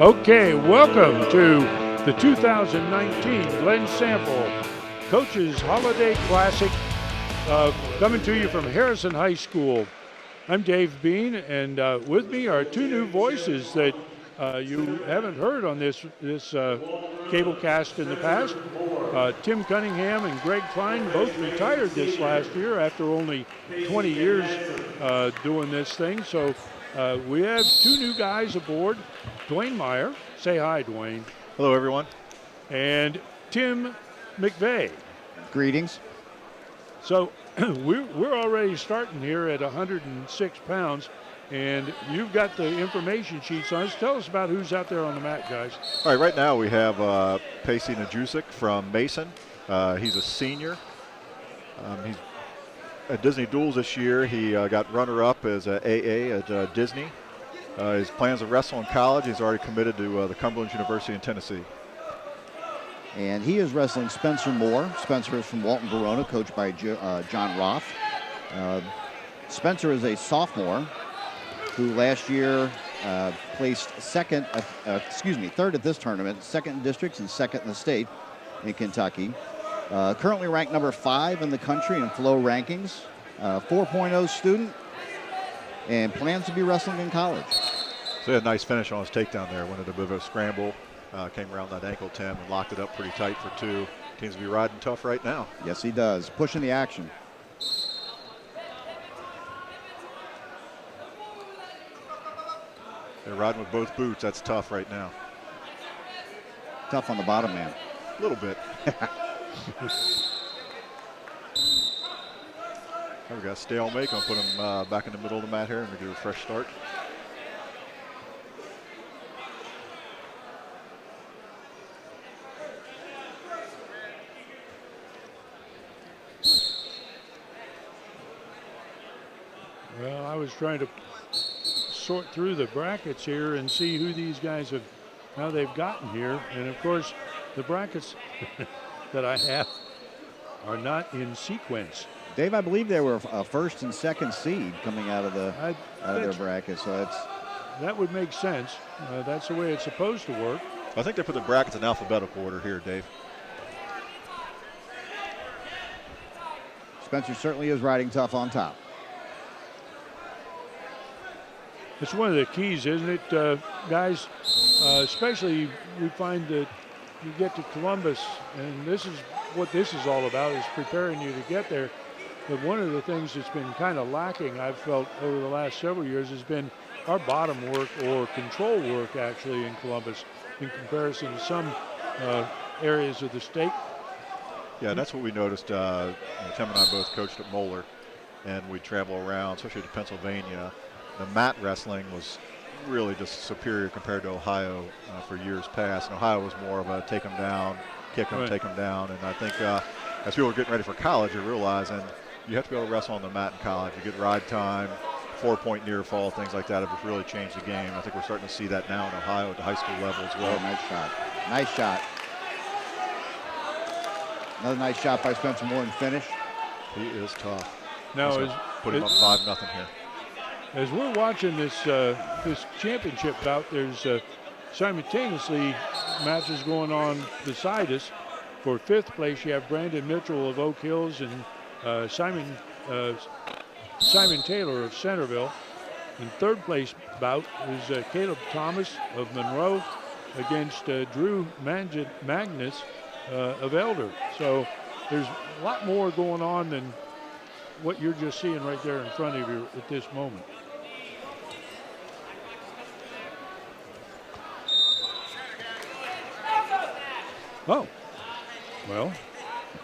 Okay, welcome to the 2019 Glenn Sample Coaches Holiday Classic, coming to you from Harrison High School. I'm Dave Bean, and with me are two new voices that you haven't heard on this cable cast in the past. Tim Cunningham and Greg Klein both retired this last year after only 20 years doing this thing. So we have two new guys aboard. Dwayne Meyer. Say hi, Dwayne. Hello, everyone. And Tim McVeigh. Greetings. So we're already starting here at 106 pounds, and you've got the information sheets on us. Tell us about who's out there on the mat, guys. All right, right now we have Pacey Najusik from Mason. He's a senior. He's at Disney Duels this year. He got runner-up as a AA at Disney. His plans to wrestle in college. He's already committed to the Cumberland University in Tennessee. And he is wrestling Spencer Moore. Spencer is from Walton Verona, coached by John Roth. Spencer is a sophomore who last year placed third at this tournament, second in districts and second in the state in Kentucky. Currently ranked number 5 in the country in flow rankings. 4.0 student, and plans to be wrestling in college. So he had a nice finish on his takedown there. Went into a bit of a scramble, came around that ankle, Tim, and locked it up pretty tight for 2. Seems to be riding tough right now. Yes, he does. Pushing the action. They're riding with both boots. That's tough right now. Tough on the bottom man. A little bit. We got stalemate. Gonna put him back in the middle of the mat here and give it a fresh start. Well, I was trying to sort through the brackets here and see who these guys have, how they've gotten here. And of course, the brackets that I have are not in sequence. Dave, I believe they were a first and second seed coming out of their bracket, so that would make sense. That's the way it's supposed to work. I think they put the brackets in alphabetical order here, Dave. Spencer certainly is riding tough on top. It's one of the keys, isn't it, guys? Especially we find that you get to Columbus, and this is what this is all about, is preparing you to get there. But one of the things that's been kind of lacking, I've felt over the last several years, has been our bottom work or control work actually in Columbus in comparison to some areas of the state. Yeah, that's what we noticed. Tim and I both coached at Moeller, and we travel around, especially to Pennsylvania. The mat wrestling was really just superior compared to Ohio for years past. And Ohio was more of a take them down, kick them, take them down. And I think as people are getting ready for college, they're realizing you have to be able to wrestle on the mat in college. You get ride time, 4-point near fall, things like that have just really changed the game. I think we're starting to see that now in Ohio at the high school level as well. Oh, nice shot. Nice shot. Another nice shot by Spencer Moore and finish. He is tough. Now, put him up 5-0 here. As we're watching this championship bout, there's simultaneously matches going on beside us. For 5th place, you have Brandon Mitchell of Oak Hills and Simon Taylor of Centerville. In 3rd place bout is Caleb Thomas of Monroe against Drew Magnus of Elder. So there's a lot more going on than what you're just seeing right there in front of you at this moment. Oh, well.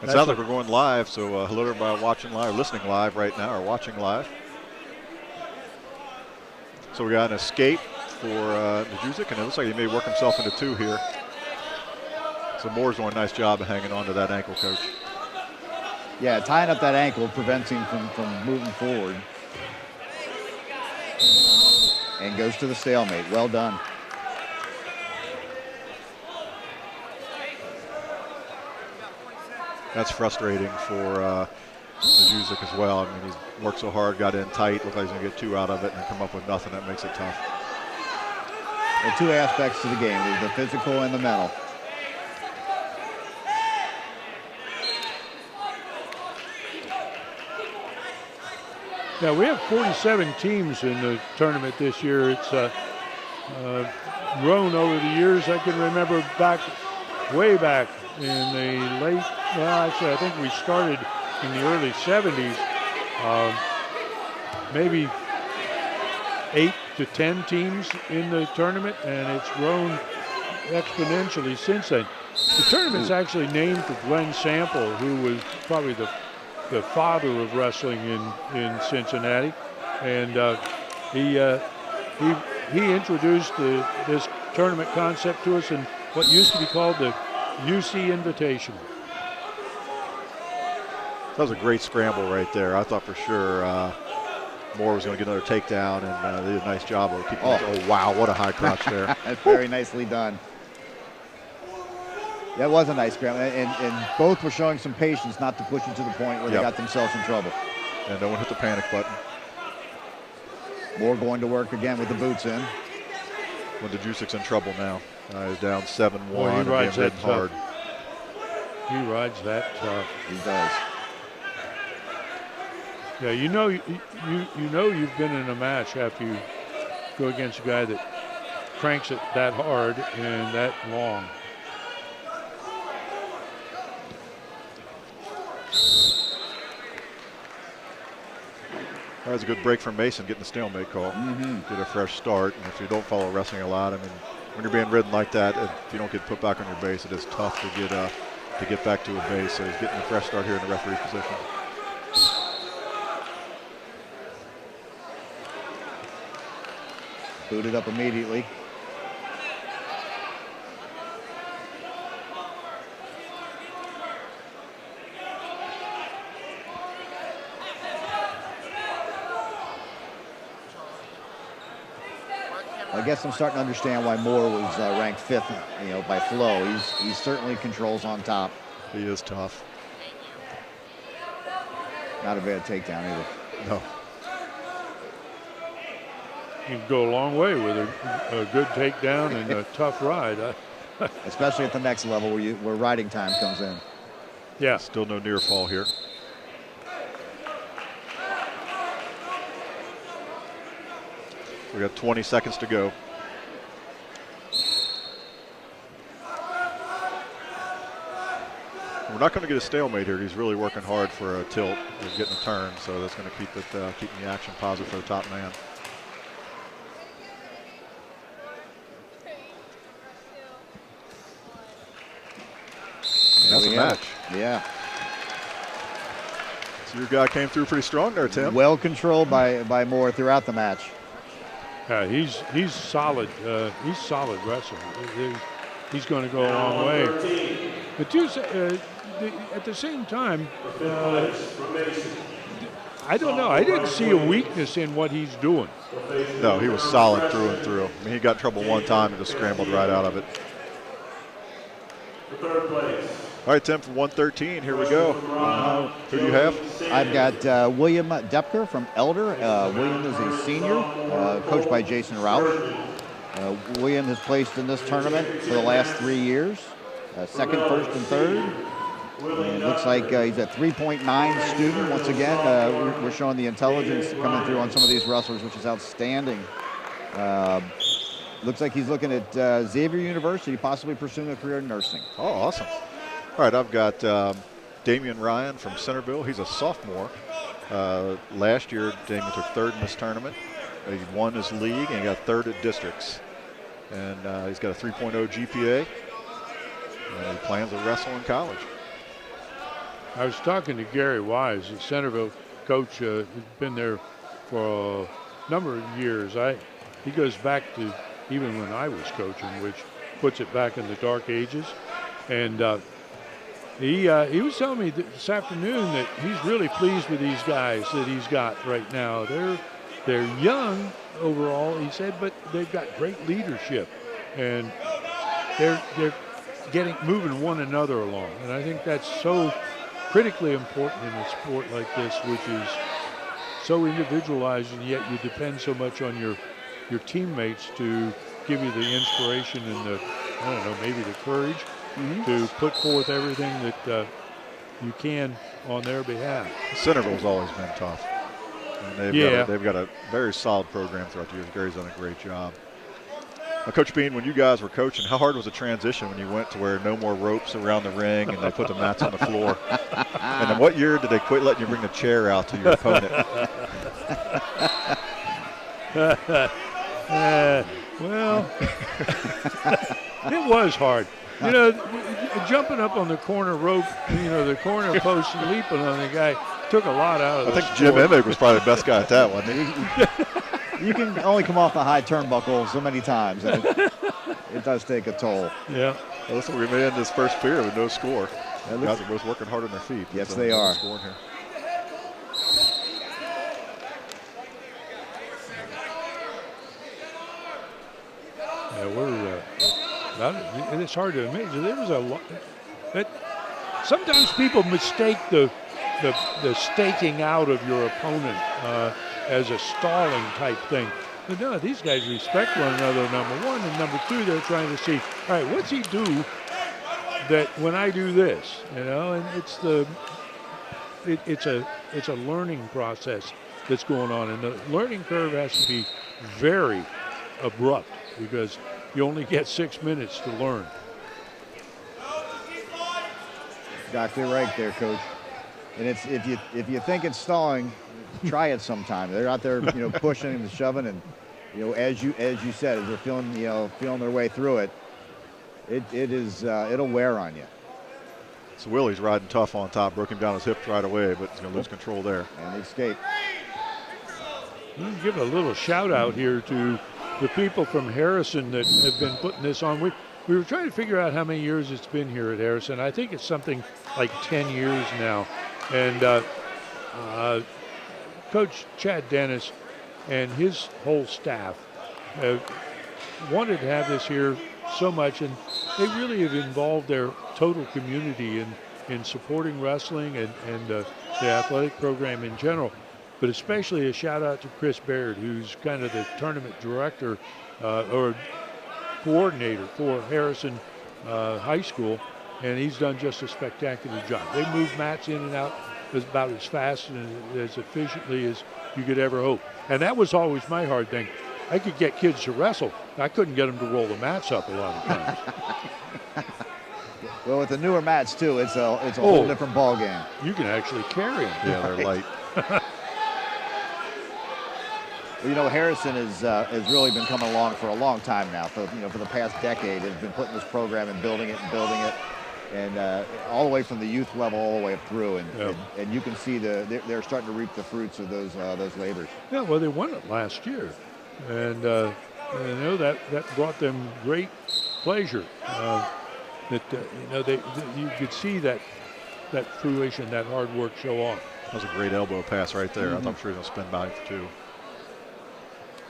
It sounds like we're going live, so hello to everybody watching live, listening live right now, or watching live. So we got an escape for Najusik, and it looks like he may work himself into 2 here. So Moore's doing a nice job of hanging on to that ankle, Coach. Yeah, tying up that ankle prevents him from moving forward. And goes to the stalemate. Well done. That's frustrating for Najusik as well. I mean, he's worked so hard, got in tight, looked like he's going to get 2 out of it, and come up with nothing. That makes it tough. the two aspects to the game, the physical and the mental. Yeah, we have 47 teams in the tournament this year. It's grown over the years. I can remember way back in the late, well, actually, I think we started in the early 70s, maybe 8 to 10 teams in the tournament, and it's grown exponentially since then. The tournament's actually named for Glenn Sample, who was probably the father of wrestling in Cincinnati, and he introduced this tournament concept to us in what used to be called the UC Invitational. That was a great scramble right there. I thought for sure Moore was going to get another takedown, and they did a nice job of keeping it. Oh, wow, what a high crotch there. Very nicely done. That was a nice scramble, and both were showing some patience not to push it to the point where they got themselves in trouble. And no one hit the panic button. Moore going to work again with the boots in. When Dejusic's in trouble now. He's down 7-1. Boy, he rides that hard. He rides that tough. He does. Yeah, you know you've been in a match after you go against a guy that cranks it that hard and that long. That was a good break from Mason, getting the stalemate call. Get a fresh start. And if you don't follow wrestling a lot, I mean, when you're being ridden like that, if you don't get put back on your base, it is tough to get back to a base. So he's getting a fresh start here in the referee's position. Booted up immediately. I guess I'm starting to understand why Moore was ranked 5th, by Flo. He certainly controls on top. He is tough. Not a bad takedown either. No. You can go a long way with a good takedown and a tough ride. Especially at the next level where riding time comes in. Yeah. Still no near fall here. We got 20 seconds to go. We're not going to get a stalemate here. He's really working hard for a tilt. He's getting a turn, so that's going to keep the action positive for the top man. That's a match. Yeah. So your guy came through pretty strong there, Tim. Well controlled by Moore throughout the match. Yeah, he's solid. He's solid wrestler. He's going to go a long way. But at the same time, I don't know. I didn't see a weakness in what he's doing. No, he was solid through and through. I mean, he got in trouble one time and just scrambled right out of it. Third place. All right, Tim, from 113, here we go. Who do you have? I've got William Depker from Elder. William is a senior, coached by Jason Rausch. William has placed in this tournament for the last 3 years, second, first, and third. And it looks like he's a 3.9 student. Once again, we're showing the intelligence coming through on some of these wrestlers, which is outstanding. Looks like he's looking at Xavier University, possibly pursuing a career in nursing. Oh, awesome. All right, I've got Damian Ryan from Centerville. He's a sophomore. Last year, Damian took third in this tournament. He won his league and he got third at districts. And he's got a 3.0 GPA. And he plans to wrestle in college. I was talking to Gary Wise, the Centerville coach, who's been there for a number of years. He goes back to even when I was coaching, which puts it back in the dark ages. And he was telling me this afternoon that he's really pleased with these guys that he's got right now. They're young overall, he said, but they've got great leadership, and they're moving one another along. And I think that's so critically important in a sport like this, which is so individualized, and yet you depend so much on your teammates to give you the inspiration and the, I don't know, maybe the courage to put forth everything that you can on their behalf. Centerville's always been tough. And they've got a very solid program throughout the years. Gary's done a great job. Now, Coach Bean, when you guys were coaching, how hard was the transition when you went to where no more ropes around the ring and they put the mats on the floor? And then what year did they quit letting you bring the chair out to your opponent? Well, it was hard. You know, jumping up on the corner rope, you know, the corner post and leaping on the guy took a lot out of I think Jim Emig was probably the best guy at that one. You can only come off the high turnbuckle so many times, and it does take a toll. Yeah. Well, listen, we may end this first period with no score. The guys are both working hard on their feet. Yes, they are. Scoring here. Yeah, it's hard to imagine. There was a lot. Sometimes people mistake the staking out of your opponent as a stalling type thing. But no, these guys respect one another, number one. And number two, they're trying to see, all right, what's he do that when I do this, you know? And it's a learning process that's going on. And the learning curve has to be very abrupt because you only get 6 minutes to learn. Exactly right there, Coach. And it's if you think it's stalling, try it sometime. They're out there, you know, pushing and shoving, and you know, as you said, as they're feeling their way through it, it'll wear on you. So Willie's riding tough on top, broke him down his hip right away, but he's going to lose control there. And they escape. Let me give a little shout out here to the people from Harrison that have been putting this on. We were trying to figure out how many years it's been here at Harrison. I think it's something like 10 years now. And Coach Chad Dennis and his whole staff wanted to have this here so much, and they really have involved their total community in supporting wrestling and the athletic program in general. But especially a shout out to Chris Baird, who's kind of the tournament director or coordinator for Harrison High School, and he's done just a spectacular job. They move mats in and out about as fast and as efficiently as you could ever hope. And that was always my hard thing. I could get kids to wrestle. I couldn't get them to roll the mats up a lot of times. Well, with the newer mats too, it's a whole different ball game. You can actually carry them. Yeah, they're light. Well, you know, Harrison has really been coming along for a long time now. For the past decade, has been putting this program and building it, and all the way from the youth level all the way up through, and you can see they're starting to reap the fruits of those labors. Yeah, well, they won it last year, and you know that brought them great pleasure. You could see that fruition, that hard work show off. That was a great elbow pass right there. I'm sure he's going to spin by for two.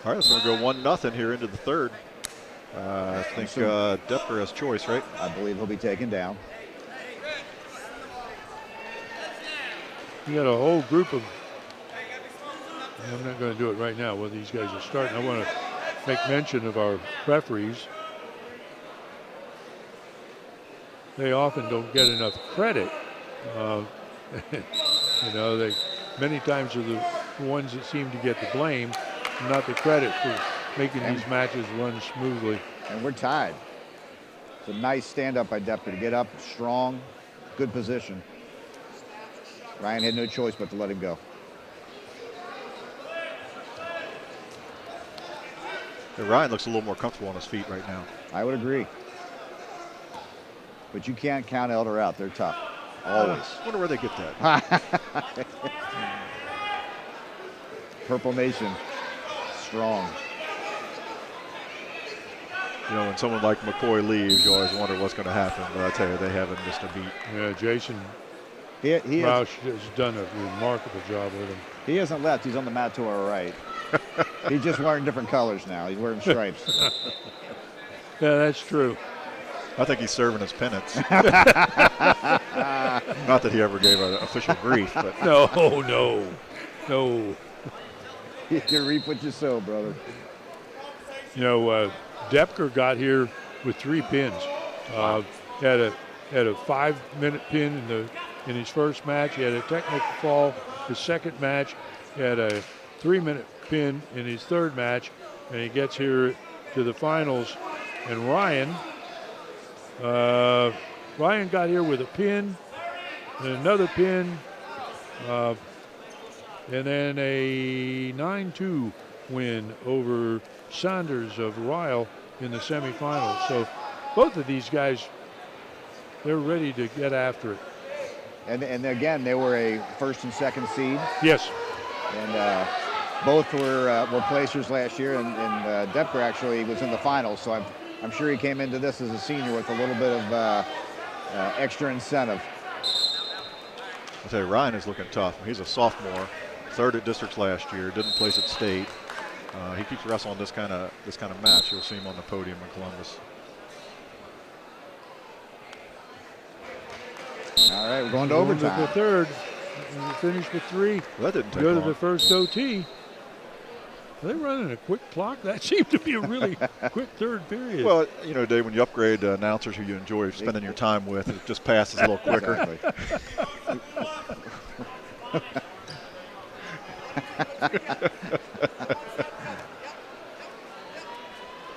All right, so we're going to go 1-0 here into the third. I think Depker has choice, right? I believe he'll be taken down. You got a whole group of, I'm not going to do it right now while these guys are starting. I want to make mention of our referees. They often don't get enough credit. You know, they many times are the ones that seem to get the blame, not the credit for making these matches run smoothly. And we're tied. It's a nice stand-up by Depker to get up, strong, good position. Ryan had no choice but to let him go. Ryan looks a little more comfortable on his feet right now. I would agree. But you can't count Elder out. They're tough. Always. I wonder where they get that. Purple Nation. Strong. You know, when someone like McCoy leaves, you always wonder what's going to happen. But I tell you, they haven't missed a beat. Yeah, Jason he Rausch has done a remarkable job with him. He hasn't left. He's on the mat to our right. He's just wearing different colors now. He's wearing stripes. Yeah, that's true. I think he's serving his penance. Not that he ever gave an official brief, but No. You reap what you sow, brother. You know, Depker got here with 3 pins. Had a 5-minute pin in his first match. He had a technical fall his second match. He had a 3-minute pin in his third match, and he gets here to the finals. And Ryan got here with a pin and another pin, and then a 9-2 win over Saunders of Ryle in the semifinals. So both of these guys, they're ready to get after it. And again, they were a first and second seed. Yes. And both were placers last year, and Depker actually was in the finals. So I'm sure he came into this as a senior with a little bit of extra incentive. I'll tell you, Ryan is looking tough. He's a sophomore, 3rd at districts last year, didn't place at state. He keeps wrestling this kind of match. You'll see him on the podium in Columbus. All right, we're going to overtime. The third. We finished with 3. Well, that didn't take Go long. to the first OT. Are they running a quick clock? That seemed to be a really quick third period. Well, you know, Dave, when you upgrade announcers who you enjoy spending your time with, it just passes a little quicker.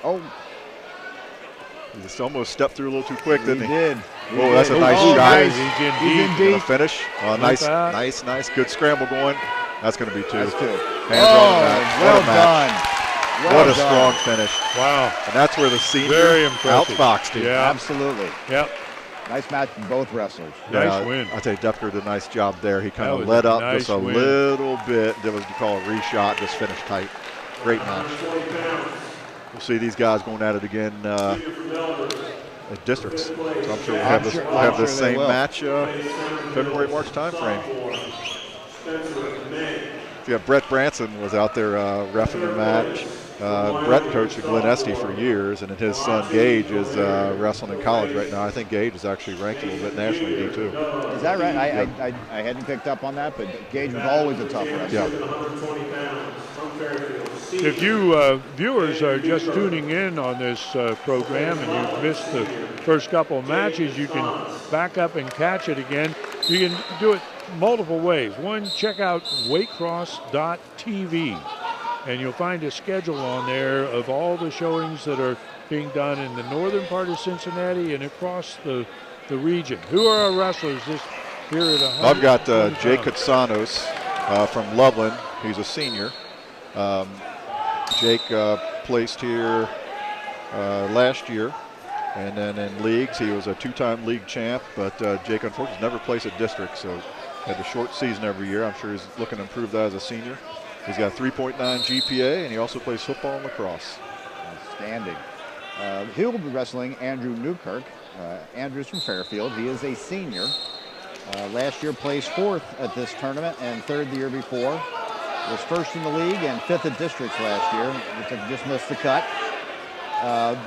Oh. He just almost stepped through a little too quick, didn't he? Did. Oh, that's a nice Oh, shot. nice. He's in He's deep. Gonna finish. Oh, Nice. nice. Good scramble going. That's going to be 2. That's 2. Hands on the mat. Well What a match. done. Well What a done. strong finish. Wow. And that's where the senior Very impressive. outfoxed him. Yeah. Absolutely. Yep. Nice match from both wrestlers. Nice win. I tell you, Depker did a nice job there. He kind That of was let a up nice just a win. little bit. Did what you call a reshot, just finished tight. Great match. We'll see these guys going at it again at districts. So I'm sure we'll have the same match February, March time frame. Yeah, Brett Branson was out there reffing the match. Brett coached at Glen Estee for years, and his son Gage is wrestling in college right now. I think Gage is actually ranked a little bit nationally D2. Is that right? I hadn't picked up on that, but Gage was always a tough wrestler. Yeah. If you viewers are just tuning in on this program and you've missed the first couple of matches, you can back up and catch it again. You can do it multiple ways. One, check out waycross.tv, and you'll find a schedule on there of all the showings that are being done in the northern part of Cincinnati and across the region. Who are our wrestlers this here at 100? I've got Jake Katsanos from Loveland. He's a senior. Jake placed here last year, and then in leagues he was a 2-time league champ, but Jake unfortunately never placed at district, so had a short season every year. I'm sure he's looking to improve that as a senior. He's got a 3.9 GPA, and he also plays football and lacrosse. Outstanding. He'll be wrestling Andrew Newkirk. Andrew's from Fairfield. He is a senior. Last year placed 4th at this tournament and 3rd the year before. Was 1st in the league and 5th at districts last year. Looks like he just missed the cut.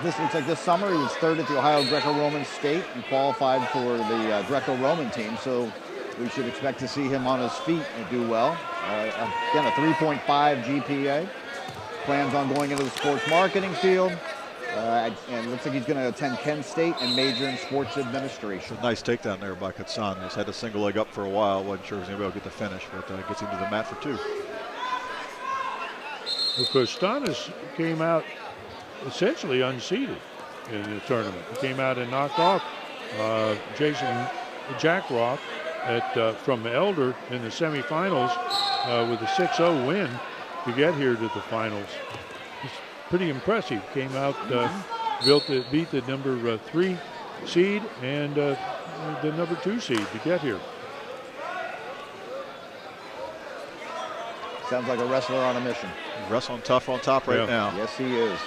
This looks like this summer he was 3rd at the Ohio Greco-Roman State and qualified for the Greco-Roman team. So we should expect to see him on his feet and do well. Again, a 3.5 GPA. Plans on going into the sports marketing field. And looks like he's going to attend Kent State and major in sports administration. Nice takedown there by Katsanos. Had a single leg up for a while. Wasn't sure he was going to be able to get the finish, but gets him to the mat for 2. Kostanis came out essentially unseeded in the tournament. He came out and knocked off Jason Jackroth from Elder in the semifinals with a 6-0 win to get here to the finals. It's pretty impressive. Came out, beat the number 3 seed and the number 2 seed to get here. Sounds like a wrestler on a mission. Wrestling tough on top right now. Yes, he is.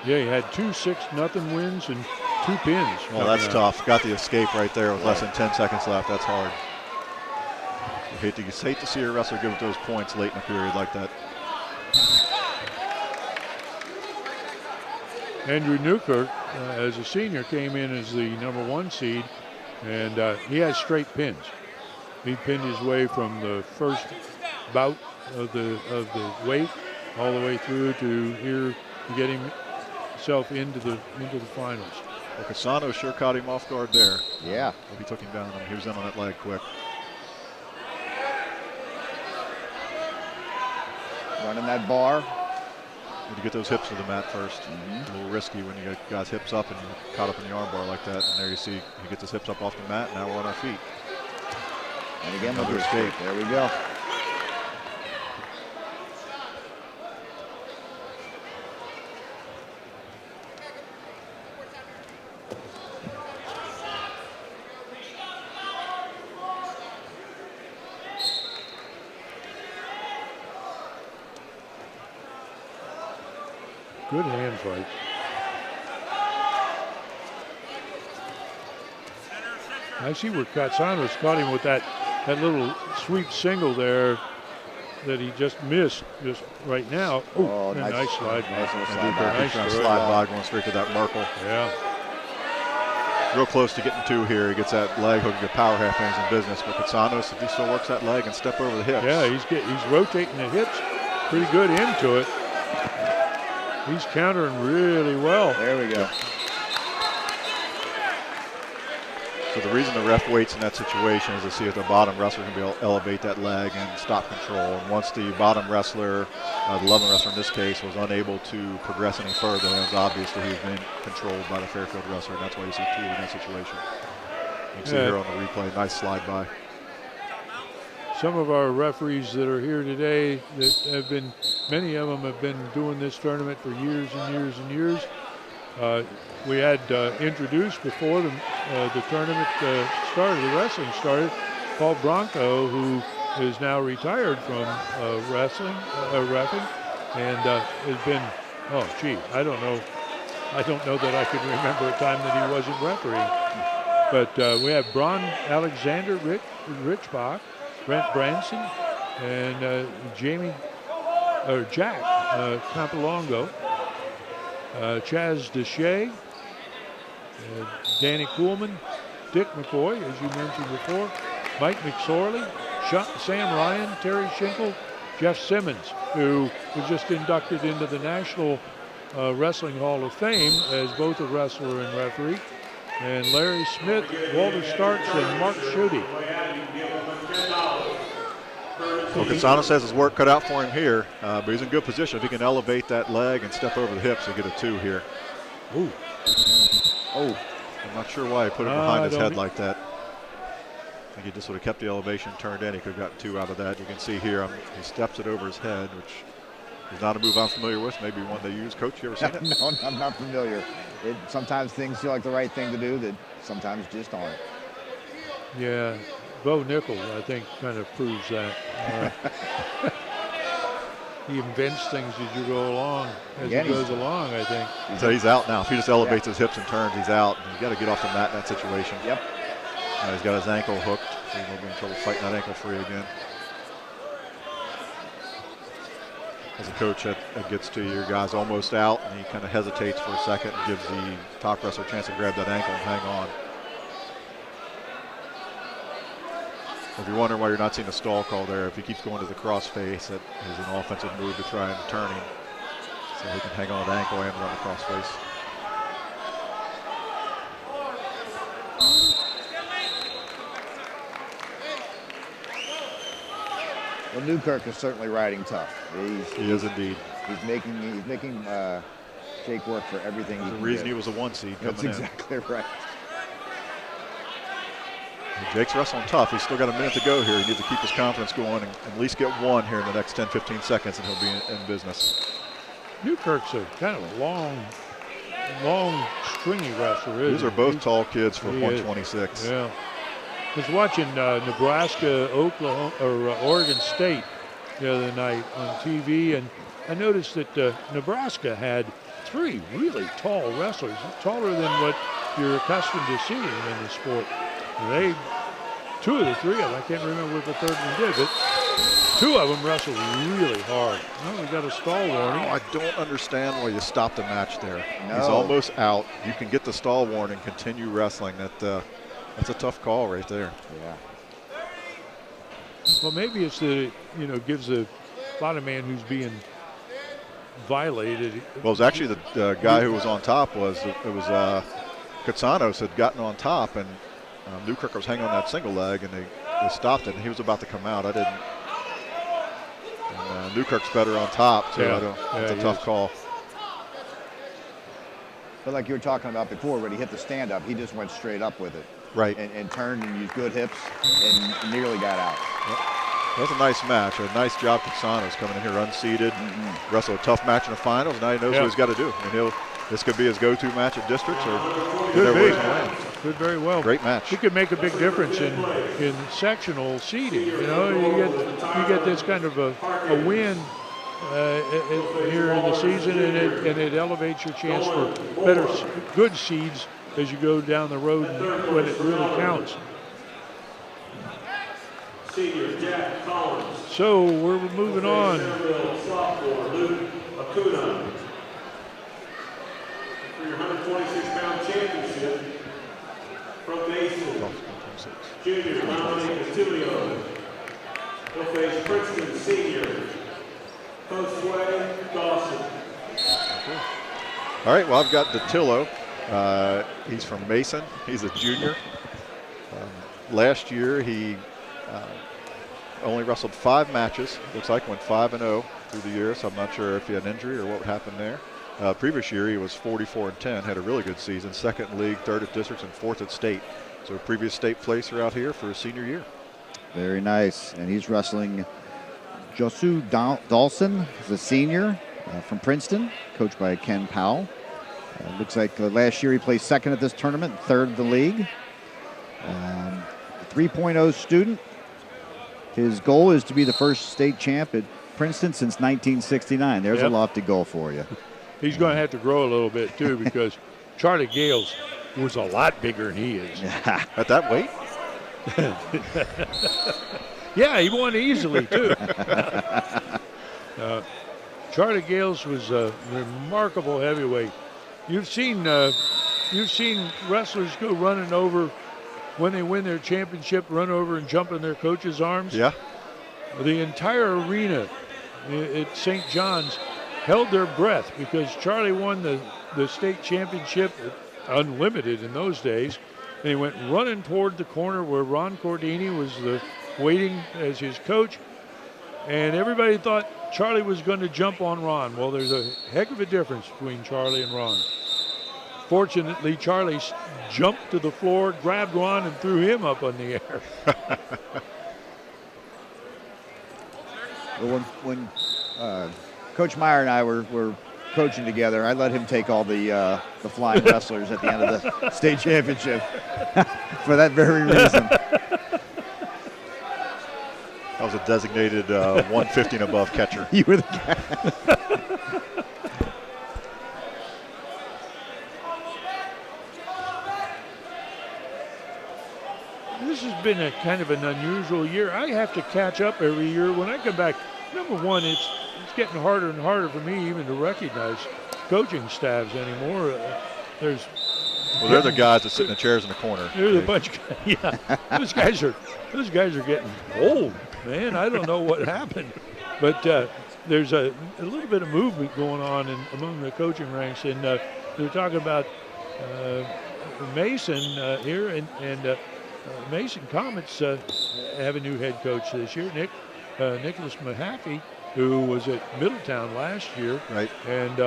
Yeah, he had 2 6-0 wins and 2 pins. Well, that's tough. Got the escape right there with less than 10 seconds left. That's hard. You hate to see a wrestler give up those points late in a period like that. Andrew Newkirk, as a senior, came in as the number 1 seed, and he has straight pins. He pinned his way from the first bout of the weight all the way through to here to get himself into the finals. Well, Casano sure caught him off guard there. Yeah. He took him down. He was in on that leg quick. Running that bar. Need to get those hips to the mat first. A little risky when you got guys' hips up and you're caught up in the arm bar like that. And there you see he gets his hips up off the mat. Now we're on our feet. And again, another escape. There we go. Good hand fight. I see where Katsanos caught him with that little sweep single there that he just missed just right now. Oh, nice slide. Nice little Slide slide. by going straight to that Merkel. Yeah. Real close to getting two here. He gets that leg hook and get power half hands in business. But Katsanos, if he still works that leg and step over the hips. Yeah, he's rotating the hips pretty good into it. He's countering really well. There we go. So the reason the ref waits in that situation is to see if the bottom wrestler can be able to elevate that leg and stop control. And once the bottom wrestler, the 11 wrestler in this case, was unable to progress any further, it was obvious that he was being controlled by the Fairfield wrestler, and that's why you see two in that situation. You can see here on the replay, nice slide by. Some of our referees that are here today, that have been, many of them have been doing this tournament for years and years and years. We had introduced before the tournament started, the wrestling started, Paul Bronco, who is now retired from wrestling, reffing, and has been, I don't know that I could remember a time that he wasn't refereeing. But we have Bron Alexander, Rich Bach, Brent Branson, and Jack Campolongo, Chaz Deshay, Danny Kuhlman, Dick McCoy, as you mentioned before, Mike McSorley, Sam Ryan, Terry Schinkel, Jeff Simmons, who was just inducted into the National Wrestling Hall of Fame as both a wrestler and referee, and Larry Smith, Walter Starks, and Mark Schutte. Well, Katsanos has his work cut out for him here, but he's in good position. If he can elevate that leg and step over the hips, he'll get a two here. Ooh. Oh. I'm not sure why he put it behind his head like that. I think he just would have kept the elevation turned in. He could have gotten two out of that. You can see here, he steps it over his head, which is not a move I'm familiar with. Maybe one they use. Coach, you ever seen it? No, I'm not familiar. Sometimes things feel like the right thing to do that sometimes just aren't. Yeah. Bo Nichols, I think, kind of proves that. He invents things as you go along, as he goes along, I think. So he's out now. If he just elevates his hips and turns, he's out. You got to get off the mat in that situation. Yep. He's got his ankle hooked, so he won't be in trouble fighting that ankle free again. As a coach, that gets to your guy's almost out, and he kind of hesitates for a second and gives the top wrestler a chance to grab that ankle and hang on. If you're wondering why you're not seeing a stall call there, if he keeps going to the crossface, that is an offensive move to try and turn him so he can hang on the ankle and run the crossface. Well, Newkirk is certainly riding tough. He is indeed. He's making Jake work for everything. There's a reason he was a 1 seed coming in. That's exactly right. Jake's wrestling tough. He's still got a minute to go here. He needs to keep his confidence going and at least get one here in the next 10, 15 seconds, and he'll be in business. Newkirk's a kind of a long, stringy wrestler. These are both tall kids for 126. Yeah. I was watching Nebraska, Oklahoma, or Oregon State the other night on TV, and I noticed that Nebraska had three really tall wrestlers, taller than what you're accustomed to seeing in the sport. And two of the three of them, I can't remember what the third one did, but two of them wrestled really hard. Well, we got a stall warning. I don't understand why you stopped the match there. No. He's almost out. You can get the stall warning, continue wrestling. That's a tough call right there. Yeah. Well, maybe it's gives a bottom man who's being violated. Well, it was actually the guy who was on top Katsanos had gotten on top, and Newkirk was hanging on that single leg, and they stopped it, and he was about to come out. I didn't. And Newkirk's better on top, so it's a tough call. But like you were talking about before, when he hit the stand-up, he just went straight up with it. Right. And turned and used good hips and nearly got out. Yep. That was a nice match. A nice job, Katsanos, coming in here unseeded. Wrestled a tough match in the finals. Now he knows what he's got to do. I mean, this could be his go-to match at districts, or could be. Could very well. Great match. It could make a big difference in sectional seeding. You know, you get this kind of a win here in the season, and it elevates your chance for good seeds as you go down the road when it really counts. Senior Jack Collins. So we're moving on. Sophomore Luke Acuna. For your 126-pound championship from Mason. Junior Dominic Castillo. Will face Princeton Senior Josue Dawson. All right, well, I've got Datillo. He's from Mason. He's a junior. Last year, he only wrestled 5 matches. Looks like went 5-0 through the year, so I'm not sure if he had an injury or what happened there. Previous year, he was 44-10, had a really good season. 2nd in league, 3rd at districts, and 4th at state. So a previous state placer out here for his senior year. Very nice. And he's wrestling Josue Dawson. He's a senior from Princeton, coached by Ken Powell. Looks like last year he placed 2nd at this tournament, 3rd in the league. 3.0 student. His goal is to be the first state champ at Princeton since 1969. There's a lofty goal for you. He's going to have to grow a little bit, too, because Charlie Gales was a lot bigger than he is. At that weight? Yeah, he won easily, too. Charlie Gales was a remarkable heavyweight. You've seen wrestlers go running over when they win their championship, run over and jump in their coach's arms. Yeah. The entire arena at St. John's held their breath because Charlie won the state championship, unlimited in those days, and he went running toward the corner where Ron Cordini was waiting as his coach, and everybody thought Charlie was going to jump on Ron. Well, there's a heck of a difference between Charlie and Ron. Fortunately, Charlie jumped to the floor, grabbed Ron, and threw him up in the air. When Coach Meyer and I were coaching together, I let him take all the flying wrestlers at the end of the state championship for that very reason. That was a designated 150 and above catcher. You were the guy. This has been a kind of an unusual year. I have to catch up every year. When I come back, number one, it's getting harder and harder for me even to recognize coaching staffs anymore. Well, they're the guys that sit in the chairs in the corner. There's a bunch of guys. Yeah, those guys are getting old, man. I don't know what happened, but there's a little bit of movement going on among the coaching ranks, and they're talking about Mason here, and Mason Comets have a new head coach this year, Nicholas Mahaffey, who was at Middletown last year. Right. And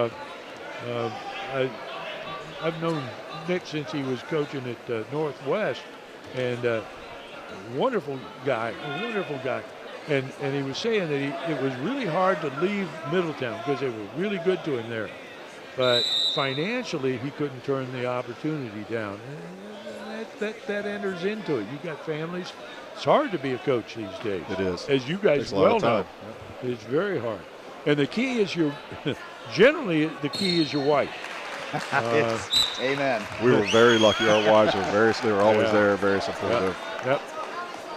I've known Nick since he was coaching at Northwest, and wonderful guy. And he was saying that it was really hard to leave Middletown because they were really good to him there. But financially, he couldn't turn the opportunity down. That enters into it. You got families. It's hard to be a coach these days. It is. As you guys well know. It's very hard. And the key is generally the key is your wife. Amen. We were very lucky. Our wives were they were always there, very supportive. Yep.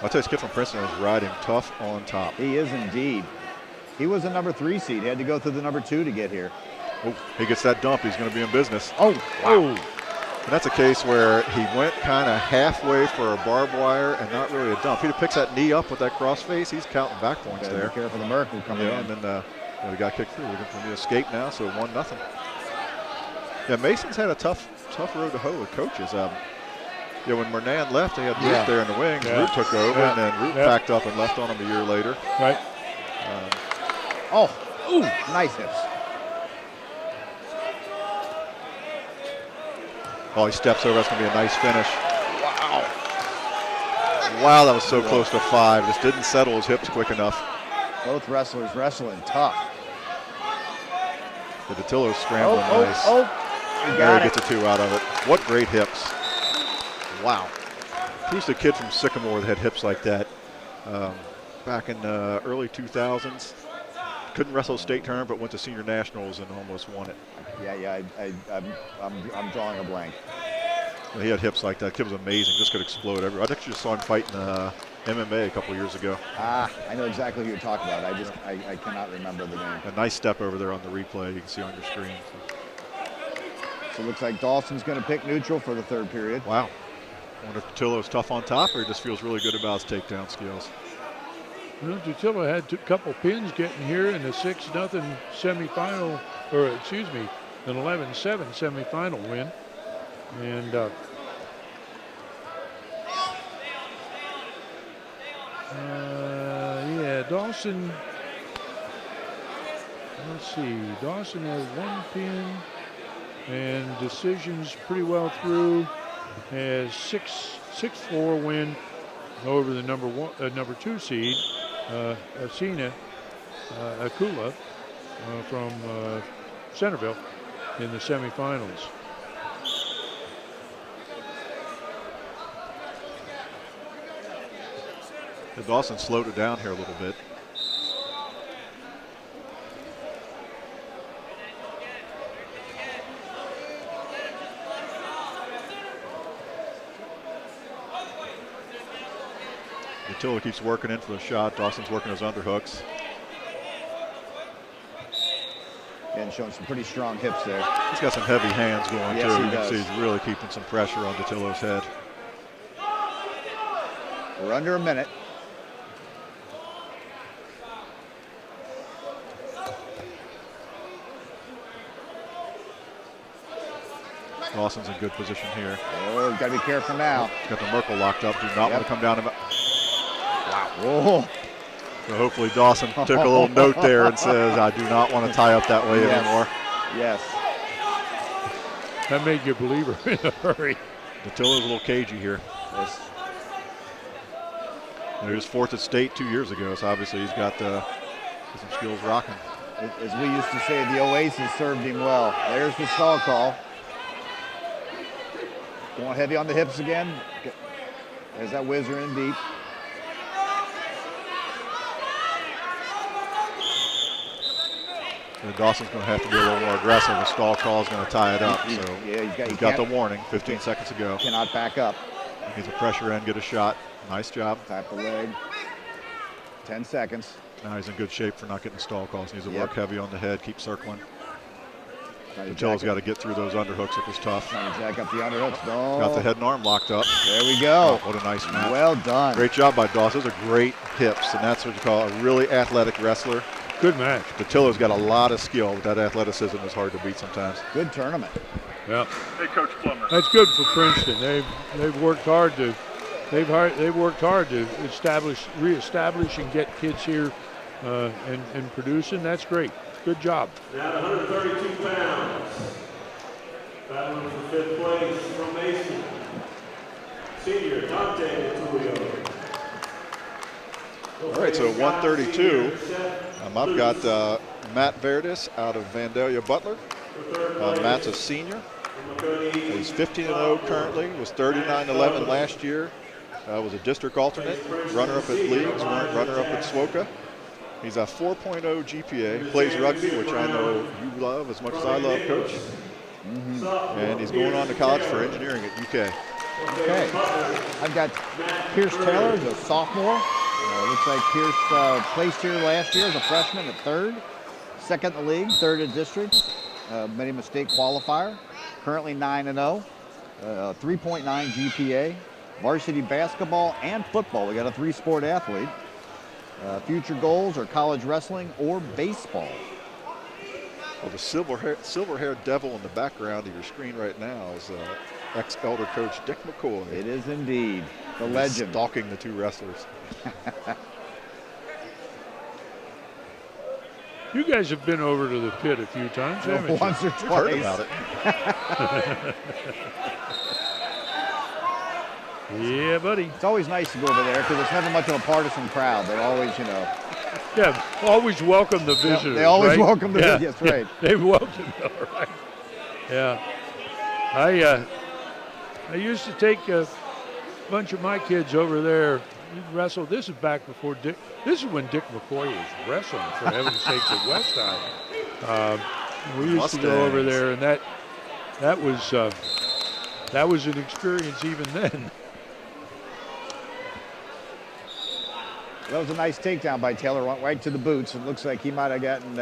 I'll tell you, this kid from Princeton is riding tough on top. He is indeed. He was a number 3 seed. He had to go through the number 2 to get here. Oh, he gets that dump. He's going to be in business. Oh, wow. And that's a case where he went kind of halfway for a barbed wire and not really a dump. If he picks that knee up with that cross face, he's counting back points there. Be careful, the Merc will come in. And then Well, he got kicked through. Looking for the escape now, so 1-0. Yeah, Mason's had a tough road to hoe with coaches. Yeah, when Mernan left, they had Root there in the wings. Root took over, and then Root packed up and left on him a year later. Right. Ooh, nice hips. Oh, he steps over. That's going to be a nice finish. Wow. Wow, that was so close to 5. Just didn't settle his hips quick enough. Both wrestlers wrestling tough. The Datillo's scrambling nice. You There got he it. gets a 2 out of it. What great hips. Wow. Who's the kid from Sycamore that had hips like that back in the early 2000s? Couldn't wrestle state tournament, but went to senior nationals and almost won it. Yeah, I'm drawing a blank. Well, he had hips like that. Kid was amazing. Just could explode everywhere. I think you just saw him fight in MMA a couple years ago. I know exactly who you're talking about. I cannot remember the name. A nice step over there on the replay you can see on your screen. So it looks like Dawson's going to pick neutral for the third period. Wow. I wonder if Datillo's tough on top or he just feels really good about his takedown skills. Well, Datillo had a couple pins getting here in a 6-0 semifinal, or excuse me, an 11-7 semifinal win. And yeah, Dawson, let's see, Dawson has 1 pin and decisions pretty well through. Has 6-4 win over the number 2 seed, Asina Akula from Centerville in the semifinals. Dawson slowed it down here a little bit. Datillo keeps working in for the shot. Dawson's working his underhooks. And showing some pretty strong hips there. He's got some heavy hands going Yes, too. he You can does. see he's really keeping some pressure on Datillo's head. We're under a minute. Dawson's in good position here. Oh, you got to be careful now. He's got the Merkle locked up. Do not want to come down. Whoa. So hopefully Dawson took a little note there and says, I do not want to tie up that way anymore. Yes. That made you a believer in a hurry. Datillo's a little cagey here. Yes. And he was 4th at state 2 years ago, so obviously he's got some skills rocking. As we used to say, the Oasis served him well. There's the stall call. Going heavy on the hips again. There's that whizzer in deep. And Dawson's going to have to be a little more aggressive. The stall call is going to tie it up. So Yeah, he got the warning 15 seconds ago. Cannot back up. He's a pressure in, get a shot. Nice job. Tap the leg. 10 seconds. Now he's in good shape for not getting stall calls. Needs to work heavy on the head, keep circling. Datillo's got to get through those underhooks if it's tough. Trying to jack up the underhooks. No. Got the head and arm locked up. There we go. Oh, what a nice match. Well done. Great job by Dawson. Those are great hips, and that's what you call a really athletic wrestler. Good match. Datillo's got a lot of skill, but that athleticism is hard to beat sometimes. Good tournament. Yeah. Hey, Coach Plummer. That's good for Princeton. They've worked hard to reestablish and get kids here and producing. That's great. Good job. Now 132 pounds. Battling for 5th place from Mason. Senior Dante Tulio. All right, so 132. I've got Matt Verdis out of Vandalia Butler. Matt's a senior. He's 15-0 currently. Was 39-11 last year. Was a district alternate, runner-up at leagues, runner-up at SWOWCA. He's a 4.0 GPA. Plays rugby, which I know you love as much as I love, Coach. And he's going on to college for engineering at UK. Okay. I've got Pierce Taylor, the sophomore. Looks like Pierce placed here last year as a freshman at 3rd. 2nd in the league, 3rd in district. Made him a state qualifier. Currently 9-0. 3.9 GPA. Varsity basketball and football. We got a 3-sport athlete. Future goals are college wrestling or baseball. Well, the silver-haired devil in the background of your screen right now is ex-elder coach Dick McCoy. It is indeed the He's legend. stalking the two wrestlers. You guys have been over to the pit a few times, haven't you? Once or We've heard twice. about it. Yeah, buddy. It's always nice to go over there because it's never much of a partisan crowd. They're always, you know. Yeah, always welcome the visitors. They always right? welcome the yeah. visitors, right. They welcome, all right. Yeah. I used to take a bunch of my kids over there. We'd wrestle. This is back before Dick. This is when Dick McCoy was wrestling, for heaven's sakes, at West High. We used to go over there, and that was an experience even then. That was a nice takedown by Taylor. Went right to the boots. It looks like he might have gotten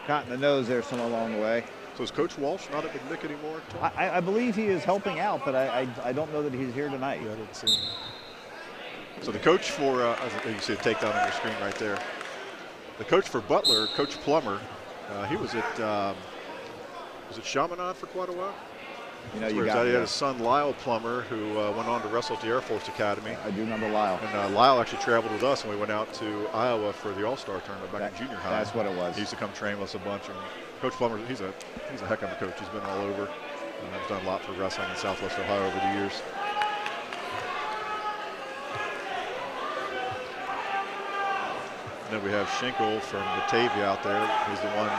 caught in the nose there somewhere along the way. So is Coach Walsh not at McNick anymore, Tom? I believe he is helping out, but I don't know that he's here tonight. Yeah, I didn't see him. So the coach for, as you see a takedown on your screen right there. The coach for Butler, Coach Plummer, he was at Chaminade for quite a while? You know, That's you where got he had his son Lyle Plummer, who went on to wrestle at the Air Force Academy. I do remember Lyle. And Lyle actually traveled with us, and we went out to Iowa for the All-Star tournament back in junior high. That's what it was. He used to come train with us a bunch. And Coach Plummer, he's a heck of a coach. He's been all over. He's done a lot for wrestling in Southwest Ohio over the years. And then we have Schinkel from Batavia out there. He's the one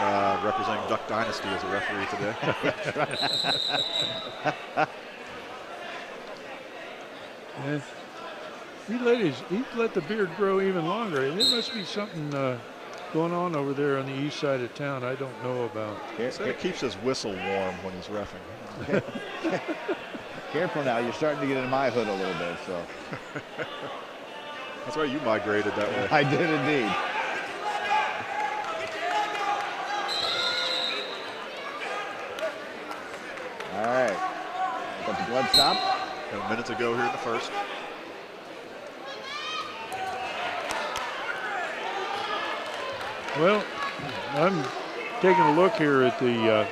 representing Duck Dynasty as a referee today. Yeah. He let the beard grow even longer. There must be something going on over there on the east side of town I don't know about. So it keeps his whistle warm when he's reffing. Careful now, you're starting to get in my hood a little bit, so. That's why you migrated that way. I did indeed. All right, got the blood stop. Got a minute to go here in the first. Well, I'm taking a look here at the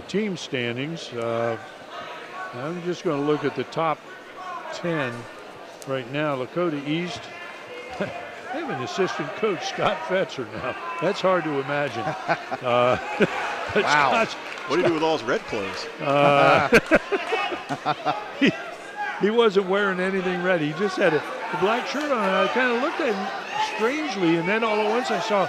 team standings. I'm just going to look at the top 10 right now. Lakota East, they have an assistant coach, Scott Fetzer now. That's hard to imagine. Wow. What do you do with all his red clothes? He wasn't wearing anything red. He just had a black shirt on. I kind of looked at him strangely, and then all at once I saw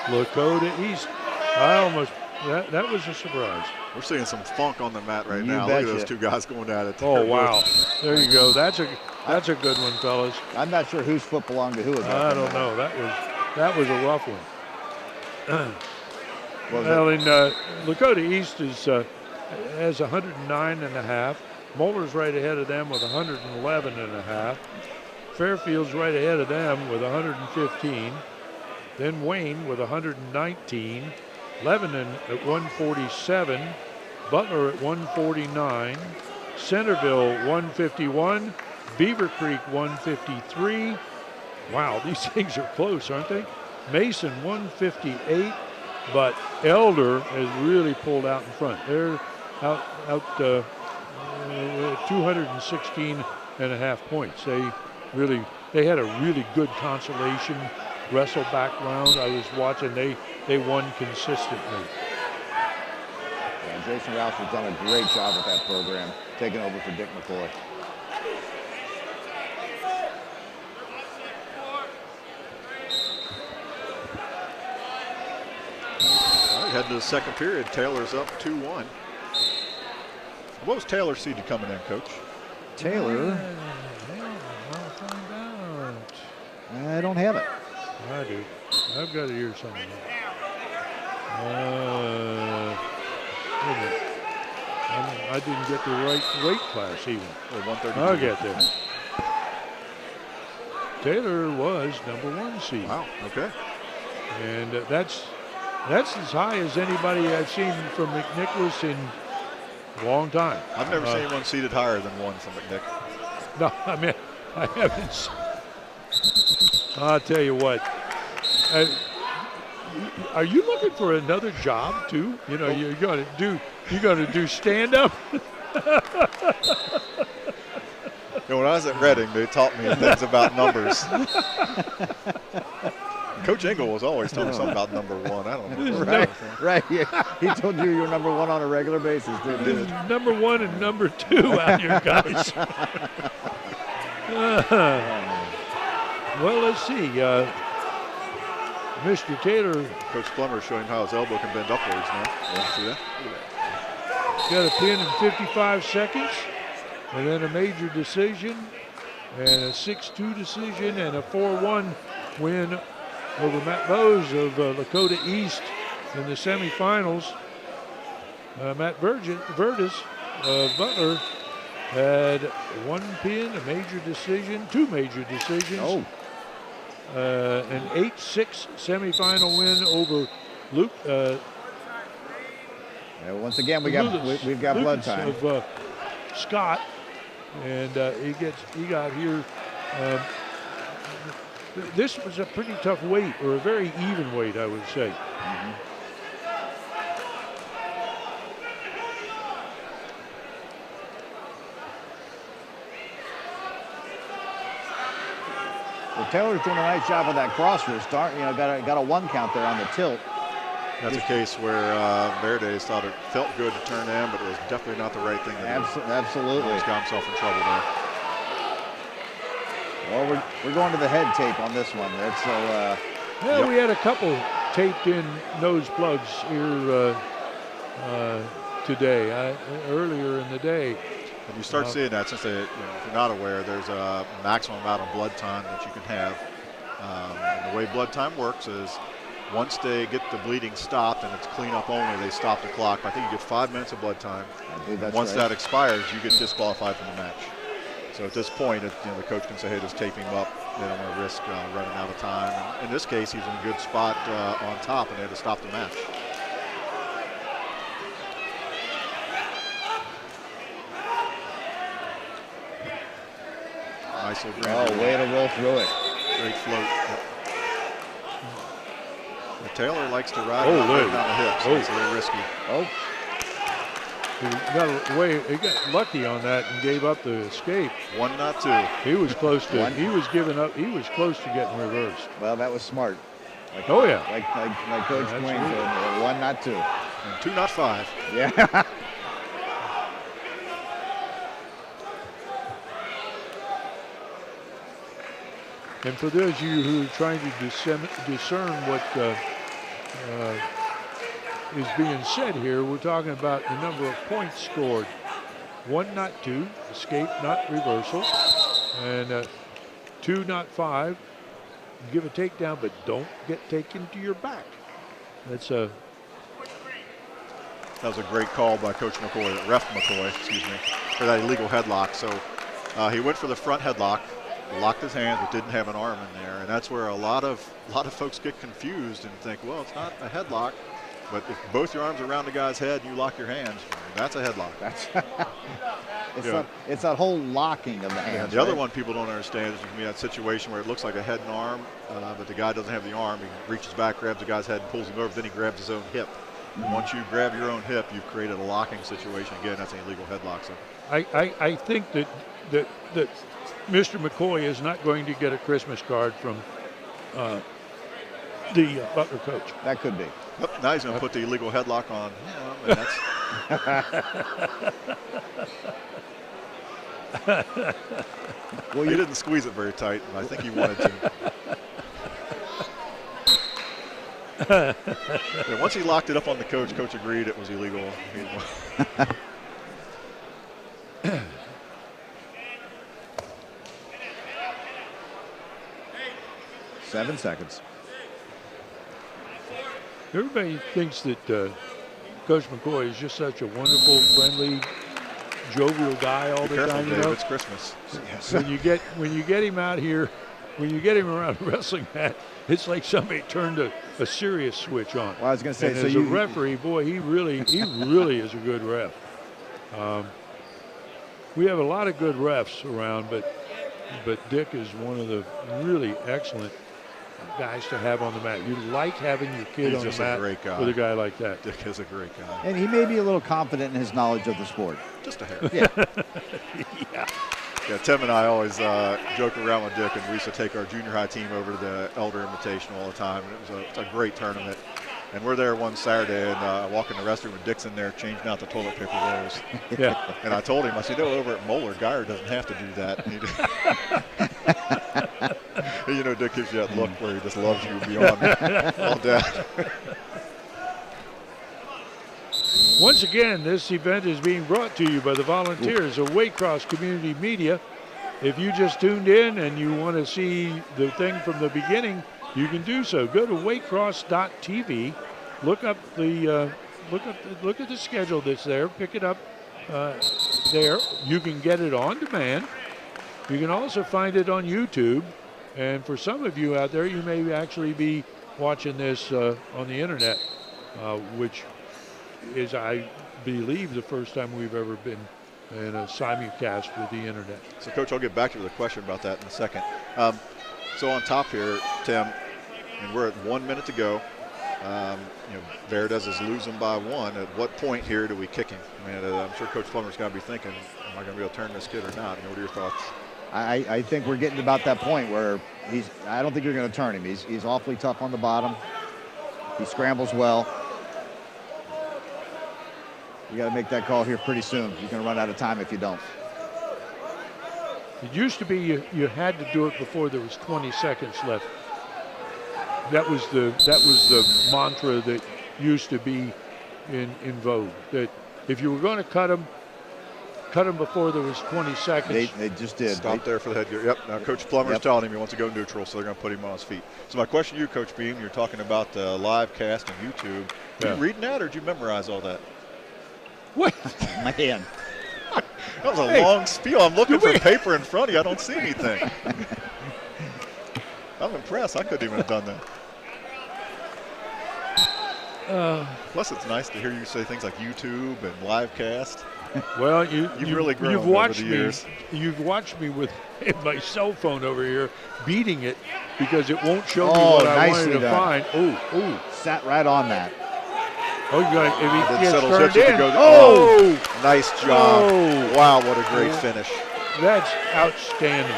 Lakota East. I almost, that was a surprise. We're seeing some funk on the mat right You now. betcha. Look at those two guys going at it. Oh, wow. There you go. That's a good one, fellas. I'm not sure whose foot belonged to who. I don't know. That was a rough one. Well, in Lakota East has 109.5. Moeller's right ahead of them with 111.5. Fairfield's right ahead of them with 115. Then Wayne with 119. Lebanon at 147. Butler at 149. Centerville 151. Beaver Creek 153. Wow, these things are close, aren't they? Mason 158. But Elder has really pulled out in front. They're out 216.5 points. They had a really good consolation wrestle background. I was watching. They won consistently. Yeah, Jason Rouse has done a great job with that program, taking over for Dick McCoy. Heading to the second period, Taylor's up 2-1. What was Taylor seeded coming in, Coach? Taylor, I'll find out. I don't have it. I do. I've got it here somewhere. Wait a minute. I didn't get the right weight class even. 130. I'll get there. Taylor was #1 seed. Wow, okay. And that's as high as anybody I've seen from McNicholas in a long time. I've never seen one seated higher than one from McNick. No, I mean, I haven't. I'll tell you what. Are you looking for another job too? You know, you got to do stand up. When I was at Reading, they taught me things about numbers. Coach Engel was always telling me something about number one. I don't know. Right. He told you you're number one on a regular basis, didn't This he? is number one and number two out here, guys. Well, let's see. Mr. Taylor. Coach Plummer showing how his elbow can bend upwards now. Yeah. See that? Got a pin in 55 seconds, and then a major decision, and a 6-2 decision, and a 4-1 win over Matt Bowes of Lakota East in the semifinals. Matt Verdes of Butler had one pin, a major decision, two major decisions. An 8-6 semifinal win over Luke. Once again, we've got blood time. Of Scott, and he got here. This was a pretty tough weight, or a very even weight, I would say. Well, Taylor's doing a nice job of that cross wrist. Got a one count there on the tilt. That's a case where Verdes thought it felt good to turn in, but it was definitely not the right thing to do. Absolutely. He's got himself in trouble there. Well, we're going to the head tape on this one. We had a couple taped in nose plugs here today, earlier in the day. And you start seeing that, since if you're not aware, there's a maximum amount of blood time that you can have. And the way blood time works is once they get the bleeding stopped and it's cleanup only, they stop the clock. I think you get 5 minutes of blood time. Once that expires, you get disqualified from the match. So at this point, the coach can say, hey, just tape him up. They don't want to risk running out of time. And in this case, he's in a good spot on top, and they had to stop the match. Nice little grand. Way to roll through it. Great float. Yep. Taylor likes to ride down the hips, so it's a little risky. He got lucky on that and gave up the escape. 1-2. He was close to. He was giving up. He was close to getting reversed. Well, that was smart. Like Coach Quinn said, 1-2. And 2-5. Yeah. And for those of you who are trying to discern what is being said here, we're talking about the number of points scored. 1, not 2, escape, not reversal. And 2, not 5, give a takedown, but don't get taken to your back. That was a great call by Coach McCoy, Ref McCoy, for that illegal headlock. So he went for the front headlock, locked his hands, but didn't have an arm in there, and that's where a lot of folks get confused and think, well, it's not a headlock, but if both your arms are around the guy's head and you lock your hands, that's a headlock. It's that whole locking of the hands. And the other one people don't understand is you can be that situation where it looks like a head and arm, but the guy doesn't have the arm. He reaches back, grabs the guy's head, and pulls him over. Then he grabs his own hip. And once you grab your own hip, you've created a locking situation. Again, that's an illegal headlock. So I think that Mr. McCoy is not going to get a Christmas card from the Butler coach. That could be. Yep, now he's going to put the illegal headlock on him, and that's well, he didn't squeeze it very tight, and I think he wanted to. Yeah, once he locked it up on the coach agreed it was illegal. 7 seconds. Everybody thinks that Coach McCoy is just such a wonderful, friendly, jovial guy all the time. Dave, it's Christmas. Yes. When you get him out here, when you get him around a wrestling mat, it's like somebody turned a serious switch on. Well, I was going to say, and as a referee, boy, he really is a good ref. We have a lot of good refs around, but Dick is one of the really excellent guys to have on the mat. You like having your kid He's on the just a mat great guy. with a guy like that. Dick is a great guy. And he may be a little confident in his knowledge of the sport. Just a hair. Yeah. Yeah. Yeah, Tim and I always joke around with Dick, and we used to take our junior high team over to the Elder Invitational all the time, and it's a great tournament. And we're there one Saturday, and I walk in the restroom, and Dick's in there changing out the toilet paper rolls. Yeah. And I told him, I said, over at Moeller, Geyer doesn't have to do that. And you know, Dick gives you that look where he just loves you beyond all doubt. Once again, this event is being brought to you by the volunteers of Waycross Community Media. If you just tuned in and you want to see the thing from the beginning, you can do so. Go to waycross.tv, look at the schedule that's there, pick it up there. You can get it on demand. You can also find it on YouTube. And for some of you out there, you may actually be watching this on the internet, which is, I believe, the first time we've ever been in a simulcast with the internet. So, Coach, I'll get back to you with a question about that in a second. So on top here, Tim, and we're at 1 minute to go. Verdez is losing by 1. At what point here do we kick him? I mean, I'm sure Coach Plummer's got to be thinking, am I going to be able to turn this kid or not? What are your thoughts? I think we're getting about that point where I don't think you're going to turn him. He's awfully tough on the bottom. He scrambles well. You got to make that call here pretty soon. You're going to run out of time if you don't. It used to be you had to do it before there was 20 seconds left. That was the mantra that used to be in vogue. That if you were going to cut him before there was 20 seconds. They just did. Stop there for the headgear. Yep. Now Coach Plummer's telling him he wants to go neutral, so they're going to put him on his feet. So my question to you, Coach Beam, you're talking about the live cast on YouTube. Were you reading that, or did you memorize all that? What? Man. That was a long spiel. I'm looking for paper in front of you. I don't see anything. I'm impressed. I couldn't even have done that. Plus, it's nice to hear you say things like YouTube and live cast. Well, you've really grown you've watched over the years. You've watched me with my cell phone over here, beating it because it won't show me Oh, what I nicely wanted to done. find. Oh, Sat right on that. oh! You got if he Then gets settles turned it, you can in. go- Oh, Nice job. Oh. Wow, what a great finish. that's outstanding!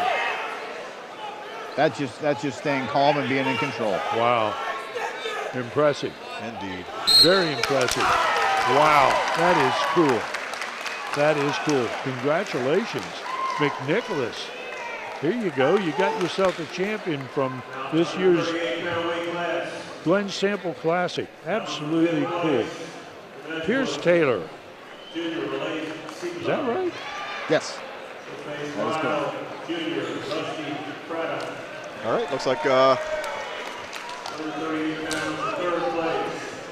That's just staying calm and being in control. Wow, impressive. Indeed. Very impressive. Wow, that is cool. That is cool. Congratulations, McNicholas. Here you go. You got yourself a champion from this year's Glen Sample Classic. Absolutely cool. Pierce Taylor. Is that right? Yes. That is good. All right, looks like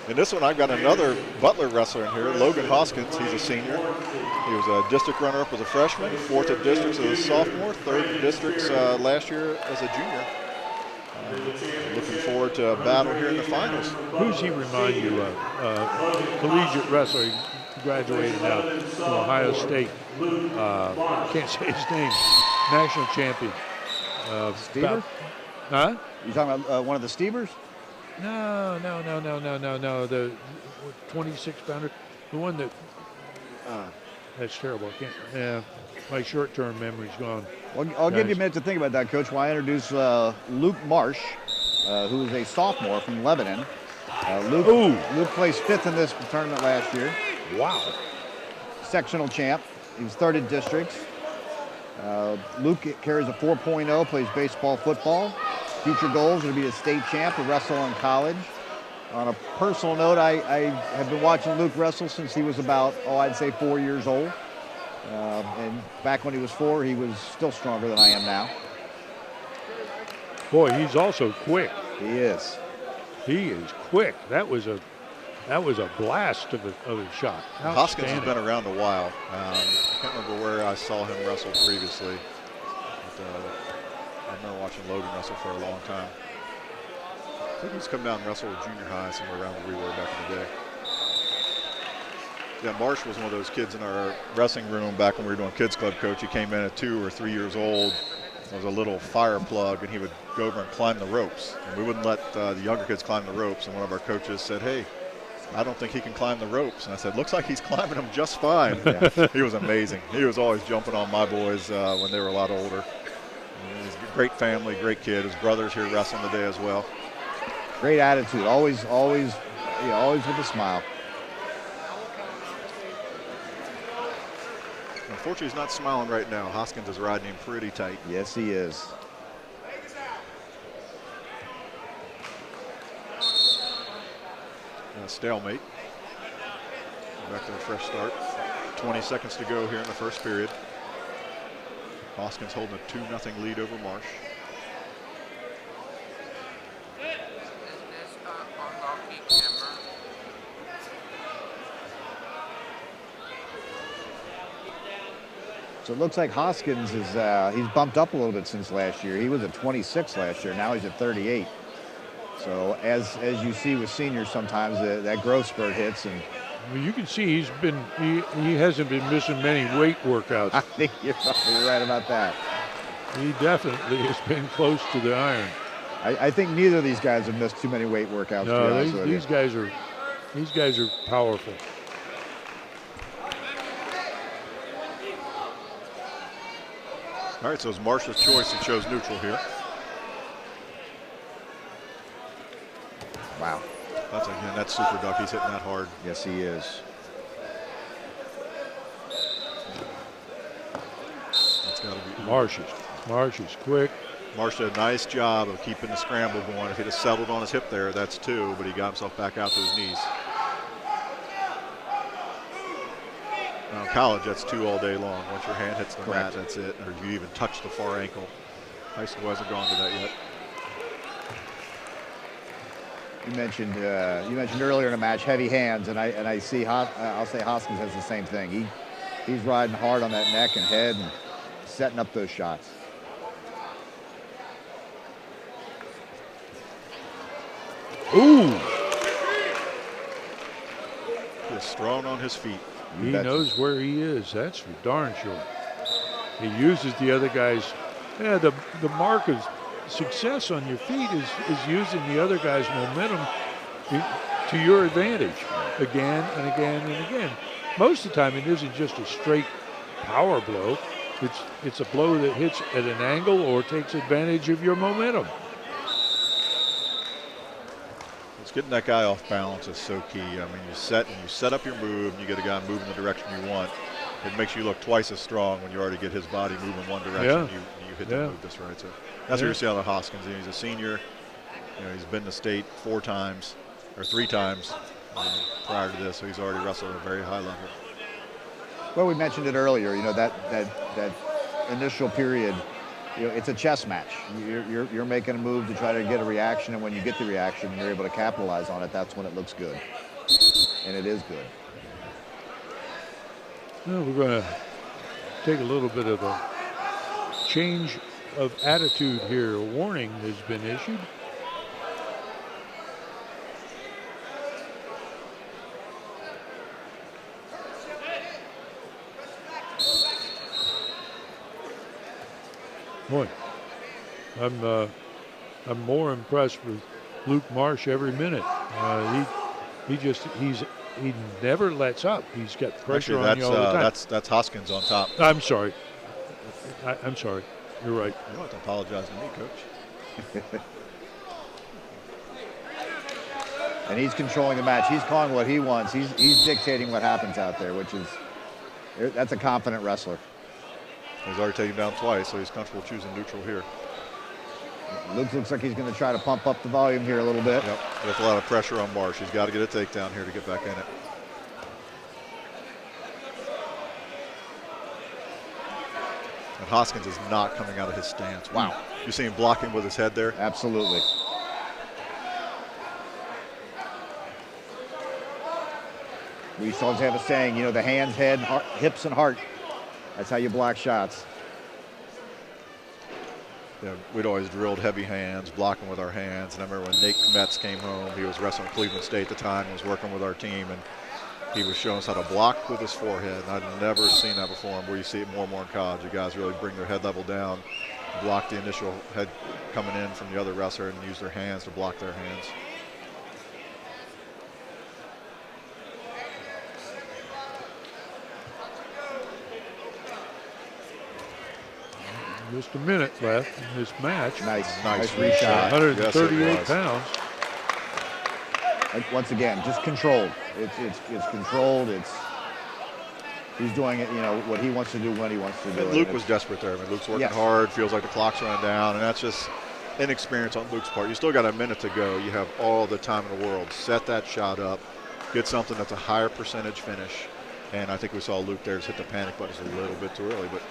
in this one I've got another Butler wrestler in here, Logan Hoskins. He's a senior. He was a district runner-up as a freshman, 4th at districts as a sophomore, 3rd at districts last year as a junior. Looking forward to a battle here in the finals. Who's he remind you of? Collegiate wrestler. He graduated now from Ohio State. Can't say his name. National champion. Stever? Huh? You talking about one of the Stevers? No. The 26-pounder. The one that. That's terrible. I can't. Yeah. My short-term memory's gone. Well, I'll give you a minute to think about that, Coach, while I introduce Luke Marsh, who is a sophomore from Lebanon. Luke placed 5th in this tournament last year. Wow. Sectional champ. He was 3rd in districts. Luke carries a 4.0, plays baseball, football. Future goals are to be a state champ, to wrestle in college. On a personal note, I have been watching Luke wrestle since he was about, I'd say 4 years old. And back when he was 4, he was still stronger than I am now. Boy, he's also quick. He is. He is quick. That was a blast of a shot. Hoskins has been around a while. I can't remember where I saw him wrestle previously. But, I remember watching Logan wrestle for a long time. I think he's come down and wrestled with junior high somewhere around where we were back in the day. Yeah, Marsh was one of those kids in our wrestling room back when we were doing Kids Club, Coach. He came in at 2 or 3 years old, was a little fire plug, and he would go over and climb the ropes. And we wouldn't let the younger kids climb the ropes. And one of our coaches said, "Hey, I don't think he can climb the ropes." And I said, "Looks like he's climbing them just fine." Yeah. He was amazing. He was always jumping on my boys when they were a lot older. He's a great family, great kid. His brother's here wrestling today as well. Great attitude. Always with a smile. Unfortunately, he's not smiling right now. Hoskins is riding him pretty tight. Yes, he is. Stalemate. Back to a fresh start. 20 seconds to go here in the first period. Hoskins holding a 2-0 lead over Marsh. So it looks like Hoskins is he's bumped up a little bit since last year. He was at 26 last year. Now he's at 38. So as you see with seniors, sometimes that growth spurt hits, and well, you can see he hasn't been missing many weight workouts. I think you're probably right about that. He definitely has been close to the iron. I think neither of these guys have missed too many weight workouts. No, these guys are powerful. All right, so it's Marsh's choice. He chose neutral here. Wow. That's super duck. He's hitting that hard. Yes, he is. That's got to be Marsh is quick. Marsh did a nice job of keeping the scramble going. If he'd have settled on his hip there, that's 2, but he got himself back out to his knees. Now, in college, that's 2 all day long. Once your hand hits the mat, that's it. Or you even touch the far ankle. High school hasn't gone to that yet. You mentioned earlier in the match heavy hands, and I see I'll say Hoskins has the same thing. He's riding hard on that neck and head and setting up those shots. Ooh! He's strong on his feet. He knows where he is. That's for darn sure. He uses the other guys. Yeah, the mark of success on your feet is using the other guy's momentum to your advantage again and again and again. Most of the time, it isn't just a straight power blow. It's a blow that hits at an angle or takes advantage of your momentum. Getting that guy off balance is so key. I mean, you set up your move, and you get a guy moving the direction you want. It makes you look twice as strong when you already get his body moving one direction. Yeah. You hit the move just right. So that's what you see out of Hoskins. He's a senior. He's been to state 4 times or 3 times prior to this, so he's already wrestled at a very high level. Well, we mentioned it earlier. That initial period. It's a chess match. You're making a move to try to get a reaction, and when you get the reaction and you're able to capitalize on it, that's when it looks good. And it is good. Well, we're going to take a little bit of a change of attitude here. A warning has been issued. Boy, I'm more impressed with Luke Marsh every minute. He never lets up. He's got pressure on you all the time. That's Hoskins on top. I'm sorry. I'm sorry. You're right. You don't have to apologize to me, Coach. And he's controlling the match. He's calling what he wants. He's dictating what happens out there, that's a confident wrestler. He's already taken down twice, so he's comfortable choosing neutral here. Luke looks like he's going to try to pump up the volume here a little bit. Yep, with a lot of pressure on Marsh. He's got to get a takedown here to get back in it. And Hoskins is not coming out of his stance. Wow. You see him blocking with his head there? Absolutely. We used to always have a saying, the hands, head, hips, and heart. That's how you block shots. Yeah, we'd always drilled heavy hands, blocking with our hands. And I remember when Nate Kmetz came home, he was wrestling Cleveland State at the time, was working with our team, and he was showing us how to block with his forehead. And I'd never seen that before, and where you see it more and more in college. You guys really bring their head level down block the initial head coming in from the other wrestler and use their hands to block their hands. Just a minute left in this match. Nice Nice reshot. 138 Yes, it was. pounds. And once again, just controlled. It's controlled. He's doing it, what he wants to do when he wants to do And it. Luke was desperate there. I mean, Luke's working Yes. hard, feels like the clock's running down, and that's just inexperience on Luke's part. You still got a minute to go. You have all the time in the world. Set that shot up, get something that's a higher percentage finish. And I think we saw Luke there just hit the panic button a little bit too early. But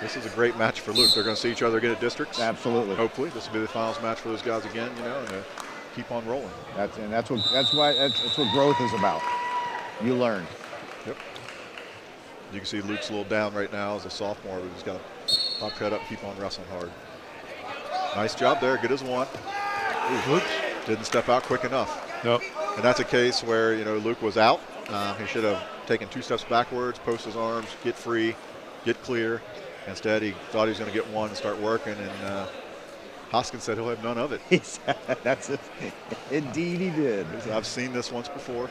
this is a great match for Luke. They're going to see each other again at districts. Absolutely. Hopefully, this will be the finals match for those guys again. And keep on rolling. That's what growth is about. You learn. Yep. You can see Luke's a little down right now as a sophomore. But he's got to pop head up, keep on wrestling hard. Nice job there. Good as one. Oops. Didn't step out quick enough. Nope. And that's a case where, Luke was out. He should have taken 2 steps backwards, post his arms, get free, get clear. Instead, he thought he was going to get one and start working, and Hoskins said he'll have none of it. That's it. Indeed, he did. I've seen this once before.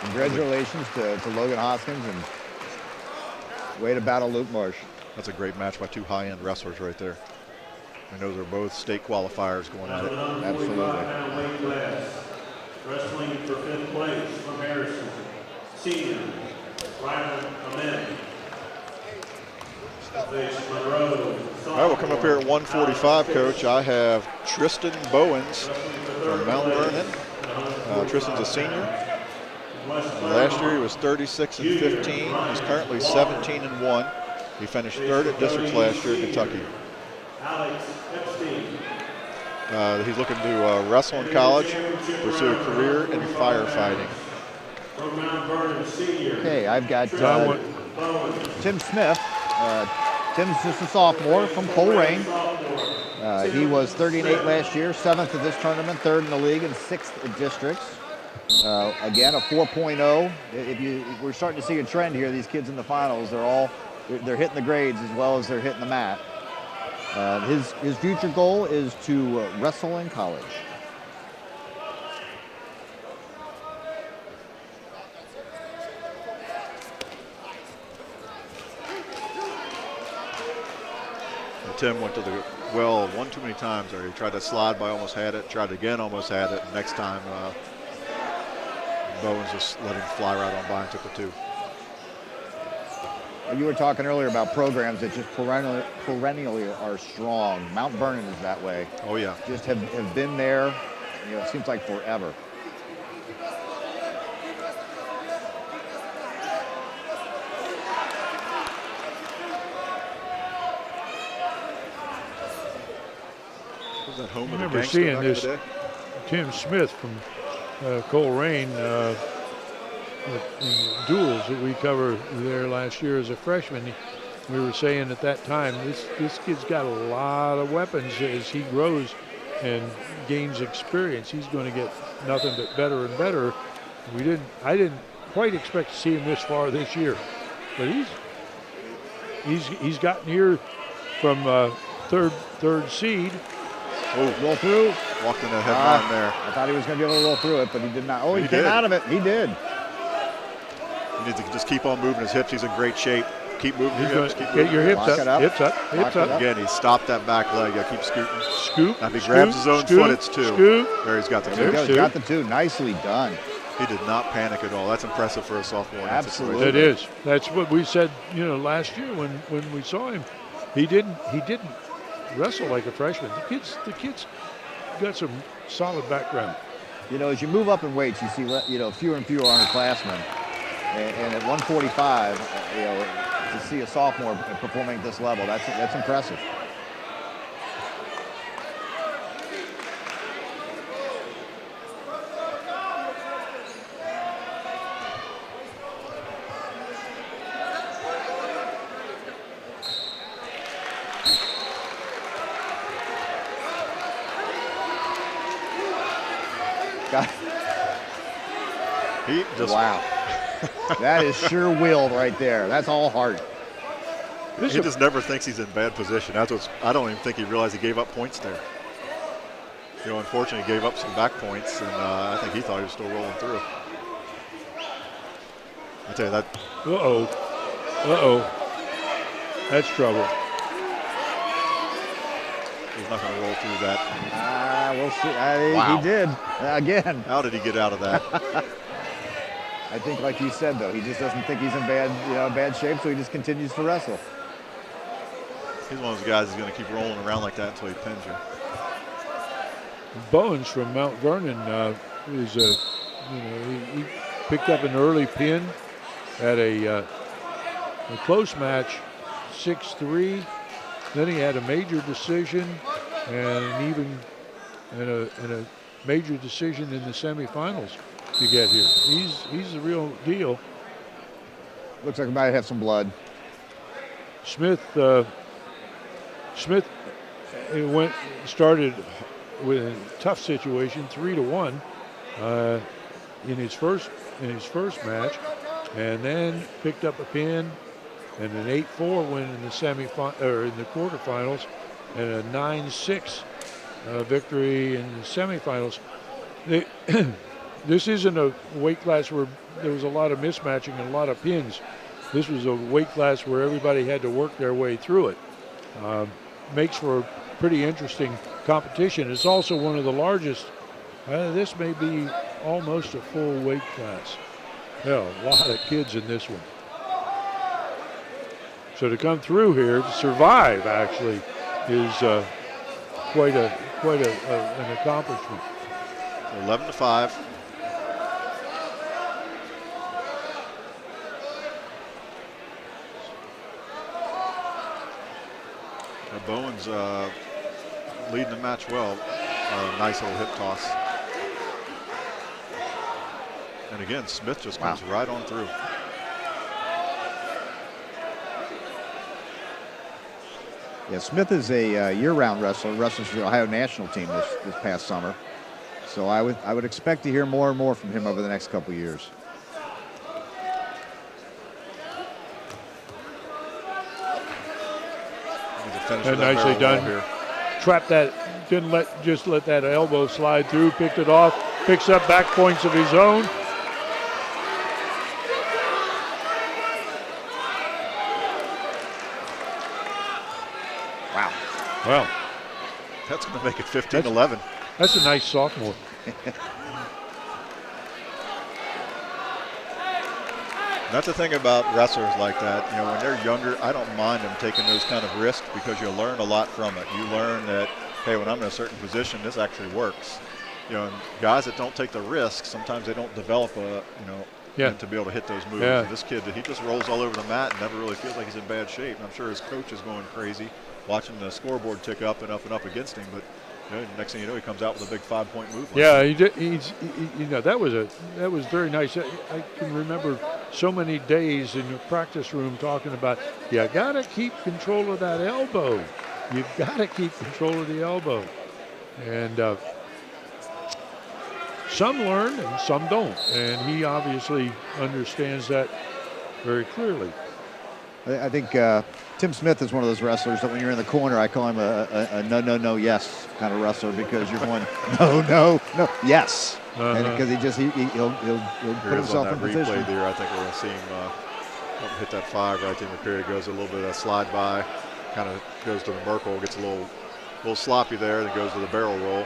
Congratulations to Logan Hoskins, and way to battle Luke Marsh. That's a great match by 2 high-end wrestlers right there. And those are both state qualifiers going at it. Absolutely. Weight class. Wrestling for 5th place from Harrison, senior, Ryan Ahmed. All right, we'll come up here at 145, Coach. I have Tristan Bowens from Mount Vernon. Tristan's a senior. Last year he was 36 and 15. He's currently 17 and 1. He finished 3rd at districts last year in Kentucky. He's looking to wrestle in college, pursue a career in firefighting. Okay, I've got Tim Smith. Tim's just a sophomore from Coleraine. He was 30 and 8 last year, 7th at this tournament, 3rd in the league, and 6th at districts. Again, a 4.0. We're starting to see a trend here. These kids in the finals, they're hitting the grades as well as they're hitting the mat. His future goal is to wrestle in college. And Tim went to the well one too many times there. He tried to slide by, almost had it. Tried again, almost had it. Next time, Bowens just let him fly right on by and took the 2. You were talking earlier about programs that just perennially are strong. Mount Vernon is that way. Oh, yeah. Just have been there, it seems like forever. Was that home I of the remember gangster seeing back in this the day? Tim Smith from Coleraine duels that we covered there last year as a freshman. We were saying at that time, this kid's got a lot of weapons as he grows and gains experience. He's going to get nothing but better and better. I didn't quite expect to see him this far this year, but he's gotten here from third seed. Oh, Roll through. walked in the headline there. I thought he was going to be able to roll through it, but he did not. Oh, he He came did. out of it. He did. He needs to just keep on moving his hips. He's in great shape. Keep moving your hips. Keep Get moving your hips Lock it up, up. hips up, Lock hips it up. up. Again, he stopped that back leg. Keep scooting. Scoop. Now if he scoop, grabs his own scoop, foot, it's 2. Scoop. There, he's got the There 2. you go. two. Got the 2. Nicely done. He did not panic at all. That's impressive for a sophomore. in that Absolutely. situation. It is. That's what we said, last year when we saw him. He didn't wrestle like a freshman. The kid's got some solid background. As you move up in weights, you see, fewer and fewer underclassmen. And at 145, to see a sophomore performing at this level, that's impressive. He just Wow. That is sure willed right there. That's all heart. he just never thinks he's in bad position. That's what's, I don't even think he realized he gave up points there. You know, unfortunately, he gave up some back points, and I think he thought he was still rolling through. I tell you that. That's trouble. He's not going to roll through that. We'll see. Wow. He did again. How did he get out of that? I think, like you said, though, he just doesn't think he's in bad shape, so he just continues to wrestle. He's one of those guys who's going to keep rolling around like that until he pins you. Bowens from Mount Vernon he picked up an early pin at a close match, 6-3. Then he had a major decision and a major decision in the semifinals to get here. He's the real deal. Looks like he might have some blood. Smith started with a tough situation, 3-1 in his first match, and then picked up a pin and an 8-4 win in the quarterfinals, and a 9-6 victory in the semifinals. This isn't a weight class where there was a lot of mismatching and a lot of pins. This was a weight class where everybody had to work their way through it. Makes for a pretty interesting competition. It's also one of the largest. This may be almost a full weight class. Yeah, a lot of kids in this one. So to come through here, to survive actually, is quite an accomplishment. 11-5. Bowens leading the match well. Nice little hip toss. And again, Smith just comes right on through. Yeah, Smith is a year-round wrestler. Wrestles for the Ohio national team this past summer. So I would expect to hear more and more from him over the next couple of years. And nicely done. Here. Trapped that, didn't let that elbow slide through, picked it off, picks up back points of his own. Wow. Well, that's going to make it 15-11. That's a nice sophomore. That's the thing about wrestlers like that. You know, when they're younger, I don't mind them taking those kind of risks because you learn a lot from it. You learn that, hey, when I'm in a certain position, this actually works. You know, and guys that don't take the risks, sometimes they don't develop to be able to hit those moves. Yeah. And this kid, he just rolls all over the mat and never really feels like he's in bad shape. And I'm sure his coach is going crazy, watching the scoreboard tick up and up and up against him. But you know, next thing you know, he comes out with a big 5-point move. Yeah, that was very nice. I can remember so many days in the practice room talking about, you got to keep control of that elbow. You've got to keep control of the elbow. And some learn and some don't. And he obviously understands that very clearly. I think Tim Smith is one of those wrestlers that when you're in the corner, I call him a no, yes kind of wrestler, because you're going, no, yes. And because he'll put himself in position. Replay there, I think we're going to see him hit that 5 right in the period. Goes a little bit of a slide by, kind of goes to the Merkle, gets a little sloppy there, then goes to the barrel roll.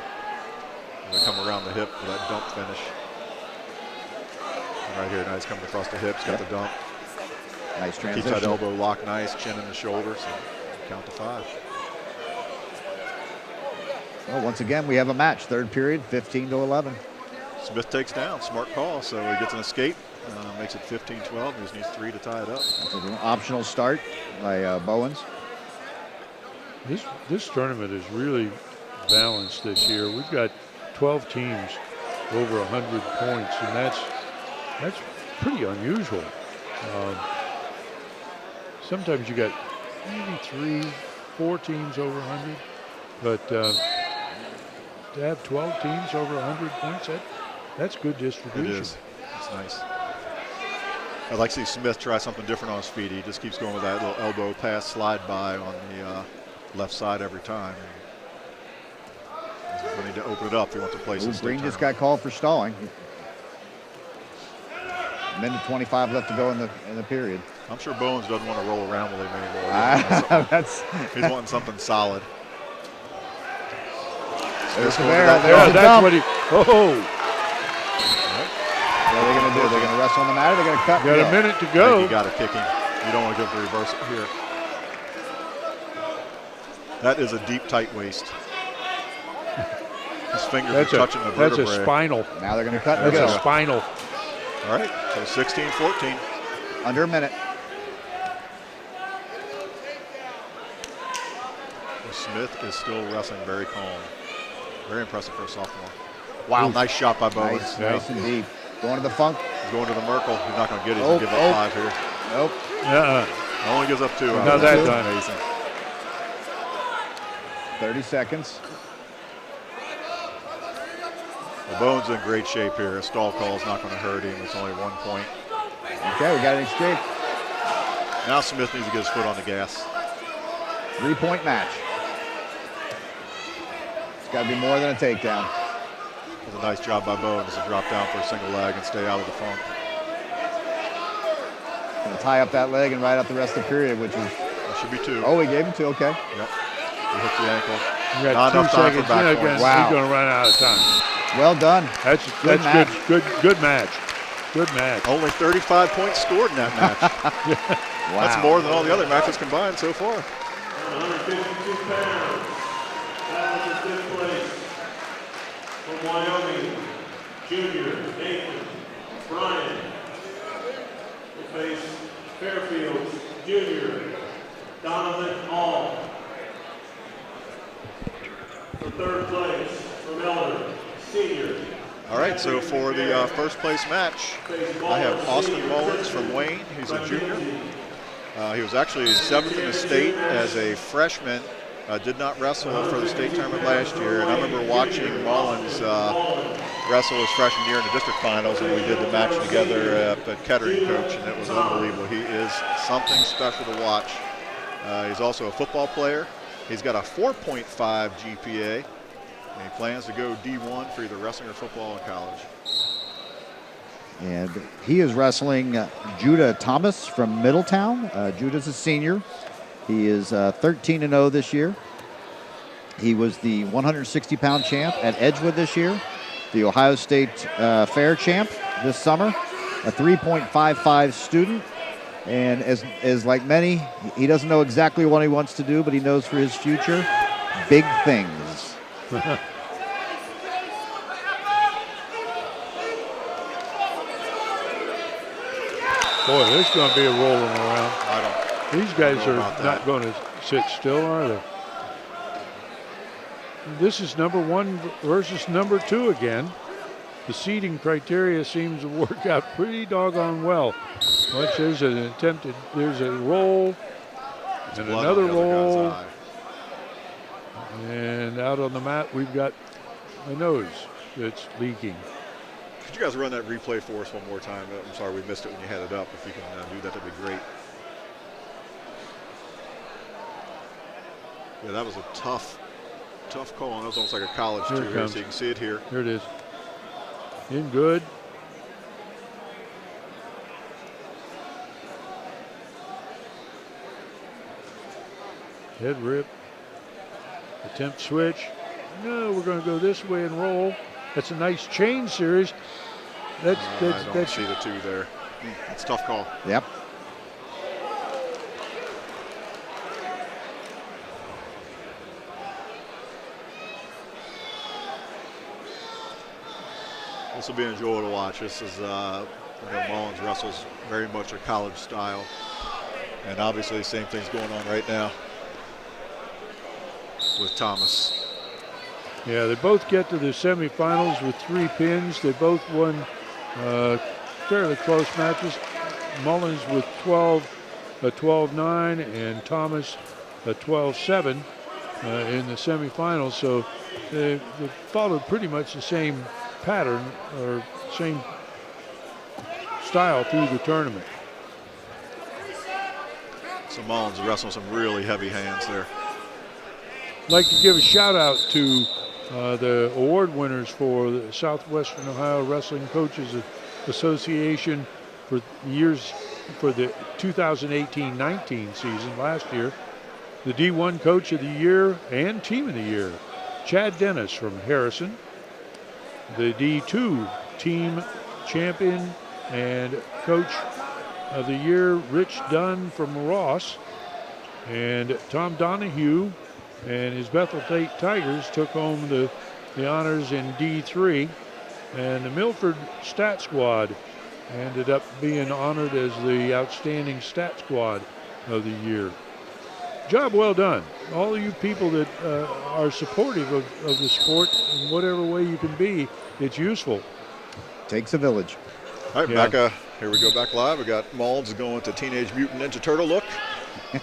And they come around the hip for that dump finish. And right here, now he's coming across the hips, got the dump. Nice transition. Keeps that elbow locked nice, chin in the shoulder, so count to 5. Well, once again, we have a match. Third period, 15-11. Smith takes down, smart call, so he gets an escape, makes it 15-12. He just needs 3 to tie it up. That's an optional start by Bowens. This tournament is really balanced this year. We've got 12 teams over 100 points, and that's pretty unusual. Sometimes you got maybe 3-4 teams over 100, but to have 12 teams over 100 points, that's good distribution. It is. It's That's nice. I'd like to see Smith try something different on his feet. He just keeps going with that little elbow pass slide by on the left side every time. He's going to need to open it up if he wants to place this. Green just got called for stalling. Minute 25 left to go in the period. I'm sure Bones doesn't want to roll around with him anymore. He's wanting something solid. There's the barrel. There's that's what he. Oh. What are they going to do? They're going to wrestle on the mat. They're going to cut. Got a minute to go. You got to kick him. You don't want to go for reverse here. That is a deep, tight waist. His fingers are touching the vertebrae. That's a spinal. Now they're going to cut. That's a spinal. All right, so 16-14. Under a minute. Smith is still wrestling very calm. Very impressive for a sophomore. Wow, nice shot by Bowens. Nice and deep. Going to the funk. He's going to the Merkle. He's not going to get it. He's going to give up 5 here. Nope. Only gives up 2. Now that's amazing. 30 seconds. Well, Bones in great shape here. A stall call is not going to hurt him. It's only 1 point. Okay, we got an escape. Now Smith needs to get his foot on the gas. 3-point match. It's got to be more than a takedown. It was a nice job by Bones to drop down for a single leg and stay out of the funk. Going to tie up that leg and ride out the rest of the period, which is... That should be 2. Oh, he gave him 2, okay. Yep. He hit the ankle. You got 2 seconds. Wow. He's going to run out of time. Well done. That's good match. Good match. Only 35 points scored in that match. Wow. That's more than all the other matches combined so far. 152 pounds. That was in 5th place. From Wyoming, Junior Nathan Bryan will face Fairfield's Junior Donovan Hall. For 3rd place, from Elder, Senior. All right, so for the first place match, I have Austin Mullins from Wayne. He's a junior. He was actually 7th in the state as a freshman. Did not wrestle for the state tournament last year. And I remember watching Mullins wrestle his freshman year in the district finals, and we did the match together at Kettering, coach, and it was unbelievable. He is something special to watch. He's also a football player. He's got a 4.5 GPA. And he plans to go D1 for either wrestling or football in college. And he is wrestling Judah Thomas from Middletown. Judah's a senior. He is 13-0 this year. He was the 160-pound champ at Edgewood this year, the Ohio State Fair champ this summer, a 3.55 student. And as like many, he doesn't know exactly what he wants to do, but he knows for his future, big things. Boy, there's going to be a rolling around. These guys are not going to sit still, are they? This is number 1 versus number 2 again. The seeding criteria seems to work out pretty doggone well. Watch, there's an attempted, there's a roll, and another roll. And out on the mat, we've got a nose that's leaking. Could you guys run that replay for us one more time? I'm sorry we missed it when you had it up. If you can do that, that'd be great. Yeah, that was a tough call. And it was almost like a college too. Here, so you can see it here. Here it is. In good. Head rip. Attempt switch. No, we're going to go this way and roll. That's a nice chain series. I don't see the 2 there. It's a tough call. Yep. This will be an enjoyable to watch. This is, Mullins wrestles very much a college style. And obviously the same thing's going on right now with Thomas. Yeah, they both get to the semifinals with 3 pins. They both won fairly close matches. Mullins with 12-9, and Thomas a 12-7 in the semifinals. So they followed pretty much the same pattern or same style through the tournament. So Mullins wrestling some really heavy hands there. I'd like to give a shout out to the award winners for the Southwestern Ohio Wrestling Coaches Association for years for the 2018-19 season last year. The D1 Coach of the Year and Team of the Year, Chad Dennis from Harrison. The D2 Team Champion and Coach of the Year, Rich Dunn from Ross. And Tom Donahue and his Bethel Tate Tigers took home the honors in D3. And the Milford Stat Squad ended up being honored as the Outstanding Stat Squad of the Year. Job well done. All of you people that are supportive of the sport in whatever way you can be, it's useful. Takes a village. All right, back. Here we go back live. We got Mullins going with the Teenage Mutant Ninja Turtle look.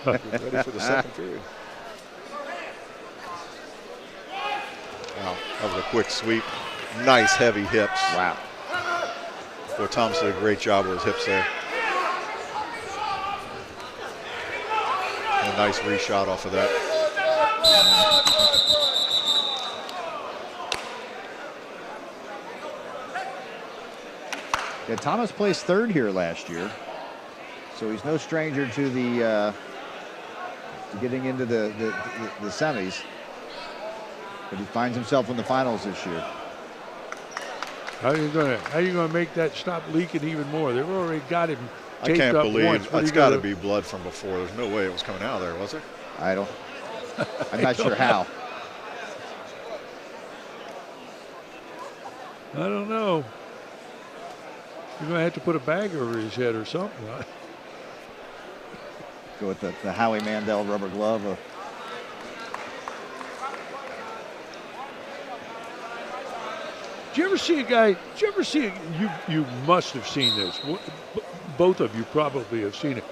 Ready for the second period. Wow, that was a quick sweep. Nice heavy hips. Wow. Boy, Thomas did a great job with his hips there. And a nice reshot off of that. Yeah, Thomas placed third here last year, so he's no stranger to the to getting into the semis. But he finds himself in the finals this year. How are you gonna make that stop leaking even more? They've already got him I taped can't up believe once. it's got to be blood from before. There's no way it was coming out of there, was there? I'm not sure how. I don't know. You're gonna have to put a bag over his head or something. Go with the Howie Mandel rubber glove. Did you ever see a guy? Did you ever see you must have seen this. Both of you probably have seen it.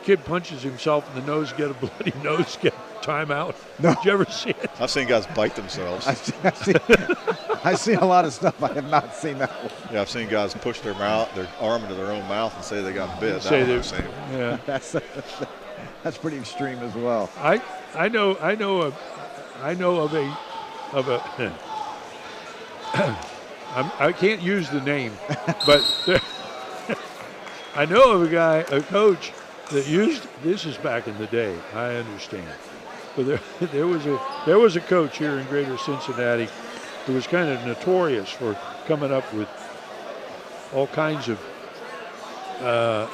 Kid punches himself in the nose, get a bloody nose, get timeout. No. Did you ever see it? I've seen guys bite themselves. I've seen a lot of stuff. I have not seen that one. Yeah, I've seen guys push their arm into their own mouth and say they got bit. Say That one I've seen. Yeah. That's pretty extreme as well. I know of a I can't use the name, but I know of a coach that used, this is back in the day, I understand, but there was a coach here in Greater Cincinnati who was kind of notorious for coming up with all kinds of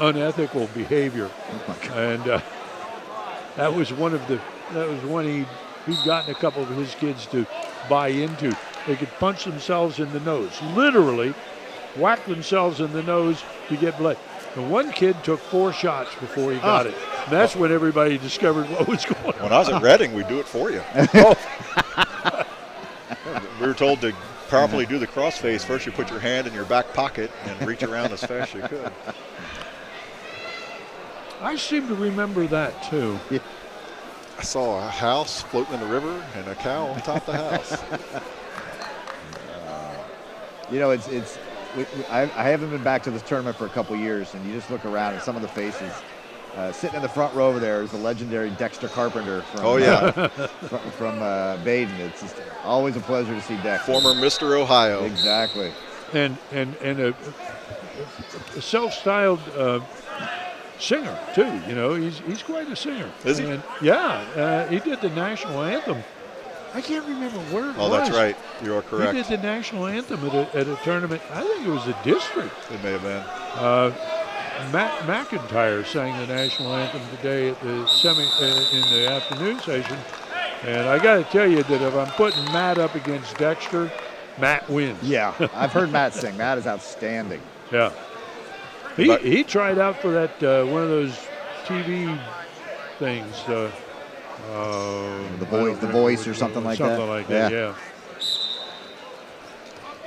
unethical behavior, and that was one he'd gotten a couple of his kids to buy into. They could punch themselves in the nose, literally whack themselves in the nose to get blood. And one kid took 4 shots before he got it. And that's when everybody discovered what was going on. When I was at Reading, we do it for you. We were told to properly do the crossface. First, you put your hand in your back pocket and reach around as fast as you could. I seem to remember that too. Yeah. I saw a house floating in the river and a cow on top of the house. You know, I haven't been back to this tournament for a couple years, and you just look around and some of the faces. Sitting in the front row over there is the legendary Dexter Carpenter from, from Baden. It's just always a pleasure to see Dexter. Former Mr. Ohio. Exactly. And a self-styled singer too. You know, he's quite a singer. Is he? And yeah, he did the national anthem. I can't remember where it was. Oh, that's right. You are correct. He did the national anthem at a tournament. I think it was a district. It may have been. Matt McIntyre sang the national anthem today at the in the afternoon session. And I got to tell you that if I'm putting Matt up against Dexter, Matt wins. Yeah, I've heard Matt sing. Matt is outstanding. Yeah. He tried out for that one of those TV things. The voice or something like that. Something like that, yeah.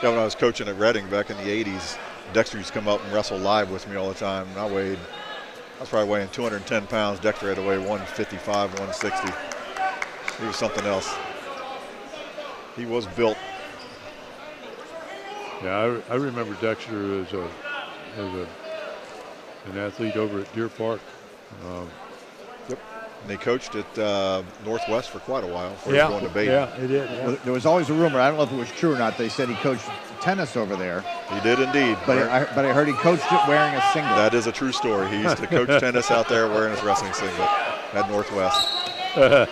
Yeah, when I was coaching at Reading back in the 80s, Dexter used to come up and wrestle live with me all the time. And I was probably weighing 210 pounds. Dexter had to weigh 155, 160. He was something else. He was built. Yeah, I remember Dexter as a an athlete over at Deer Park. Yep. And they coached at Northwest for quite a while before he was going to Baden. Yeah, it did. Yeah. Well, there was always a rumor. I don't know if it was true or not. They said he coached tennis over there. He did indeed. But I heard he coached it wearing a singlet. That is a true story. He used to coach tennis out there wearing his wrestling singlet at Northwest. I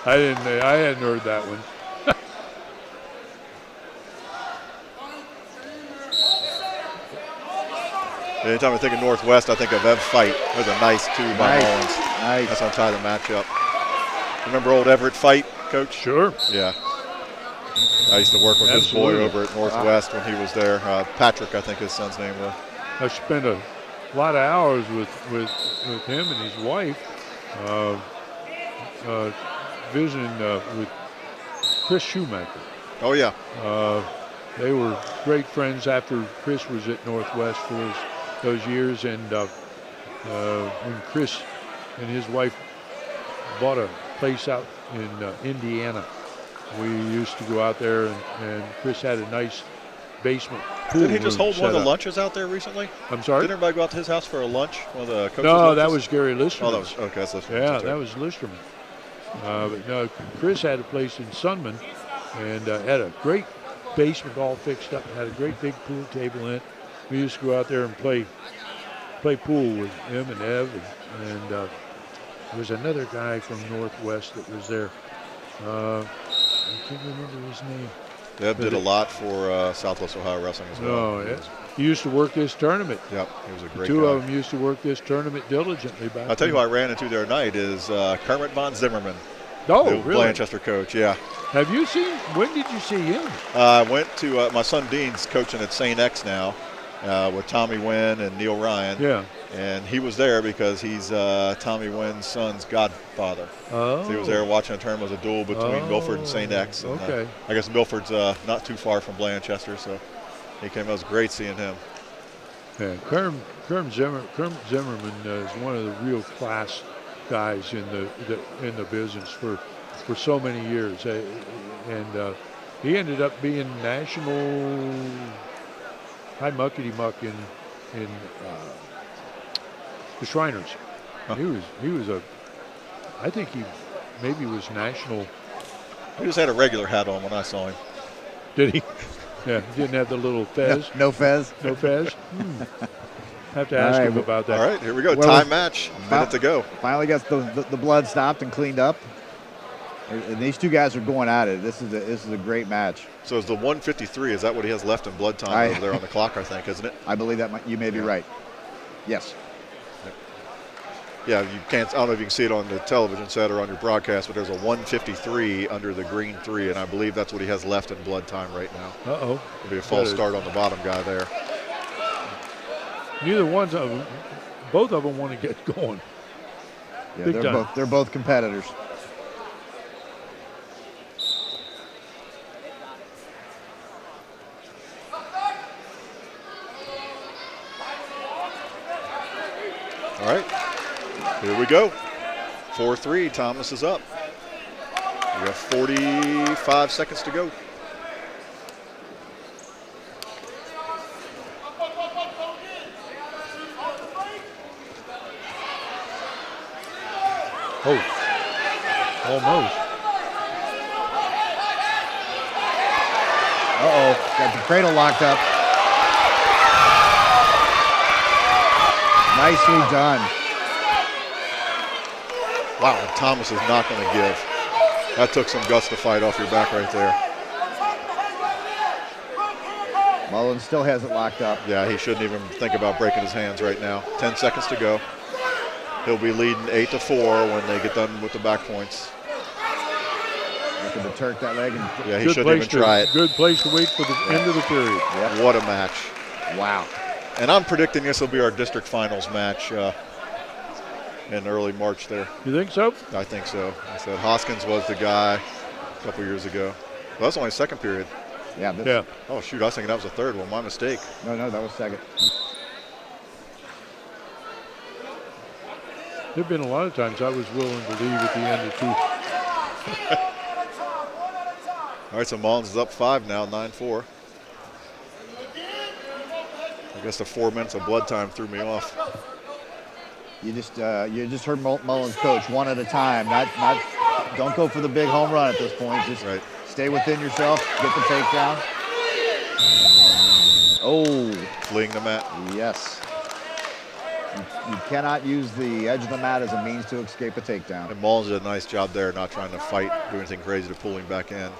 hadn't heard that one. Anytime I think of Northwest, I think of Ev Fight. It was a nice two by Mullins. Nice. That's on tie the match up. Remember old Everett Fight, Coach? Sure. Yeah. I used to work with his boy Absolutely. over at Northwest when he was there. Patrick, I think his son's name was. I spent a lot of hours with him and his wife visiting with Chris Schumacher. Oh, yeah. They were great friends after Chris was at Northwest for those years, and when Chris and his wife bought a place out in Indiana, we used to go out there, and Chris had a nice basement pool. Did he just room hold one of set the up. lunches out there recently? I'm sorry? Didn't everybody go out to his house for a lunch? One of the coaches' No, lunches? that was Gary Listerman. Oh, that was, okay, that's Listerman. Yeah, that was Listerman. But no, Chris had a place in Sunman and had a great basement all fixed up, had a great big pool table in it. We used to go out there and play pool with him and Ev, and there was another guy from Northwest that was there. I can't remember his name. Deb did a lot for Southwest Ohio Wrestling as well. No, he used to work this tournament. Yep, he was a great Two guy. of them used to work this tournament diligently back I'll tell you who then. I ran into the other night is Kermit Von Zimmerman, Oh, the really? Blanchester coach, yeah. Have you seen, when did you see him? I went to, my son Dean's coaching at St. X now with Tommy Wynn and Neil Ryan. Yeah. And he was there because he's Tommy Wynn's son's godfather. Oh. So he was there watching a tournament. It was a duel between Milford and St. X. And, Okay. I guess Milford's not too far from Blanchester, so he came. It was great seeing him. Yeah, Kerm Zimmerman is one of the real class guys in the business for so many years, and he ended up being national high muckety muck in the Shriners. Huh. He was I think he maybe was national. He just had a regular hat on when I saw him. Did he? Yeah, he didn't have the little fez. No fez. No fez. Have to ask him about that. All right, here we go. Well, Time match. Minute to go. Finally got the blood stopped and cleaned up. And these two guys are going at it. This is a great match. So is the 153, is that what he has left in blood time over there on the clock, I think, isn't it? I believe that you may be right. Yes. Yeah, you can't. I don't know if you can see it on the television set or on your broadcast, but there's a 153 under the green 3, and I believe that's what he has left in blood time right now. Uh-oh. It'll be a false start on the bottom guy there. Neither one of them, both of them want to get going. Yeah, Big time. they're both competitors. All right, here we go. 4-3, Thomas is up. We have 45 seconds to go. Oh, almost. Uh-oh, got the cradle locked up. Nicely done. Wow, Thomas is not going to give. That took some guts to fight off your back right there. Mullins still has it locked up. Yeah, he shouldn't even think about breaking his hands right now. 10 seconds to go. He'll be leading 8-4 when they get done with the back points. Looking to turk that leg. And Yeah, he shouldn't even try it. Good place to wait for the end of the period. Yep. What a match. Wow. And I'm predicting this will be our district finals match in early March there. You think so? I think so. I said Hoskins was the guy a couple years ago. Well, that's only second period. Yeah. Yeah. Oh, shoot, I was thinking that was the third one. My mistake. No, that was second. There have been a lot of times I was willing to leave at the end of two. All right, so Mullins is up 5 now, 9-4. guess the 4 minutes of blood time threw me off. You just heard Mullins coach, one at a time. Not don't go for the big home run at this point. Just stay within yourself, get the takedown. Oh, fleeing the mat. Yes. You cannot use the edge of the mat as a means to escape a takedown. And Mullins did a nice job there, not trying to fight, do anything crazy to pull him back in.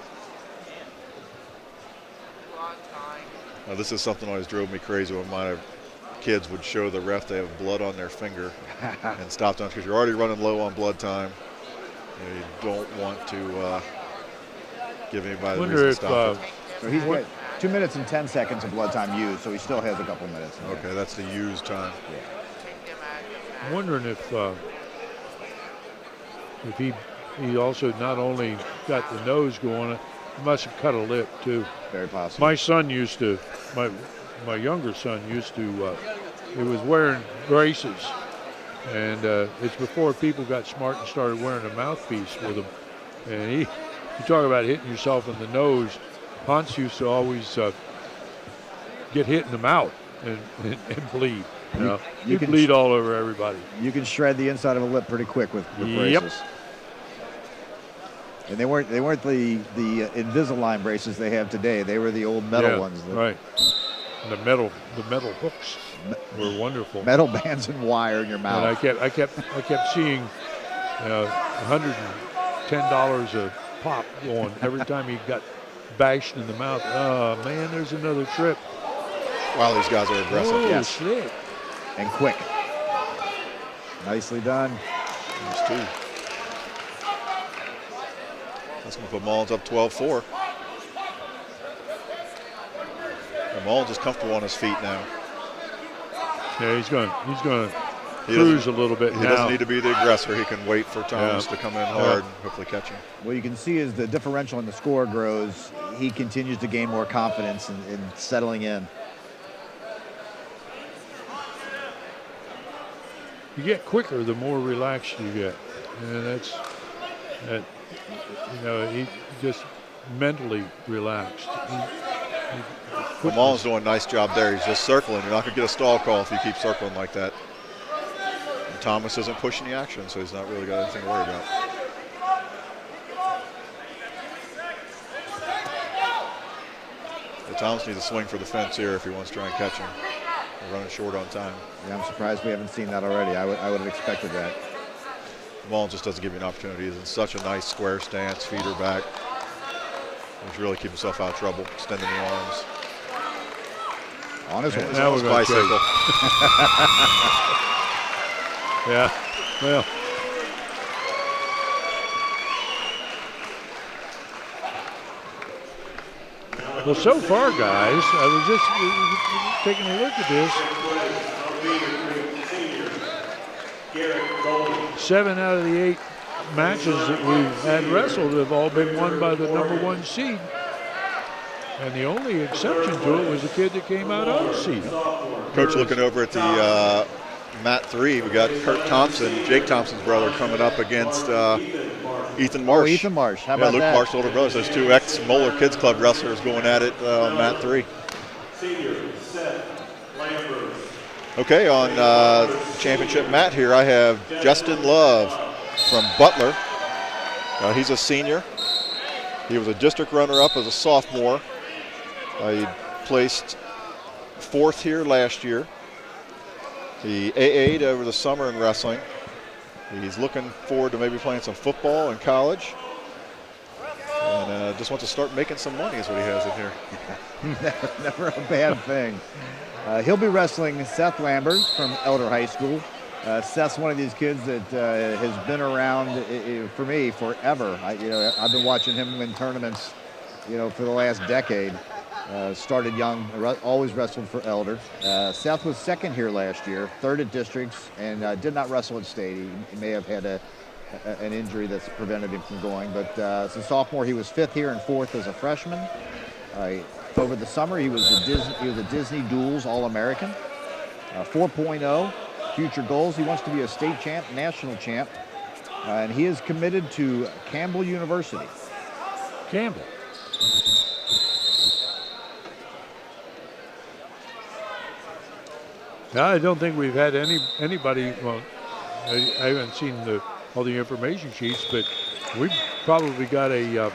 Now, this is something that always drove me crazy when my kids would show the ref they have blood on their finger and stop them because you're already running low on blood time. You don't want to give anybody the reason to stop it. So he's got 2 minutes and 10 seconds of blood time used, so he still has a couple minutes. Okay, that's the used time. I'm wondering if he also not only got the nose going, he must have cut a lip too. Very possible. My son used to, my younger son used to, he was wearing braces, and it's before people got smart and started wearing a mouthpiece with them. And you talk about hitting yourself in the nose. Hans used to always get hit in the mouth and bleed. You know, you can bleed all over everybody. You can shred the inside of a lip pretty quick with braces. And they weren't the Invisalign braces they have today. They were the old metal ones. Right. The metal hooks were wonderful. Metal bands and wire in your mouth. And I kept seeing $110 a pop going every time he got bashed in the mouth. Oh man, there's another trip. Wow, these guys are aggressive. Oh, yes. Slick. And quick. Nicely done. There's two. That's going to put Mullins up 12-4. And Mullins is comfortable on his feet now. Yeah, he's going to cruise a little bit now. He doesn't need to be the aggressor. He can wait for Thomas to come in hard and hopefully catch him. What you can see as the differential in the score grows, he continues to gain more confidence in settling in. You get quicker the more relaxed you get, and he just mentally relaxed. Mullins doing a nice job there. He's just circling. You're not going to get a stall call if you keep circling like that. And Thomas isn't pushing the action, so he's not really got anything to worry about. But Thomas needs to swing for the fence here if he wants to try and catch him. They're running short on time. Yeah, I'm surprised we haven't seen that already. I would have expected that. Mullins just doesn't give you an opportunity. He's in such a nice square stance, feet are back. He's really keeping himself out of trouble, extending the arms. On his way. Now we're going to bicycle. Yeah, well. Well, so far, guys, I was just taking a look at this. 7 out of the 8 matches that we've had wrestled have all been won by the #1 seed. And the only exception to it was the kid that came out unseeded. Coach looking over at the mat 3. We got Kurt Thompson, Jake Thompson's brother, coming up against Ethan Marsh. Oh, Ethan Marsh. How about Luke that? Marsh's older brother. So there's 2 ex-Moeller Kids Club wrestlers going at it on mat 3. Okay, on championship mat here, I have Justin Love from Butler. He's a senior. He was a district runner-up as a sophomore. He placed 4th here last year. He AA'd over the summer in wrestling. He's looking forward to maybe playing some football in college. And just wants to start making some money is what he has in here. Never a bad thing. He'll be wrestling Seth Lambert from Elder High School. Seth's one of these kids that has been around for me forever. I've been watching him win tournaments, for the last decade. Started young, always wrestled for Elder. Seth was 2nd here last year, 3rd at districts, and did not wrestle at state. He may have had an injury that's prevented him from going. But as a sophomore, he was 5th here and 4th as a freshman. Over the summer, he was a Disney Duels All-American. 4.0. Future goals, he wants to be a state champ, national champ, and he is committed to Campbell University. Campbell. I don't think we've had anybody. Well, I haven't seen all the information sheets, but we've probably got a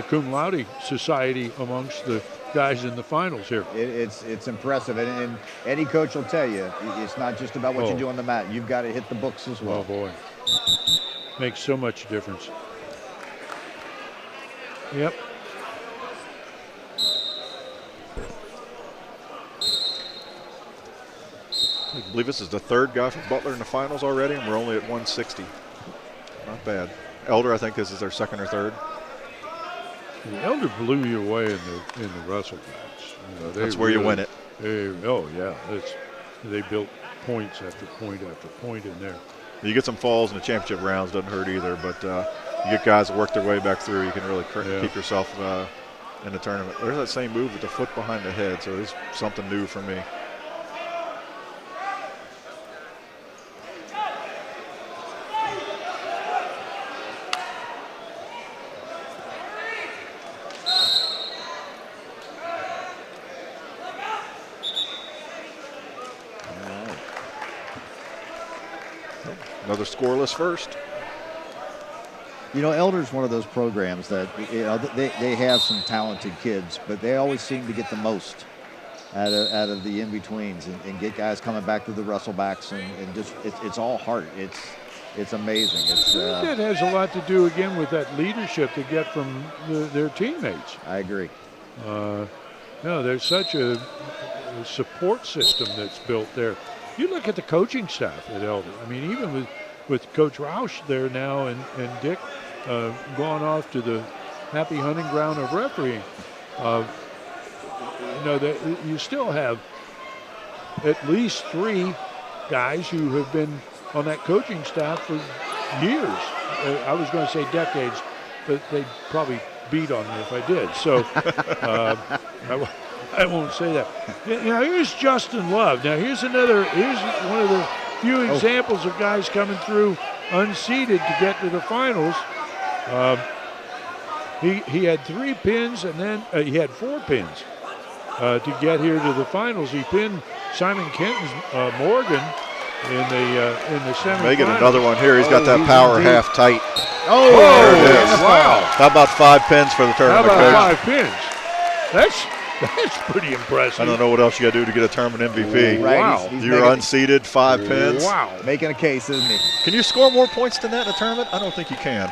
cum laude society amongst the guys in the finals here. It's impressive, and any coach will tell you it's not just about what you do on the mat. You've got to hit the books as well. Oh boy, makes so much difference. Yep. I believe this is the third guy for Butler in the finals already, and we're only at 160. Not bad. Elder, I think this is their second or third. The Elder blew you away in the wrestle match. You know, that's where you win it. They built points after point after point in there. You get some falls in the championship rounds, doesn't hurt either, but you get guys that work their way back through, you can really keep yourself in the tournament. There's that same move with the foot behind the head, so it's something new for me. Another scoreless first. You know, Elder's one of those programs that, you know, they have some talented kids, but they always seem to get the most out of the in-betweens and get guys coming back to the wrestlebacks, and just it's all heart. It's amazing. I think that has a lot to do, again, with that leadership they get from their teammates. I agree. There's such a support system that's built there. You look at the coaching staff at Elder. I mean, even with Coach Roush there now and Dick gone off to the happy hunting ground of refereeing, you still have at least 3 guys who have been on that coaching staff for years. I was going to say decades, but they'd probably beat on me if I did. So I won't say that. Now here's Justin Love. Now here's one of the few examples of guys coming through unseeded to get to the finals. He had 3 pins, and then he had 4 pins to get here to the finals. He pinned Simon Kenton's Morgan in the semifinals. May get another one here. He's got that power half tight. Oh, there it is. Wow. How about 5 pins for the tournament, How about coach? 5 pins? That's pretty impressive. I don't know what else you got to do to get a tournament MVP. Right, Wow. You're unseeded, 5 pins. Wow. Making a case, isn't he? Can you score more points than that in a tournament? I don't think you can.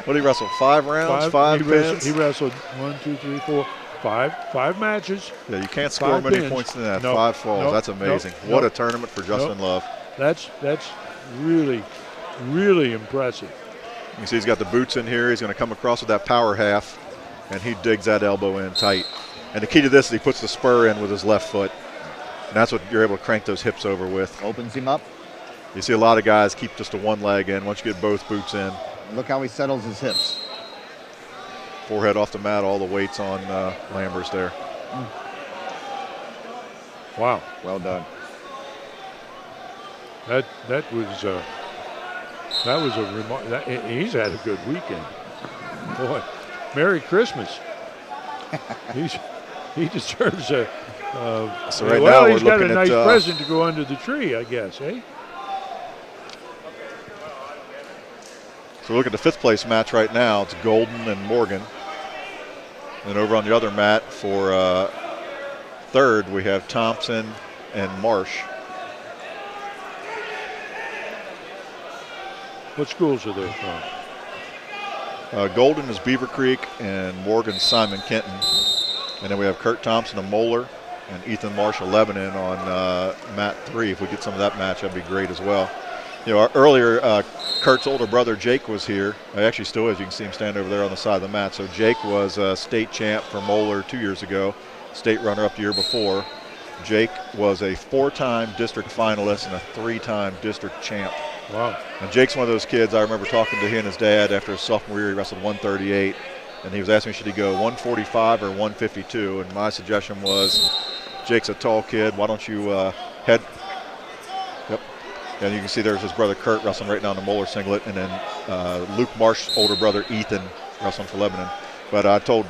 What did he wrestle? 5 rounds, 5 pins? He wrestled 1, 2, 3, 4, 5 matches. Yeah, you can't score many pins. points than that. Nope. 5 falls. Nope. That's amazing. Nope. What a Nope. tournament for Justin Love. That's really, really impressive. You can see he's got the boots in here. He's going to come across with that power half, and he digs that elbow in tight. And the key to this is he puts the spur in with his left foot. And that's what you're able to crank those hips over with. Opens him up. You see a lot of guys keep just a one leg in. Once you get both boots in. Look how he settles his hips. Forehead off the mat, all the weights on Lambers there. Wow. Well done. That was a remark. He's had a good weekend. Boy, Merry Christmas. He deserves a. So right now he's we're got a looking nice at, present to go under the tree, I guess, eh? So look at the 5th place match right now. It's Golden and Morgan. And over on the other mat for 3rd, we have Thompson and Marsh. What schools are there from? Golden is Beaver Creek and Morgan Simon Kenton. And then we have Kurt Thompson of Moeller and Ethan Marsh of Lebanon on mat 3. If we get some of that match, that'd be great as well. You know, earlier, Kurt's older brother Jake was here. He actually still is. You can see him stand over there on the side of the mat. So Jake was a state champ for Moeller 2 years ago, state runner-up the year before. Jake was a 4-time district finalist and a 3-time district champ. Wow. And Jake's one of those kids. I remember talking to he and his dad after his sophomore year. He wrestled 138, and he was asking me should he go 145 or 152. And my suggestion was, Jake's a tall kid. Why don't you head? Yep. And you can see there's his brother Kurt wrestling right now in the Moeller singlet, and then Luke Marsh's older brother Ethan wrestling for Lebanon. But I told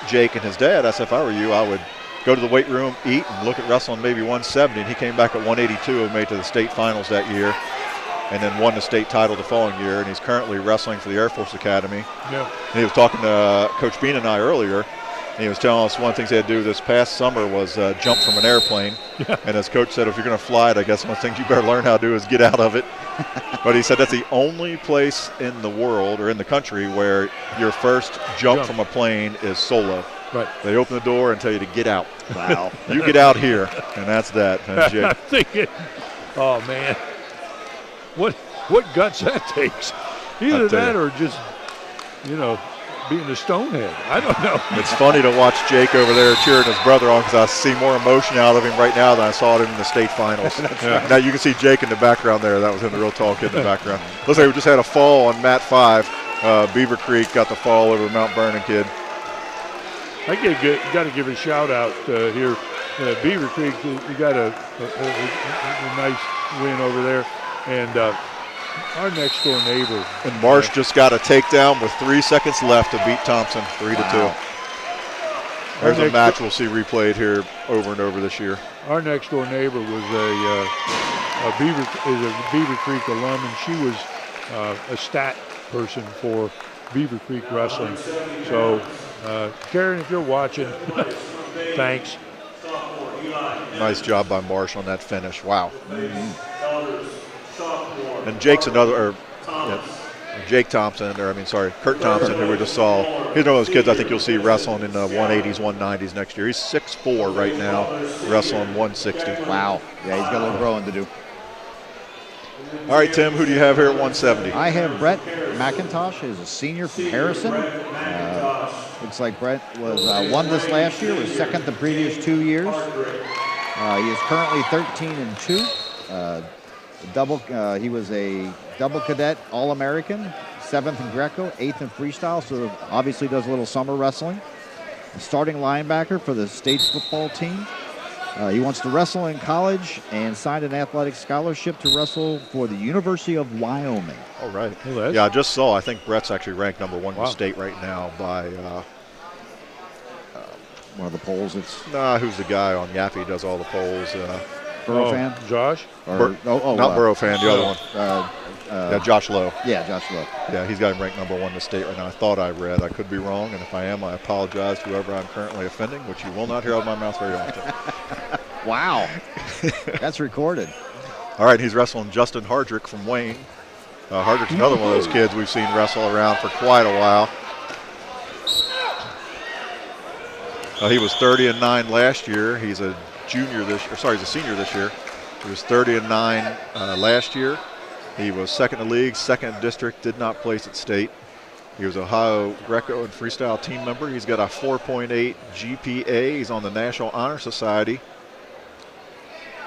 Jake and his dad, I said if I were you, I would go to the weight room, eat, and look at wrestling maybe 170. And he came back at 182 and made it to the state finals that year, and then won the state title the following year. And he's currently wrestling for the Air Force Academy. Yeah. And he was talking to Coach Bean and I earlier, and he was telling us one of the things they had to do this past summer was jump from an airplane. Yeah. And as Coach said, if you're going to fly it, I guess one of the things you better learn how to do is get out of it. But he said that's the only place in the world or in the country where your first jump from a plane is solo. Right. They open the door and tell you to get out. Wow. You get out here, and that's that. That's Jake. I'm thinking, oh man, what guts that takes? Either that or just, being a stonehead. I don't know. It's funny to watch Jake over there cheering his brother on because I see more emotion out of him right now than I saw him in the state finals. Right. Now you can see Jake in the background there. That was him, the real tall kid in the background. Looks like we just had a fall on mat 5. Beaver Creek got the fall over Mount Vernon kid. I got to give a shout out here. Beaver Creek, you got a nice win over there, and our next door neighbor. And Marsh just got a takedown with 3 seconds left to beat Thompson 3-2. There's a match we'll see replayed here over and over this year. Our next door neighbor was a Beaver Creek alum, and she was a stat person for Beaver Creek wrestling. So, Karen, if you're watching, thanks. Nice job by Marsh on that finish. Wow. And Jake's Jake Thompson, Kurt Thompson, who we just saw. He's one of those kids I think you'll see wrestling in the 180s, 190s next year. He's 6'4" right now, wrestling 160. Wow. Yeah, he's got a little growing to do. All right, Tim, who do you have here at 170? I have Brett McIntosh, who's a senior from Harrison. Looks like Brett was won this last year, was second the previous 2 years. He is currently 13-2. He was a double cadet All-American, 7th in Greco, 8th in freestyle, so obviously does a little summer wrestling. A starting linebacker for the state football team. He wants to wrestle in college and signed an athletic scholarship to wrestle for the University of Wyoming. All right. Well, yeah, I just saw. I think Brett's actually ranked number 1 in the state right now by one of the polls. Who's the guy on Yappy who does all the polls? Burrow fan? Josh? Not Burrow fan, the other one. Josh Lowe. Yeah, Josh Lowe. Yeah, he's got him ranked number 1 in the state right now. I thought I read. I could be wrong, and if I am, I apologize to whoever I'm currently offending, which you will not hear out of my mouth very often. Wow. That's recorded. All right, he's wrestling Justin Hardrick from Wayne. Hardrick's another one of those kids we've seen wrestle around for quite a while. He was 30-9 last year. He's a senior this year. He was 30-9 last year. He was second in the league, second in district, did not place at state. He was Ohio Greco and freestyle team member. He's got a 4.8 GPA. He's on the National Honor Society.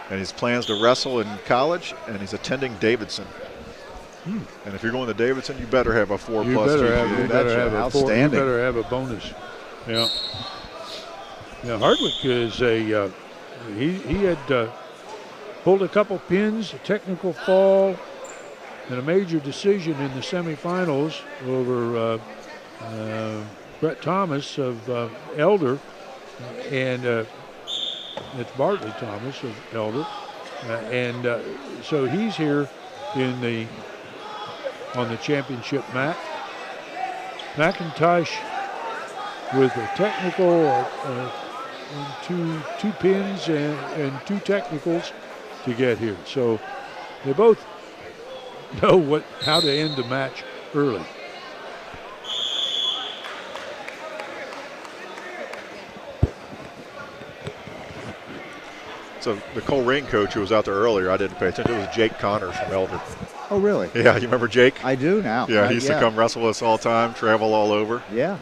And his plans to wrestle in college, and he's attending Davidson. And if you're going to Davidson, you better have a 4+ GPA. You better have outstanding. You better have a bonus. Yeah. Now Hardwick is he had pulled a couple pins, a technical fall, and a major decision in the semifinals over Brett Thomas of Elder, and it's Bartley Thomas of Elder, so he's here on the championship mat. McIntosh with a technical, two pins and 2 technicals to get here. So they both know how to end the match early. So the Coleraine coach who was out there earlier, I didn't pay attention. It was Jake Connors from Elder. Oh, really? Yeah, you remember Jake? I do now. Yeah, he used to come wrestle with us all the time, travel all over. Yeah.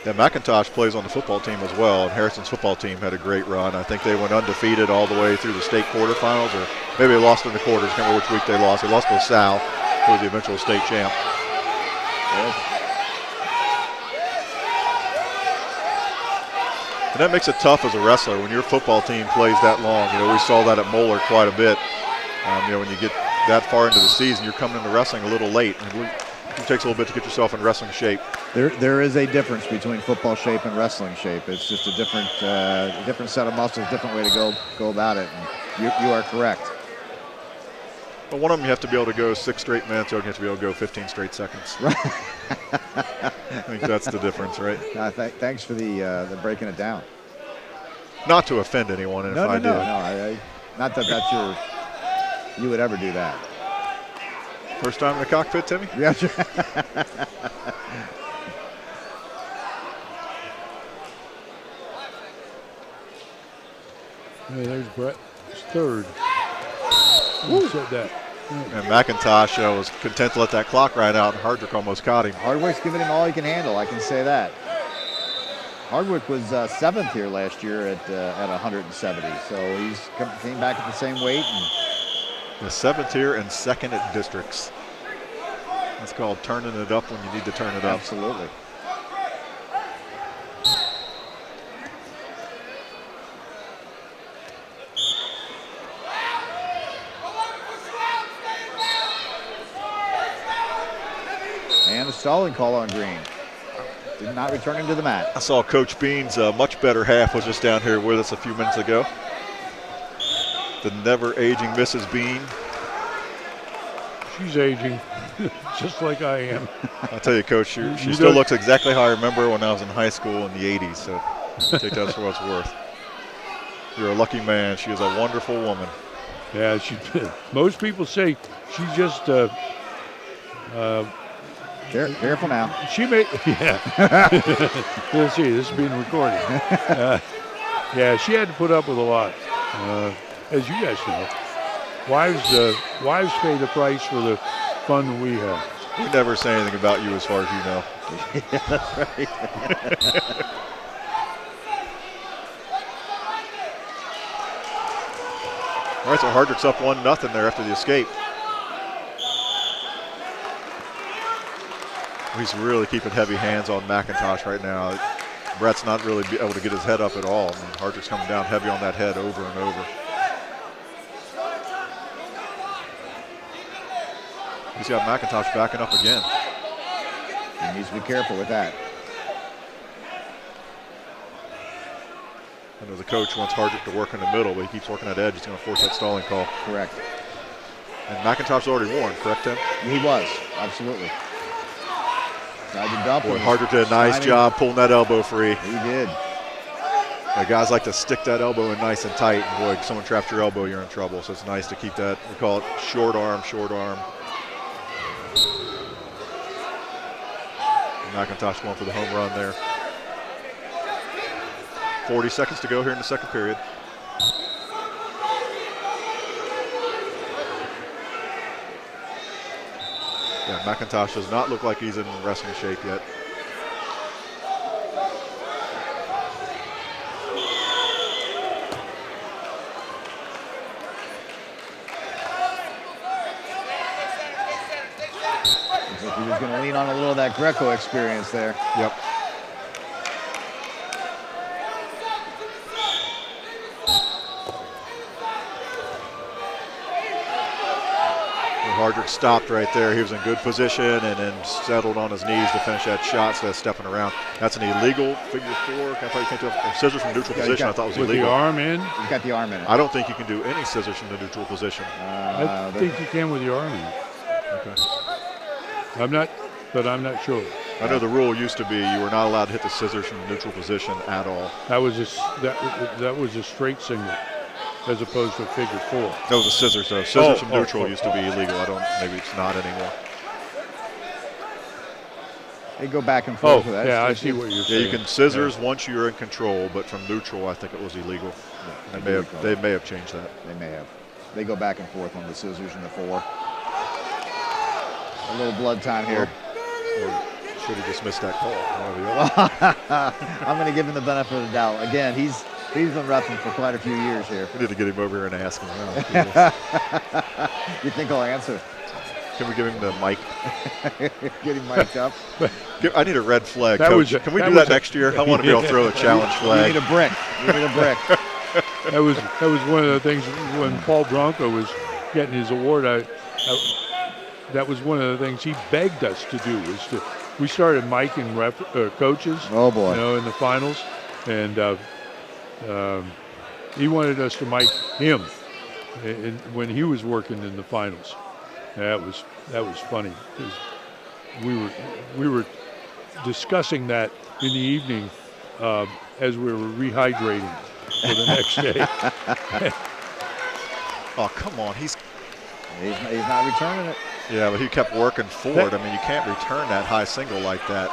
Yeah, McIntosh plays on the football team as well, and Harrison's football team had a great run. I think they went undefeated all the way through the state quarterfinals, or maybe they lost in the quarters. I can't remember which week they lost. They lost to LaSalle, who was the eventual state champ. And that makes it tough as a wrestler when your football team plays that long. We saw that at Moeller quite a bit. When you get that far into the season, you're coming into wrestling a little late. It takes a little bit to get yourself in wrestling shape. There is a difference between football shape and wrestling shape. It's just a different set of muscles, different way to go about it. And you are correct. But one of them you have to be able to go 6 straight minutes, the other you have to be able to go 15 straight seconds. Right. I think that's the difference, right? Thanks for the breaking it down. Not to offend anyone, and No, if I no, did. no. Not that that's you would ever do that. First time in the cockpit, Timmy? Yeah, sure. There's Brett. It's third. Who said that? And McIntosh was content to let that clock ride out, and Hardrick almost caught him. Hardwick's giving him all he can handle. I can say that. Hardwick was 7th here last year at 170, so he's came back at the same weight. And The 7th here and 2nd at districts. That's called turning it up when you need to turn it up. absolutely. And a stalling call on Green. Did not return him to the mat. I saw Coach Bean's much better half was just down here with us a few minutes ago. The never-aging Mrs. Bean. She's aging, just like I am. I'll tell you, Coach, she still looks exactly how I remember when I was in high school in the 80s, so take that for what it's worth. You're a lucky man. She is a wonderful woman. Yeah, most people say she's just Careful now. She made, yeah. Let's see, this is being recorded. Yeah, she had to put up with a lot, as you guys know. Wives pay the price for the fun that we have. We never say anything about you as far as you know. Yeah, that's right. All right, so Hardrick's up 1-0 there after the escape. He's really keeping heavy hands on McIntosh right now. Brett's not really able to get his head up at all. I mean, Hardrick's coming down heavy on that head over and over. He's got McIntosh backing up again. He needs to be careful with that. I know the coach wants Hardrick to work in the middle, but he keeps working that edge. He's going to force that stalling call. Correct. And McIntosh's already warned, correct, Tim? He was, absolutely. Tried to dump Boy, him. Hardrick did a nice job pulling that elbow free. He did. Guys like to stick that elbow in nice and tight. And boy, if someone traps your elbow, you're in trouble. So it's nice to keep that. We call it short arm, short arm. McIntosh going for the home run there. 40 seconds to go here in the second period. Yeah, McIntosh does not look like he's in wrestling shape yet. Looks like he was going to lean on a little of that Greco experience there. Yep. Hardrick stopped right there. He was in good position and then settled on his knees to finish that shot instead of stepping around. That's an illegal figure 4. I thought you can't do a scissors from neutral position. I thought was with illegal. the arm in? He's got the arm in it. I don't think you can do any scissors from the neutral position. I think you can with the arm in. Okay. I'm not sure. I know the rule used to be you were not allowed to hit the scissors from the neutral position at all. That was a straight single, as opposed to a figure 4. No, the scissors though. Scissors from neutral used to be illegal. Maybe it's not anymore. They go back and forth with that. Yeah, I see what you're saying. Yeah, you can scissors once you're in control, but from neutral, I think it was illegal. Yeah, They may have changed that. They may have. They go back and forth on the scissors and the 4. A little blood time here. Or should have just missed that call. One or the other. I'm going to give him the benefit of the doubt. Again, he's been roughing for quite a few years here. We need to get him over here and ask him. You think I'll answer? Can we give him the mic? Get him mic'd up. I need a red flag, That Coach. was Can we do that next year? I want to be able to throw a challenge You flag. need a brick. You need a brick. That was one of the things when Paul Bronco was getting his award. that was one of the things he begged us to do. We started miking coaches. Oh boy! In the finals, and he wanted us to mic him when he was working in the finals. That was funny because we were discussing that in the evening as we were rehydrating for the next day. Oh, come on. He's not returning it. Yeah, but he kept working forward. I mean, you can't return that high single like that.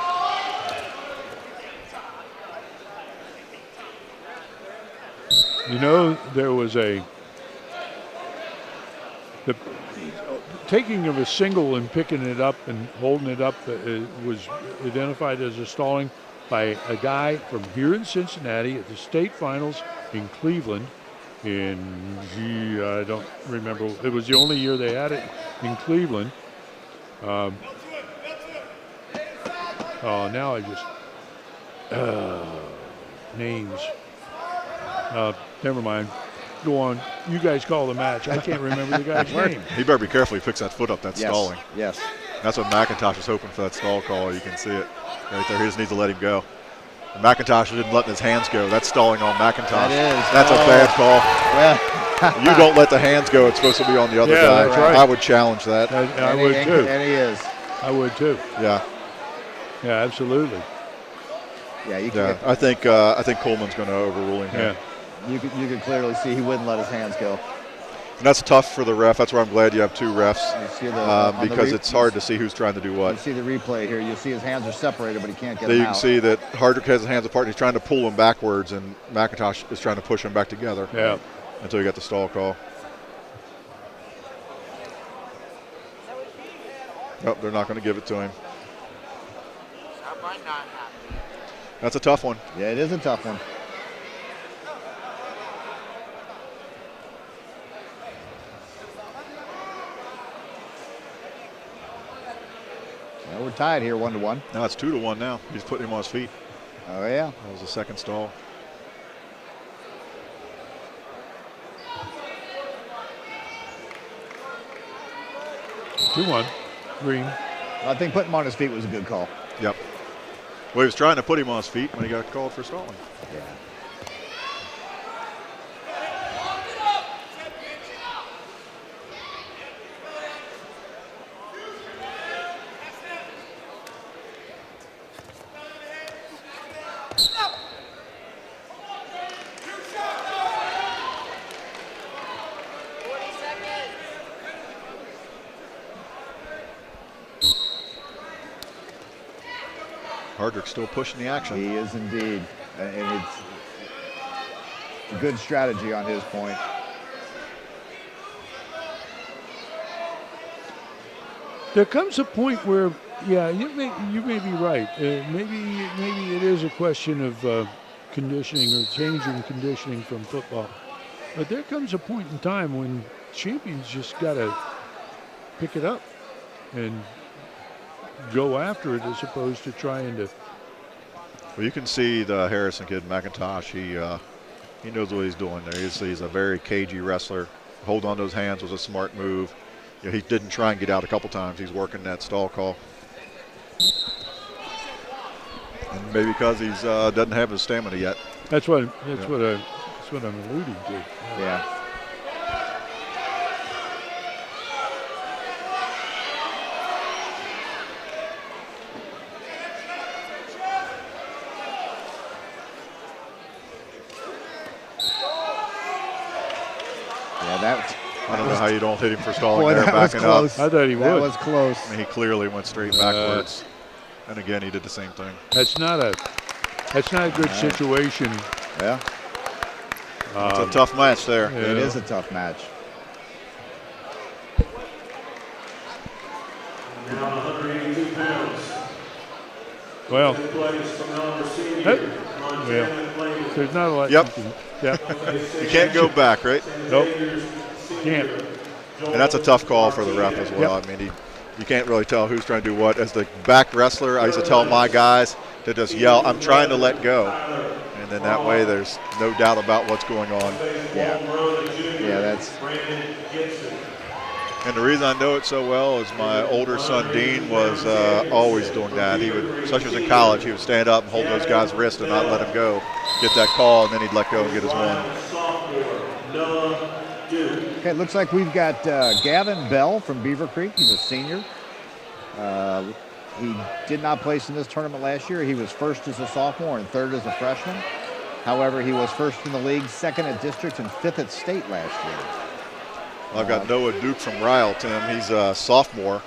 There was the taking of a single and picking it up and holding it up was identified as a stalling by a guy from here in Cincinnati at the state finals in Cleveland. I don't remember. It was the only year they had it in Cleveland. Now I just names. Never mind. Go on. You guys call the match. I can't remember the guy's name. He better be careful. He picks that foot up. That's stalling. Yes. That's what McIntosh is hoping for, that stall call. You can see it right there. He just needs to let him go. McIntosh didn't let his hands go. That's stalling on McIntosh. That's a bad call. Well, you don't let the hands go. It's supposed to be on the other guy. That's right. I would challenge that. I would too. And he is. I would too. Yeah. Yeah, absolutely. Yeah, you can. I think Coleman's going to overrule him here. Yeah. You can clearly see he wouldn't let his hands go. And that's tough for the ref. That's why I'm glad you have two refs, because it's hard to see who's trying to do what. You see the replay here. You see his hands are separated, but he can't get there them you out. can see that Hardrick has his hands apart, and he's trying to pull them backwards, and McIntosh is trying to push them back together. Yeah. Until you get the stall call. Nope, they're not going to give it to him. That's a tough one. Yeah, it is a tough one. Well, we're tied here 1-1. Now it's 2-1 now. He's putting him on his feet. Oh, yeah. That was the second stall. Two-one, Green. I think putting him on his feet was a good call. Yep. Well, he was trying to put him on his feet when he got called for stalling. Yeah. Hardrick's still pushing the action. He is indeed. And it's a good strategy on his point. There comes a point where, yeah, you may be right. Maybe it is a question of conditioning or changing conditioning from football. But there comes a point in time when champions just got to pick it up and go after it as opposed to trying to. Well, you can see the Harrison kid, McIntosh. He knows what he's doing there. He's a very cagey wrestler. Hold on to those hands was a smart move. You know, he didn't try and get out a couple times. He's working that stall call. And maybe because he's doesn't have his stamina yet. That's what I'm alluding to. Yeah. I don't know how you don't hit him for stalling boy, there, backing up. I thought he would. That was close. I mean, he clearly went straight backwards. And again, he did the same thing. That's not a good situation. Yeah. It's a tough match there. Yeah. It is a tough match. Now 182 pounds. Well, there's not a lot. Yep. Yeah. You can't go back, right? Nope. Can't. And that's a tough call for the ref as well. Yep. I mean, you can't really tell who's trying to do what. As the back wrestler, I used to tell my guys to just yell, "I'm trying to let go." And then that way there's no doubt about what's going on. Yeah. Yeah, that's. And the reason I know it so well is my older son, Dean, was always doing that. He would, especially when he was in college, he would stand up and hold those guys' wrists and not let them go. Get that call, and then he'd let go and get his one. Okay, it looks like we've got Gavin Bell from Beaver Creek. He's a senior. He did not place in this tournament last year. He was first as a sophomore and third as a freshman. However, he was first in the league, second at district, and fifth at state last year. I've got Noah Duke from Ryle, Tim. He's a sophomore,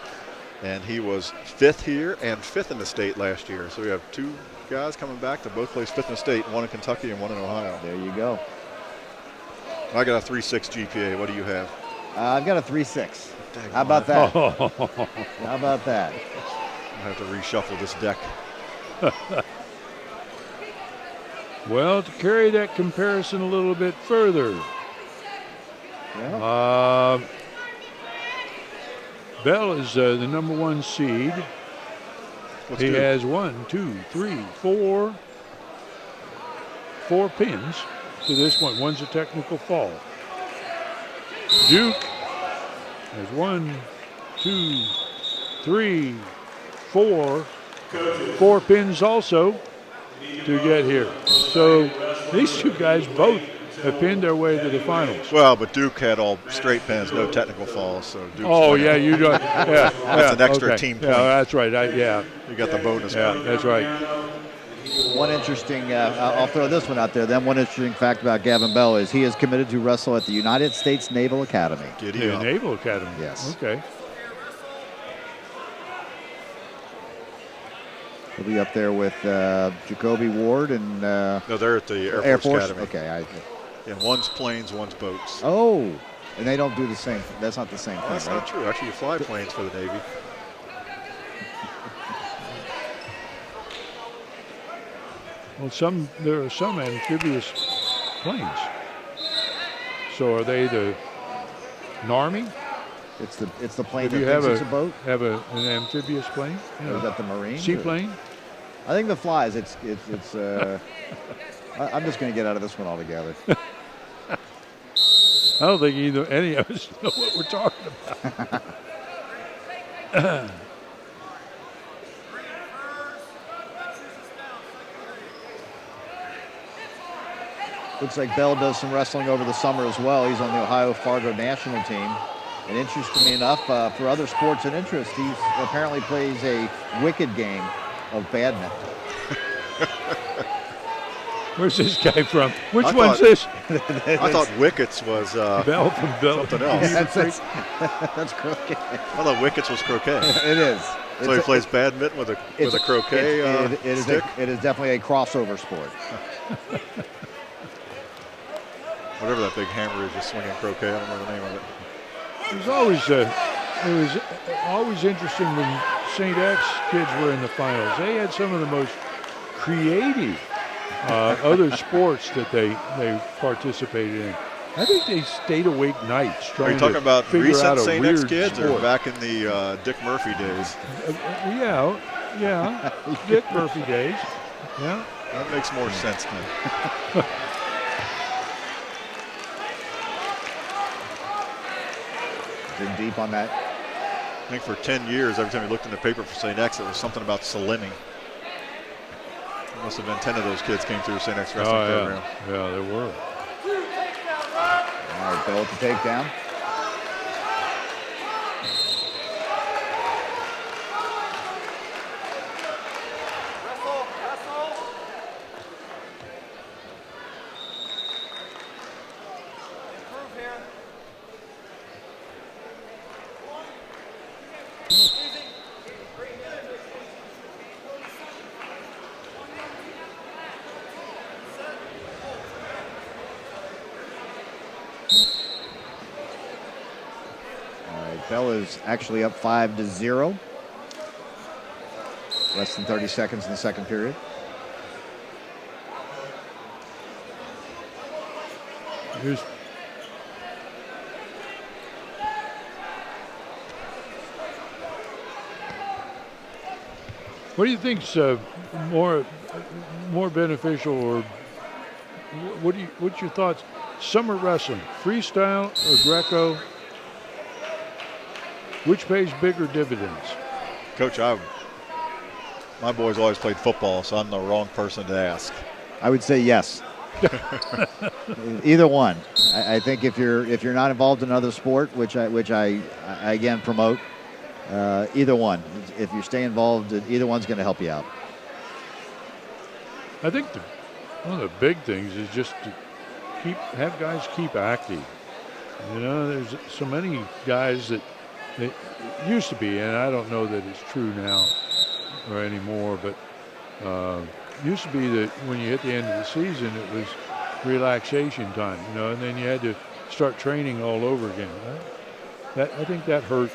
and he was fifth here and fifth in the state last year. So we have two guys coming back to both place fifth in the state, one in Kentucky and one in Ohio. There you go. I got a 3.6 GPA. What do you have? I've got a 3.6. How about that? How about that? I have to reshuffle this deck. Well, to carry that comparison a little bit further, Yeah. Bell is the number 1 seed. What's He Duke? has 1, 2, 3, 4 pins to this one. One's a technical fall. Duke has 1, 2, 3, 4 pins also to get here. So these two guys both have pinned their way to the finals. Well, but Duke had all straight pins, no technical falls. So Duke's Oh, winning. yeah, you do. Yeah, That's an extra okay. team Yeah, point. that's right. You got the bonus. Yeah, point. that's right. One interesting, I'll throw this one out there. Then one interesting fact about Gavin Bell is he is committed to wrestle at the United States Naval Academy. Giddy The up. Naval Academy. Yes. Okay. He'll be up there with Jacoby Ward and No, they're at the Air Force Academy. Okay. And one's planes, one's boats. Oh, and they don't do the same. That's not the same Oh, thing, that's right? not true. Actually, you fly planes for the Navy. Well, there are some amphibious planes. So are they the Army? It's the plane Do that you have thinks it's a boat. Have an amphibious plane? You Or know, is that the Marine? seaplane? I think the flies. It's I'm just going to get out of this one altogether. I don't think any of us know what we're talking about. Looks like Bell does some wrestling over the summer as well. He's on the Ohio Fargo national team. And interestingly enough, for other sports and interest, he apparently plays a wicked game of badminton. Where's this guy from? Which I one's thought- this? I thought Wickets was Bell from Bell. something else. That's croquet. I thought Wickets was croquet. It is. So he plays badminton with a croquet stick? It is definitely a crossover sport. Whatever that big hammer is, just swinging croquet. I don't know the name of it. It was always interesting when St. X kids were in the finals. They had some of the most creative other sports that they participated in. I think they stayed awake nights Are trying you talking to about figure out recent a St. X weird kids or sport. back in the Dick Murphy days? Yeah, Dick Murphy days. Yeah. That makes more sense then. Dig deep on that. I think for 10 years, every time you looked in the paper for St. X, it was something about Salemi. There must have been 10 of those kids came through St. X wrestling program. Yeah, there were. All right, Bell with the takedown. Bell is actually up 5-0. Less than 30 seconds in the second period. Here's what do you think's more beneficial, or what's your thoughts? Summer wrestling, freestyle or Greco? Which pays bigger dividends? Coach, my boys always played football, so I'm the wrong person to ask. I would say yes. Either one. I think if you're not involved in another sport, which I again promote, either one. If you stay involved, either one's going to help you out. I think one of the big things is just to have guys keep active. You know, there's so many guys that used to be, and I don't know that it's true now or anymore, but used to be that when you hit the end of the season, it was relaxation time, you know, and then you had to start training all over again. I think that hurt.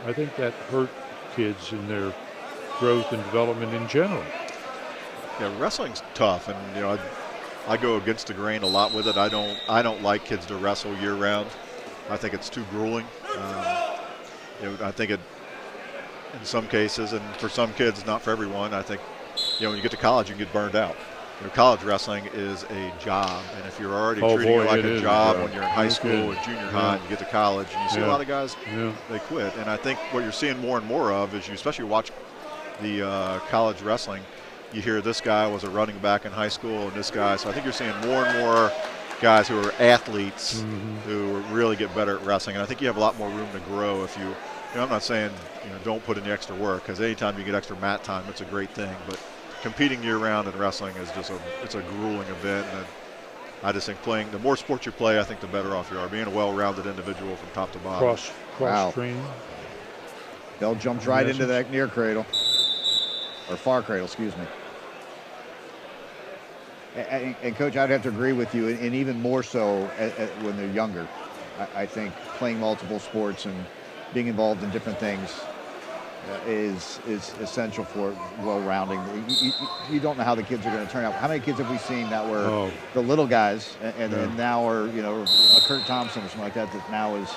I think that hurt kids in their growth and development in general. Yeah, wrestling's tough, and you know, I go against the grain a lot with it. I don't like kids to wrestle year round. I think it's too grueling. You know, I think it in some cases, and for some kids, not for everyone. I think, you know, when you get to college, you can get burned out. You know, college wrestling is a job, and if you're already treating it like a job when you're in high school and junior high, and you get to college, and you see a lot of guys, they quit. And I think what you're seeing more and more of is you especially watch the college wrestling. You hear this guy was a running back in high school, and this guy. So I think you're seeing more and more guys who are athletes who really get better at wrestling. And I think you have a lot more room to grow if you know, I'm not saying, you know, don't put in the extra work, because anytime you get extra mat time, it's a great thing. But competing year-round in wrestling is just it's a grueling event. And I just think the more sports you play, I think the better off you are. Being a well-rounded individual from top to bottom. Cross training. Bell jumped right into that near cradle, or far cradle, excuse me. And Coach, I'd have to agree with you, and even more so when they're younger. I think playing multiple sports and being involved in different things is essential for well-rounding. You don't know how the kids are going to turn out. How many kids have we seen that were the little guys and now are, you know, a Kurt Thompson or something like that now is,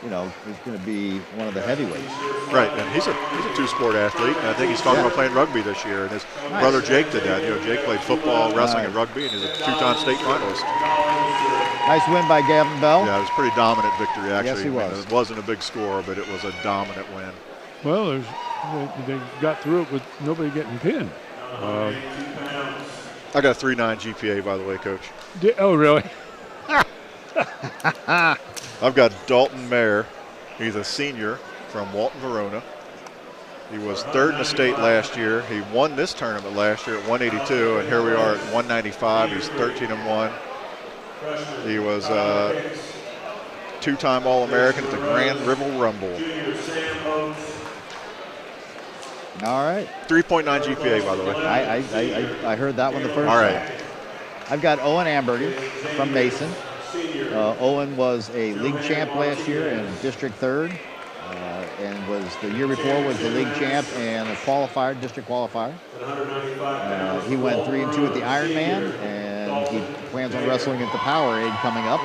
you know, is going to be one of the heavyweights. Right, and he's a two-sport athlete, and I think he's talking about playing rugby this year. And his brother Jake did that. You know, Jake played football, wrestling, and rugby, and he's a two-time state finalist. Nice win by Gavin Bell. Yeah, it was a pretty dominant victory, actually. Yes, he was. I mean, it wasn't a big score, but it was a dominant win. Well, they got through it with nobody getting pinned. I got a 3.9 GPA, by the way, Coach. Oh, really? I've got Dalton Mayer. He's a senior from Walton, Verona. He was third in the state last year. He won this tournament last year at 182, and here we are at 195. He's 13-1. He was two-time All-American at the Grand River Rumble. All right. 3.9 GPA, by the way. I heard that one the first All right. time. I've got Owen Ambergy from Mason. Owen was a league champ last year and district third, and was the year before was the league champ and a district qualifier. He went 3-2 at the Ironman, and he plans on wrestling at the Powerade coming up.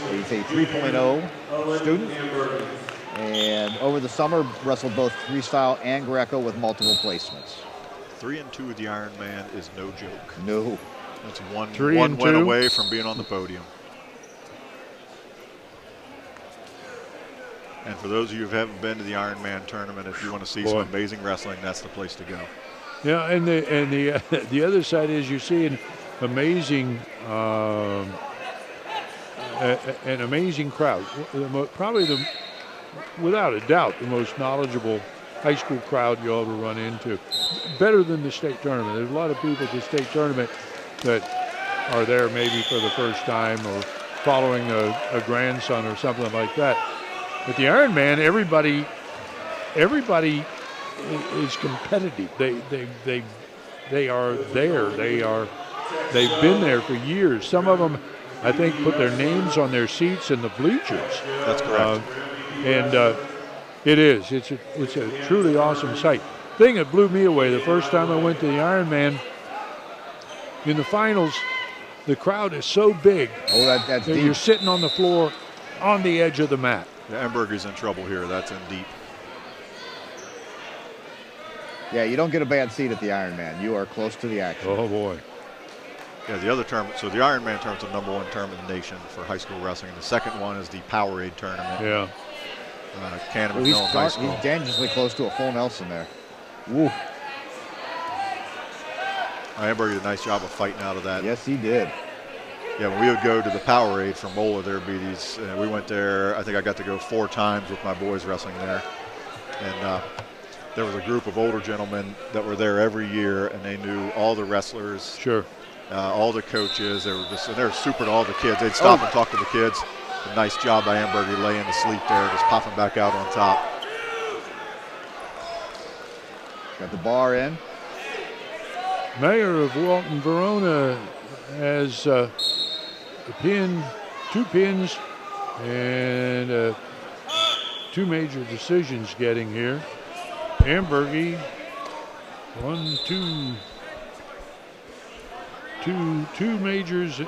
He's a 3.0 student, and over the summer wrestled both freestyle and Greco with multiple placements. 3-2 at the Ironman is no joke. No. That's one win away from being on the podium. And for those of you who haven't been to the Ironman tournament, if you want to see some amazing wrestling, that's the place to go. Yeah, and the other side is you see an amazing crowd. Probably without a doubt, the most knowledgeable high school crowd you'll ever run into. Better than the state tournament. There's a lot of people at the state tournament that are there maybe for the first time or following a grandson or something like that. But the Ironman, everybody is competitive. They are there. They've been there for years. Some of them, I think, put their names on their seats in the bleachers. That's correct. It's a truly awesome sight. Thing that blew me away the first time I went to the Ironman, in the finals, the crowd is so big that's that deep. you're sitting on the floor on the edge of the mat. Yeah, Emberger's in trouble here. That's in deep. Yeah, you don't get a bad seat at the Ironman. You are close to the action. Oh, boy. Yeah, the other tournament, so the Ironman tournament's the #1 tournament in the nation for high school wrestling. And the second one is the Powerade tournament. Yeah. Canterbury Well, Mill High School. he's dangerously close to a full Nelson there. Woo. Amberg did a nice job of fighting out of that. Yes, he did. Yeah, when we would go to the Powerade from Moeller, there would be these. We went there. I think I got to go 4 times with my boys wrestling there, and there was a group of older gentlemen that were there every year, and they knew all the wrestlers, Sure. all the coaches. They were super to all the kids. They'd stop and talk to the kids. A nice job by Amberg. He lay in to sleep there, just popping back out on top. Got the bar in. Mayor of Walton Verona has a pin, 2 pins, and 2 major decisions getting here. Ambergy, 1, 2 majors,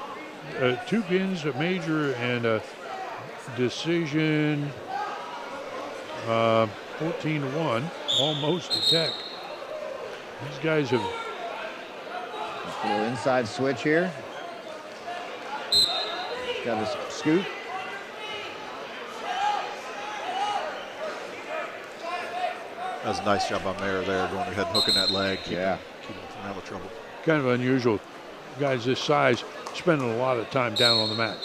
2 pins, a major, and a decision. 14-1, almost a tech. These guys have. A little inside switch here. Got a scoop. That was a nice job by Mayer there, going ahead and hooking that leg. Keeping him from out of trouble. Kind of unusual. Guys this size spending a lot of time down on the mat.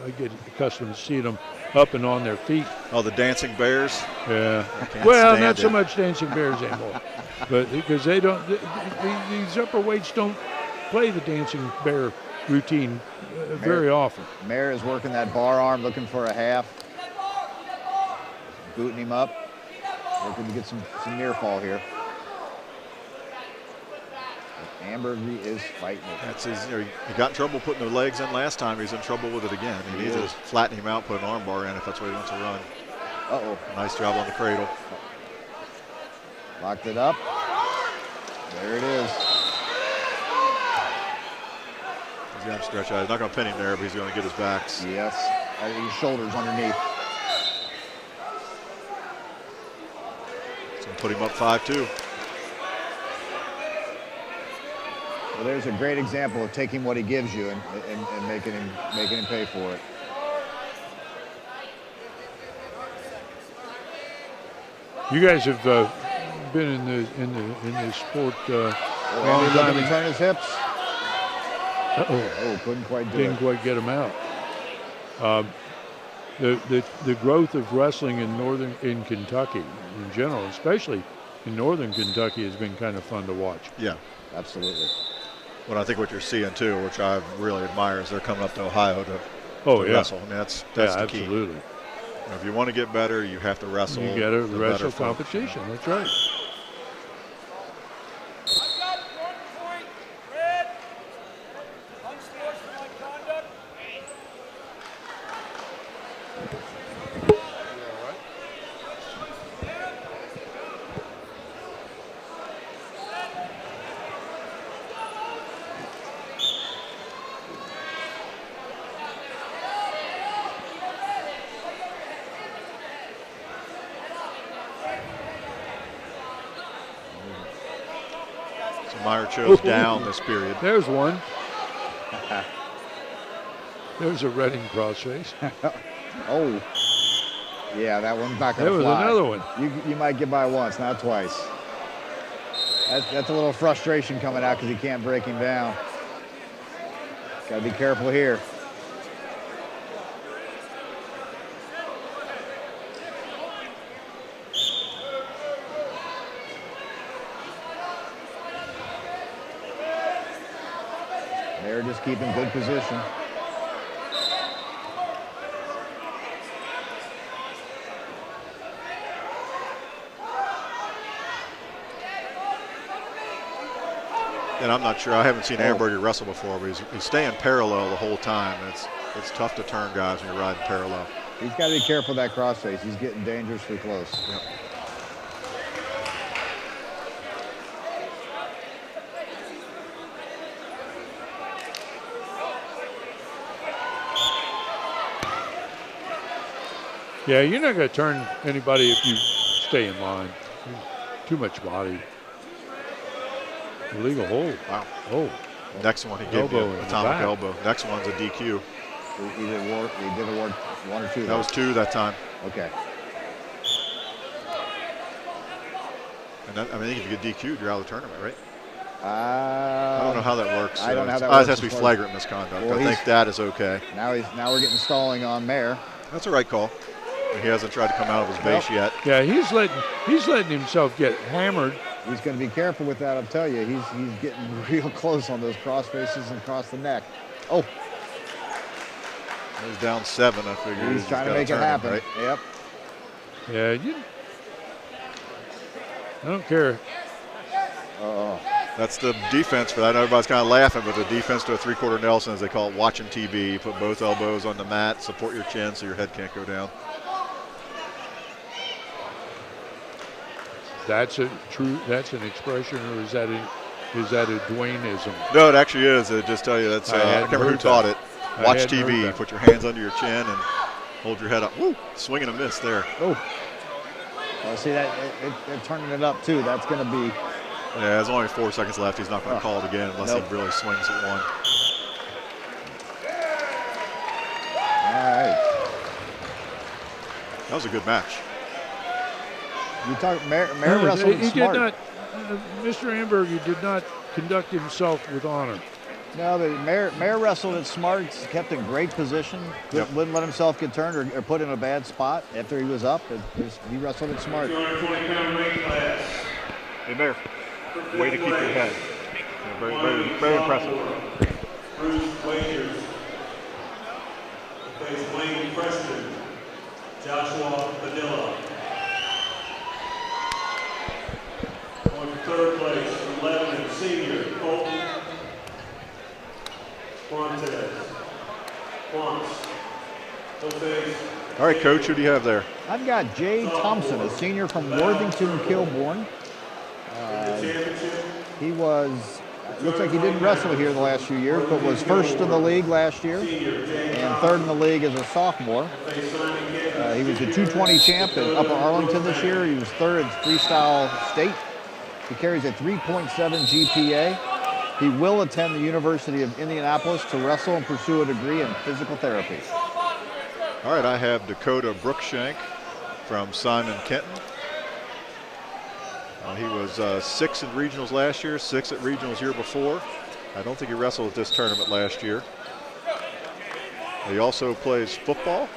I get accustomed to seeing them up and on their feet. Oh, the dancing bears. Yeah. Can't Well, stand not so it. much dancing bears anymore, but because they don't, these upper weights don't play the dancing bear routine very often. Mayer is working that bar arm, looking for a half. Booting him up. Looking to get some near fall here. Ambergy is fighting it. That's his, he got in trouble putting the legs in last time. He's in trouble with it again. He needs to just flatten him out, put an arm bar in if that's what he wants to run. Uh-oh. Nice job on the cradle. Locked it up. There it is. He's got him stretch out. He's not going to pin him there, but he's going to get his backs. Yes. His shoulders underneath. It's going to put him up 5-2. Well, there's a great example of taking what he gives you and making him pay for it. You guys have been in the sport long Andy looking time. to turn his hips. Oh, Couldn't quite do didn't it. quite get him out. The growth of wrestling in Kentucky in general, especially in northern Kentucky, has been kind of fun to watch. Yeah. Absolutely. Well, I think what you're seeing too, which I really admire, is they're coming up to Ohio to wrestle. I mean, that's the key. Absolutely. If you want to get better, you have to wrestle. You get a the wrestle better folks. competition. That's right. Meyer chose down this period. There's one. There's a Reading crossface. Oh. Yeah, that one's not going There to was fly. another one. You might get by once, not twice. That's a little frustration coming out because he can't break him down. Got to be careful here. They're just keeping good position. And I'm not sure, I haven't seen Amberger wrestle before, but he's staying parallel the whole time. It's tough to turn guys when you're riding parallel. He's got to be careful of that crossface. He's getting dangerously close. Yep. Yeah, you're not going to turn anybody if you stay in line. Too much body. Illegal hold. Wow. Oh. Next one he gave Elbow you in the atomic back. elbow. Next one's a DQ. He did award 1 or 2. That was 2 that time. Okay. And that, I mean, if you get DQ'd, you're out of the tournament, right? I I don't know how that works. I don't know how that It works. has to be flagrant misconduct. Well, I think that is okay. Now we're getting stalling on Mayer. That's a right call. He hasn't tried to come out of his base yet. Yeah, he's letting himself get hammered. He's going to be careful with that, I'll tell you. He's getting real close on those cross faces and across the neck. Oh, He's down 7. I figure he's trying to got make it happen. Right? Yep. Yeah, I don't care. That's the defense for that. Everybody's kind of laughing, but the defense to a 3/4 Nelson, as they call it, watching TV. You put both elbows on the mat, support your chin so your head can't go down. That's an expression, or is that a Dwayneism? No, it actually is. It just tell you that's. I can't remember who taught it. Watch TV. Put your hands under your chin and hold your head up. Woo! Swing and a miss there. Oh. Well, see that they're turning it up too. That's going to be. Yeah, there's only 4 seconds left. He's not going to call it again unless he really swings at one. All right. That was a good match. You talk. Mayer wrestled He smart. did not. Mr. Amberg did not conduct himself with honor. No, but Mayer wrestled it smart. Kept in great position. Wouldn't let himself get turned or put in a bad spot after he was up. He wrestled it smart. 220-pound weight class. Hey, Mayor. Way to keep your head. Yeah, very impressive. Bruce Wagers. Face Wayne Preston. Joshua Padilla. Going for 3rd place from Lebanon, senior Colton Fuentes. All right, Coach, who do you have there? I've got Jay Thompson, a senior from Worthington, Kilbourne. He was, looks like he didn't wrestle here the last few years, but was 1st in the league last year and 3rd in the league as a sophomore. He was the 220 champ in Upper Arlington this year. He was 3rd in freestyle state. He carries a 3.7 GPA. He will attend the University of Indianapolis to wrestle and pursue a degree in physical therapy. All right, I have Dakota Brookshank from Simon Kenton. He was 6th in regionals last year, 6th at regionals year before. I don't think he wrestled at this tournament last year. He also plays football,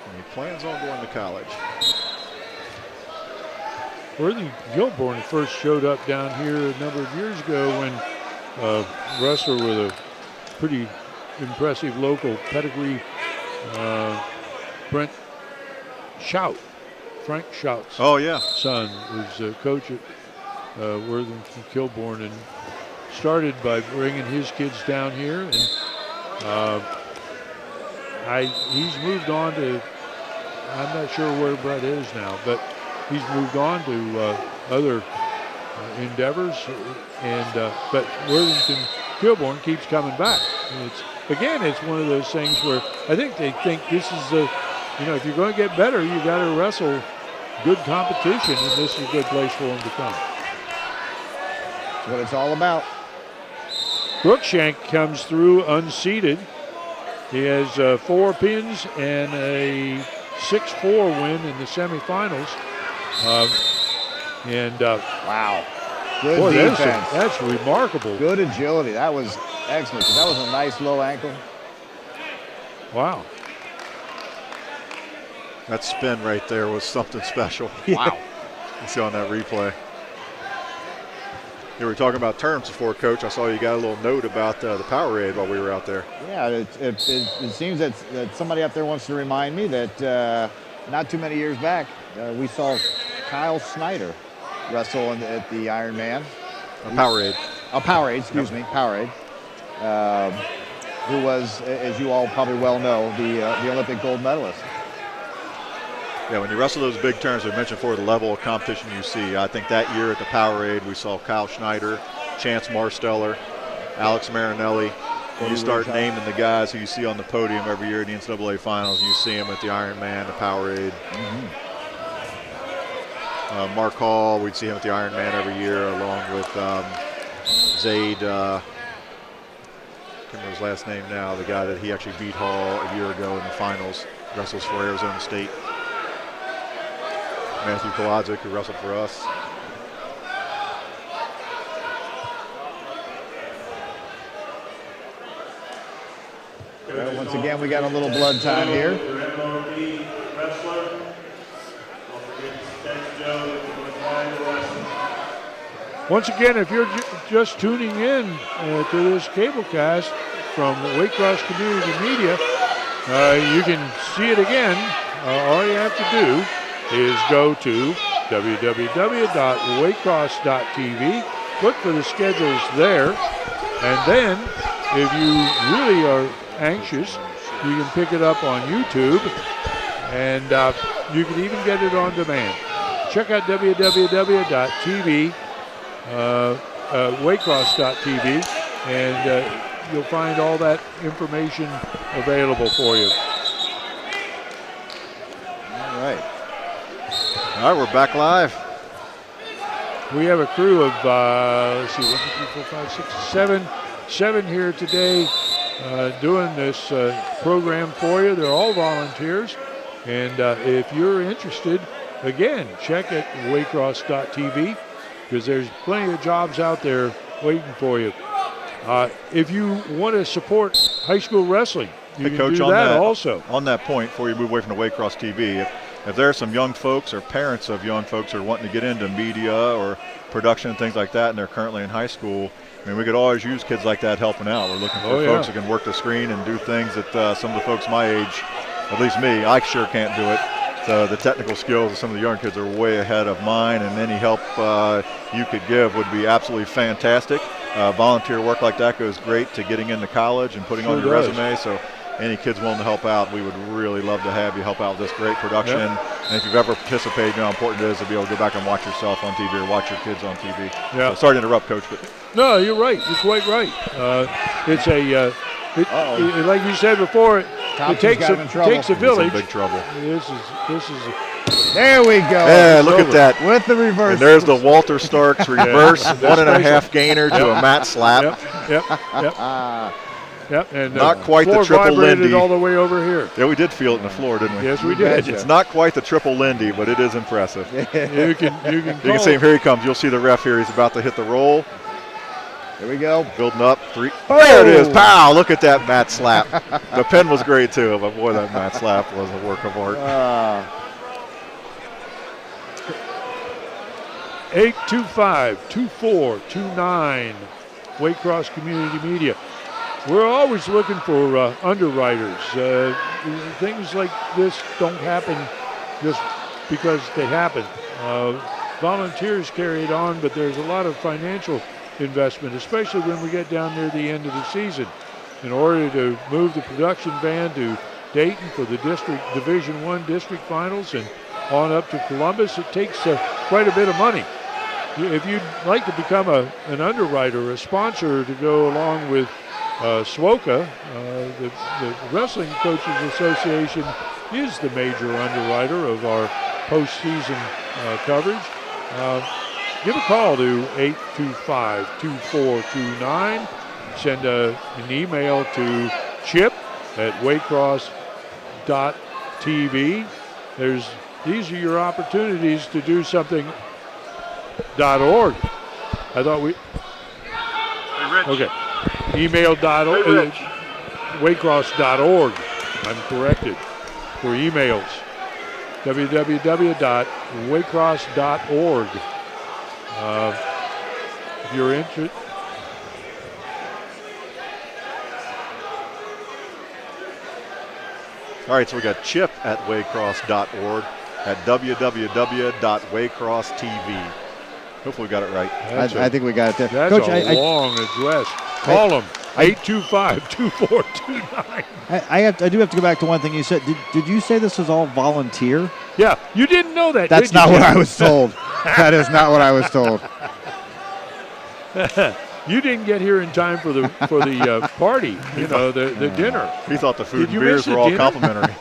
and he plans on going to college. Worthington Kilbourne first showed up down here a number of years ago when a wrestler with a pretty impressive local pedigree, Brent Shout, Frank Shout's son, was a coach at Worthington Kilbourne, and started by bringing his kids down here, and he's moved on to, I'm not sure where Brett is now, but he's moved on to other endeavors, and but Worthington Kilbourne keeps coming back. And it's one of those things where I think they think this is if you're going to get better, you got to wrestle good competition, and this is a good place for them to come. That's what it's all about. Brookshank comes through unseeded. He has 4 pins and a 6-4 win in the semifinals. Wow. Good defense. That's remarkable. Good agility. That was excellent. That was a nice low ankle. Wow. That spin right there was something special. Wow. You see on that replay. You were talking about terms before, Coach. I saw you got a little note about the Powerade while we were out there. Yeah, it seems that somebody out there wants to remind me that not too many years back, we saw Kyle Snyder wrestle at the Ironman. Powerade. Powerade, excuse me, Powerade. Who was, as you all probably well know, the Olympic gold medalist. Yeah, when you wrestle those big terms, we mentioned before the level of competition you see. I think that year at the Powerade, we saw Kyle Schneider, Chance Marsteller, Alex Marinelli. You start naming the guys who you see on the podium every year in the NCAA finals. You see them at the Ironman, the Powerade. Mark Hall, we'd see him at the Ironman every year, along with Zaid. I can't remember his last name now. The guy that he actually beat Hall a year ago in the finals, wrestles for Arizona State. Matthew Kolodzic, who wrestled for us. Well, once again, we got a little blood time here. Your MOP wrestler. Don't forget to text Joe if you want to buy the wrestling. Once again, if you're just tuning in to this cablecast from Waycross Community Media, you can see it again. All you have to do is go to www.waycross.tv, look for the schedules there, and then if you really are anxious, you can pick it up on YouTube, and you can even get it on demand. Check out www.tv. Waycross.tv, and you'll find all that information available for you. All right. All right, we're back live. We have a crew of, let's see, 1, 2, 3, 4, 5, 6, 7 here today doing this program for you. They're all volunteers, and if you're interested, again, check at waycross.tv, because there's plenty of jobs out there waiting for you. If you want to support high school wrestling, you Hey, can Coach, do on that also. On that point, before you move away from the Waycross TV, if there are some young folks or parents of young folks who are wanting to get into media or production and things like that, and they're currently in high school, I mean, we could always use kids like that helping out. We're looking for folks who can work the screen and do things that some of the folks my age, at least me, I sure can't do it. So the technical skills of some of the young kids are way ahead of mine, and any help you could give would be absolutely fantastic. Volunteer work like that goes great to getting into college and putting on your resume. So any kids willing to help out, we would really love to have you help out with this great production. Yep. And if you've ever participated, you know how important it is to be able to go back and watch yourself on TV or watch your kids on TV. Yeah. So sorry to interrupt, Coach. But no, you're right. You're quite right. It's a, like you said before, it takes a village. In big trouble. This is. There we go. Yeah, look at that. With the reverse. And there's the Walter Starks reverse 1.5 gainer to a mat slap. Yep. Yep, and not quite the triple Lindy. All the way over here. Yeah, we did feel it in the floor, didn't we? Yes, we did. It's not quite the triple Lindy, but it is impressive. You can see him. Here he comes. You'll see the ref here. He's about to hit the roll. Here we go. Building up. 3. Oh. There it is. Pow! Look at that mat slap. The pin was great too, but boy, that mat slap was a work of art. 825-2429, Waycross Community Media. We're always looking for underwriters. Things like this don't happen just because they happen. Volunteers carry it on, but there's a lot of financial investment, especially when we get down near the end of the season. In order to move the production van to Dayton for the Division I district finals and on up to Columbus, it takes quite a bit of money. If you'd like to become an underwriter, a sponsor to go along with SWOWCA, the Wrestling Coaches Association is the major underwriter of our postseason coverage. Give a call to 825-2429. Send an email to chip@waycross.tv. These are your opportunities to do something. .org. I thought we. Okay. Email waycross.org. I'm corrected for emails. www.waycross.org. If you're interested. All right, so we got Chip at waycross.org at www.waycrosstv. Hopefully we got it right. I think we got it there. That's Coach, a long address. Call them, 825-2429. I do have to go back to one thing you said. Did you say this was all volunteer? Yeah, you didn't know that, That's not what I was told. That is not what I was told. You didn't get here in time for the party, the dinner. He thought the food and beers were all complimentary.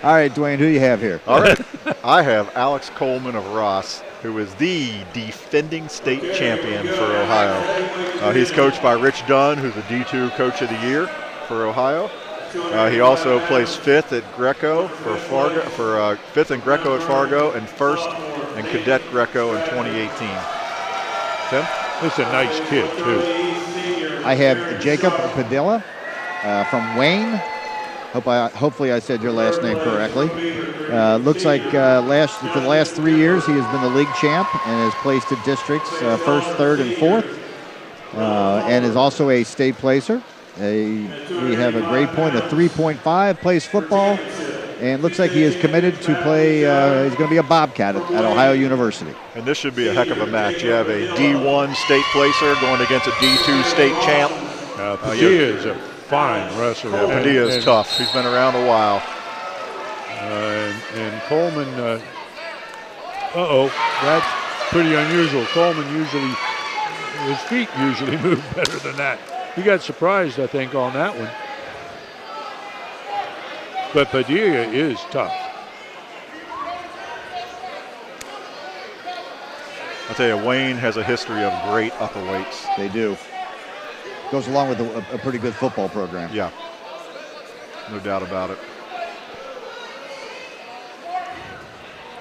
All right, Dwayne, who do you have here? All right, I have Alex Coleman of Ross, who is the defending state champion for Ohio. He's coached by Rich Dunn, who's the D2 Coach of the Year for Ohio. He also placed 5th at Greco for Fargo, 5th in Greco at Fargo, and 1st in Cadet Greco in 2018. Tim? This is a nice kid, too. I have Jacob Padilla from Wayne. Hopefully I said your last name correctly. Looks like for the last 3 years he has been the league champ and has placed at districts first, third, and fourth, and is also a state placer. We have a grade point of 3.5, plays football, and looks like he is committed to play. He's going to be a Bobcat at Ohio University. And this should be a heck of a match. You have a D1 state placer going against a D2 state champ. Padilla is a fine wrestler. Yeah, Padilla is tough. He's been around a while. And Coleman, that's pretty unusual. Coleman his feet usually move better than that. He got surprised, I think, on that one. But Padilla is tough. I'll tell you, Wayne has a history of great upper weights. They do. Goes along with a pretty good football program. Yeah, no doubt about it.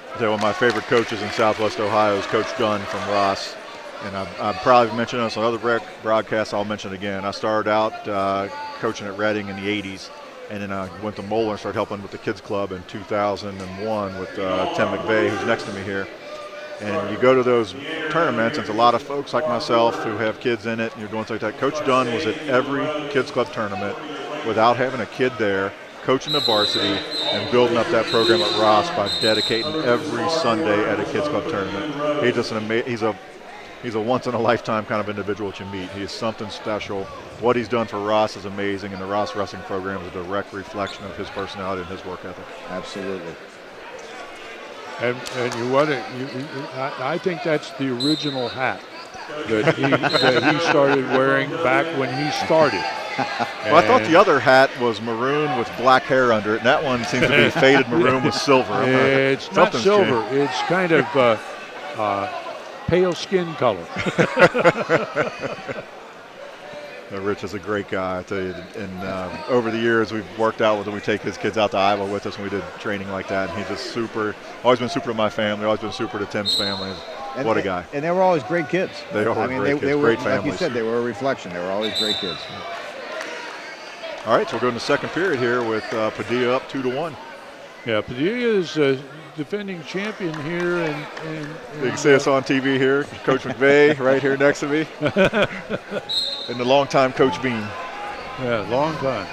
I'll tell you, one of my favorite coaches in Southwest Ohio is Coach Gunn from Ross. And I've probably mentioned this on other broadcasts. I'll mention it again. I started out coaching at Reading in the 80s, and then I went to Moeller and started helping with the kids club in 2001 with Tim McVeigh, who's next to me here. And you go to those tournaments, and it's a lot of folks like myself who have kids in it, and you're doing things like that. Coach Dunn was at every kids club tournament without having a kid there, coaching the varsity, and building up that program at Ross by dedicating every Sunday at a kids club tournament. He's just he's a once-in-a-lifetime kind of individual that you meet. He is something special. What he's done for Ross is amazing, and the Ross Wrestling program is a direct reflection of his personality and his work ethic. Absolutely. And I think that's the original hat that he started wearing back when he started. Well, I thought the other hat was maroon with black hair under it, and that one seems to be faded maroon with silver. It's not silver. Changed. It's kind of pale skin color. Rich is a great guy, I tell you. And over the years, we've worked out with him. We take his kids out to Iowa with us when we did training like that. And he's just always been super to my family, always been super to Tim's family. What a guy. And they were always great kids. They were great kids, great families. Like you said, they were a reflection. They were always great kids. All right, so we're going to the second period here with Padilla up 2-1. Yeah, Padilla is defending champion here. And you can see us on TV here. Coach McVeigh right here next to me. And the longtime Coach Bean. Yeah, long time.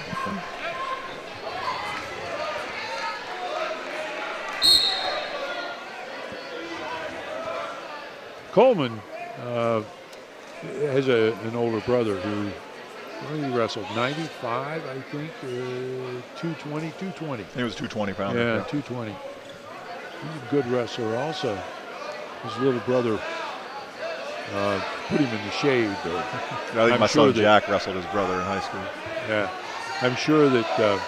Coleman has an older brother who he wrestled 95, I think, 220. He was 220 pounder. Yeah, 220. He's a good wrestler also. His little brother put him in the shade, though. I think my son Jack wrestled his brother in high school. Yeah, I'm sure that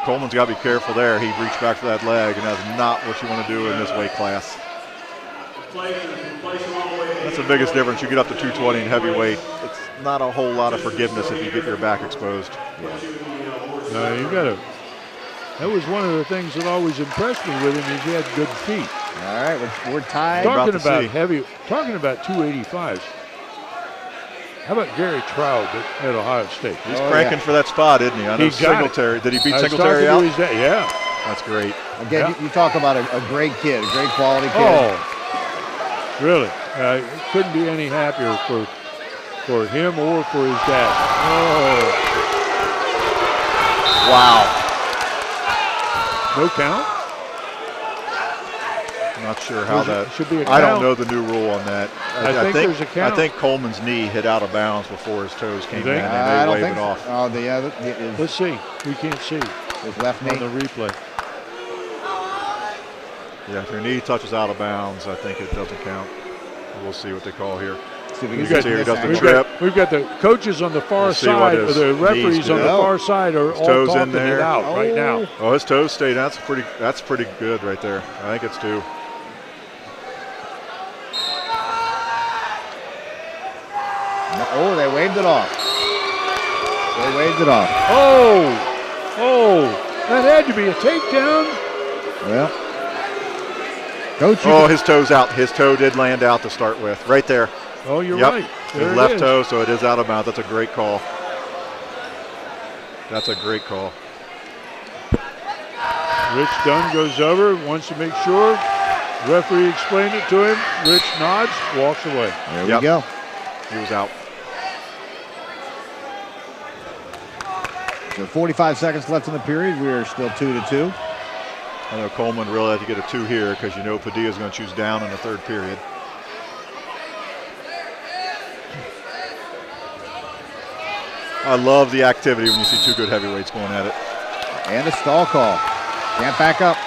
Coleman's got to be careful there. He reached back for that leg, and that's not what you want to do in this weight class. That's the biggest difference. You get up to 220 in heavyweight. It's not a whole lot of forgiveness if you get your back exposed. No, you got to. That was one of the things that always impressed me with him is he had good feet. All right, we're tied. Talking about 285s. How about Gary Trout at Ohio State? He's cranking for that spot, isn't he? I know Singletary. Did he beat Singletary out? Yeah. That's great. Again, you talk about a great kid, a great quality kid. Oh, really? Couldn't be any happier for him or for his dad. Oh. Wow. No count? I'm not sure how that should be a count. I don't know the new rule on that. I think there's a count. I think Coleman's knee hit out of bounds before his toes came in, and I they don't waved it off. Oh, let's see. We can't see. His left knee on the replay. Yeah, if your knee touches out of bounds, I think it doesn't count. We'll see what they call here. We've got the coaches on the far side, or the referees on the far side are all talking it out right now. Oh, his toes stayed. That's pretty good right there. I think it's 2. Oh, they waved it off. Oh, that had to be a takedown. Well, Coach. His toe's out. His toe did land out to start with, right there. Oh, you're right. His left toe, so it is out of bounds. That's a great call. Rich Dunn goes over, wants to make sure. Referee explained it to him. Rich nods, walks away. There we go. He was out. So 45 seconds left in the period. We are still 2-2. I know Coleman really had to get a 2 here because you know Padilla is going to choose down in the third period. I love the activity when you see two good heavyweights going at it. And a stall call. Can't back up.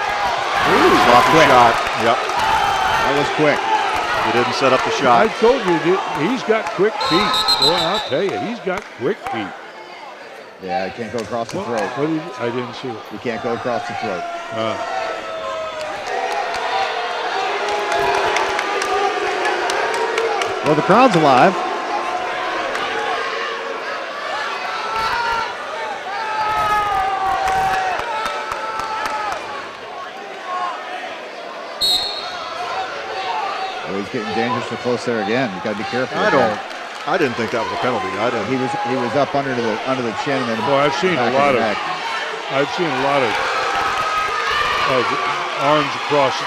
Sloppy shot. Yep. That was quick. He didn't set up the I shot. told you, he's got quick feet. Boy, I'll tell you, he's got quick feet. Yeah, he can't go across the throat. What did I didn't see it. He can't go across the throat. Well, the crowd's alive. Oh, he's getting dangerously close there again. You got to be careful. I didn't think that was a penalty. I didn't. He was up under the chin and then. Boy, I've seen a lot of arms across the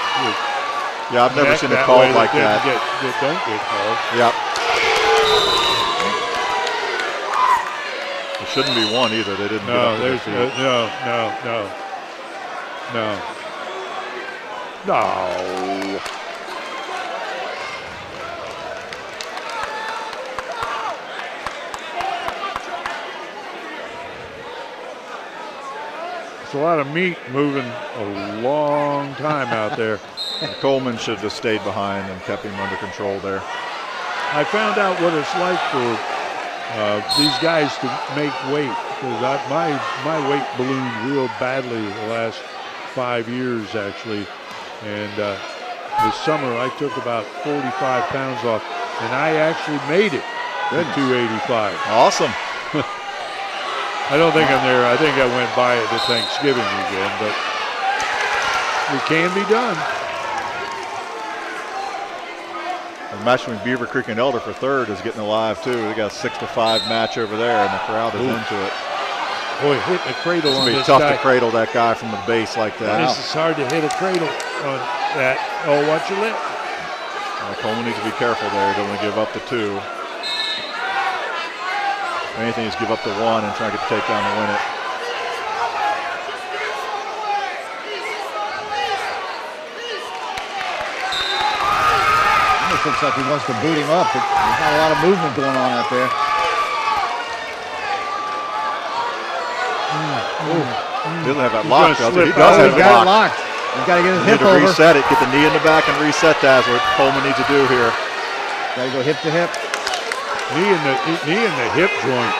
Yeah, I've never neck seen it that called way like that. that don't get called. Yep. It shouldn't be one either. They didn't. No, get up to their there's feet. no. It's a lot of meat moving a long time out there. Coleman should have stayed behind and kept him under control there. I found out what it's like for these guys to make weight, because my weight ballooned real badly the last 5 years actually, and this summer I took about 45 pounds off, and I actually made it to 285. Awesome. I don't think I'm there. I think I went by it to Thanksgiving weekend, but it can be done. The match between Beaver Creek and Elder for third is getting alive too. They got a 6-5 match over there, and the crowd is into it. Boy, hitting a cradle It's on gonna be this tough guy. to cradle that guy from the base like that. This is hard to hit a cradle on that. Oh, watch your lip. Coleman needs to be careful there. He don't want to give up the 2. If anything, is give up the 1 and try to get the takedown to win it. Almost looks like he wants to boot him up, but there's not a lot of movement going on out there. He doesn't have that He's lock, gonna does he? He slip does out. have He's the got it lock. locked. He's got to get his Need hip to over. reset it. Get the knee in the back and reset that. That's what Coleman needs to do here. Got to go hip to hip. Knee in the hip joint.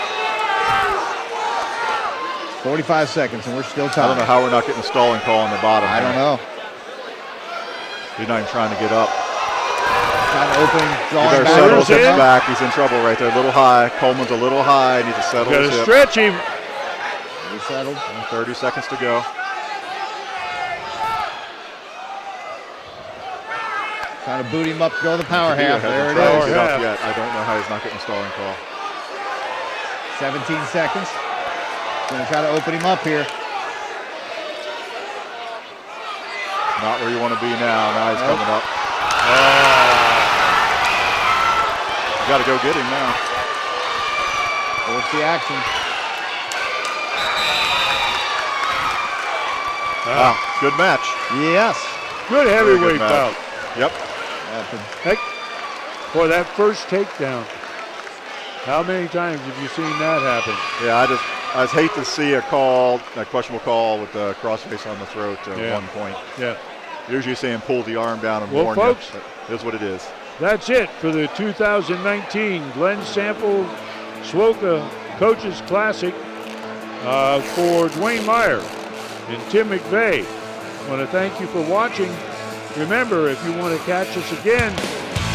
45 seconds, and we're still I don't know tied. how we're not getting a stalling call on the bottom. I don't know. He's not even trying to get up. Trying to open, He drawing better back. settle his There's hips it. back. He's in trouble right there. A little high. Coleman's a little high. Needs to settle Got his to hip. stretch him. Resettled. 30 seconds to go. Trying to boot him up, go the power Padilla half. There hasn't it tried to is. get up half. yet. I don't know how he's not getting a stalling call. 17 seconds. Going to try to open him up here. Not where you want to be now. Now he's coming up. You got to go get him now. Force the action. Wow, good match. Yes. Good Very heavyweight good match. bout. Yep. Heck, boy, that first takedown. How many times have you seen that happen? Yeah, I just hate to see a questionable call with the crossface on the throat at Yeah. one point. Yeah. Usually saying pull the arm down and Well, warn folks, you. It is what it is. That's it for the 2019 Glenn Sample SWOWCA Coaches Classic for Dwayne Meyer and Tim McVeigh. I want to thank you for watching. Remember, if you want to catch us again,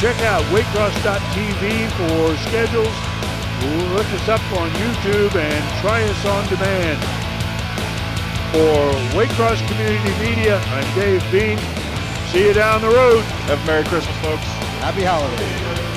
check out weightcross.tv for schedules. Look us up on YouTube and try us on demand. For Waycross Community Media, I'm Dave Bean. See you down the road. Have a Merry Christmas, folks. Happy holidays.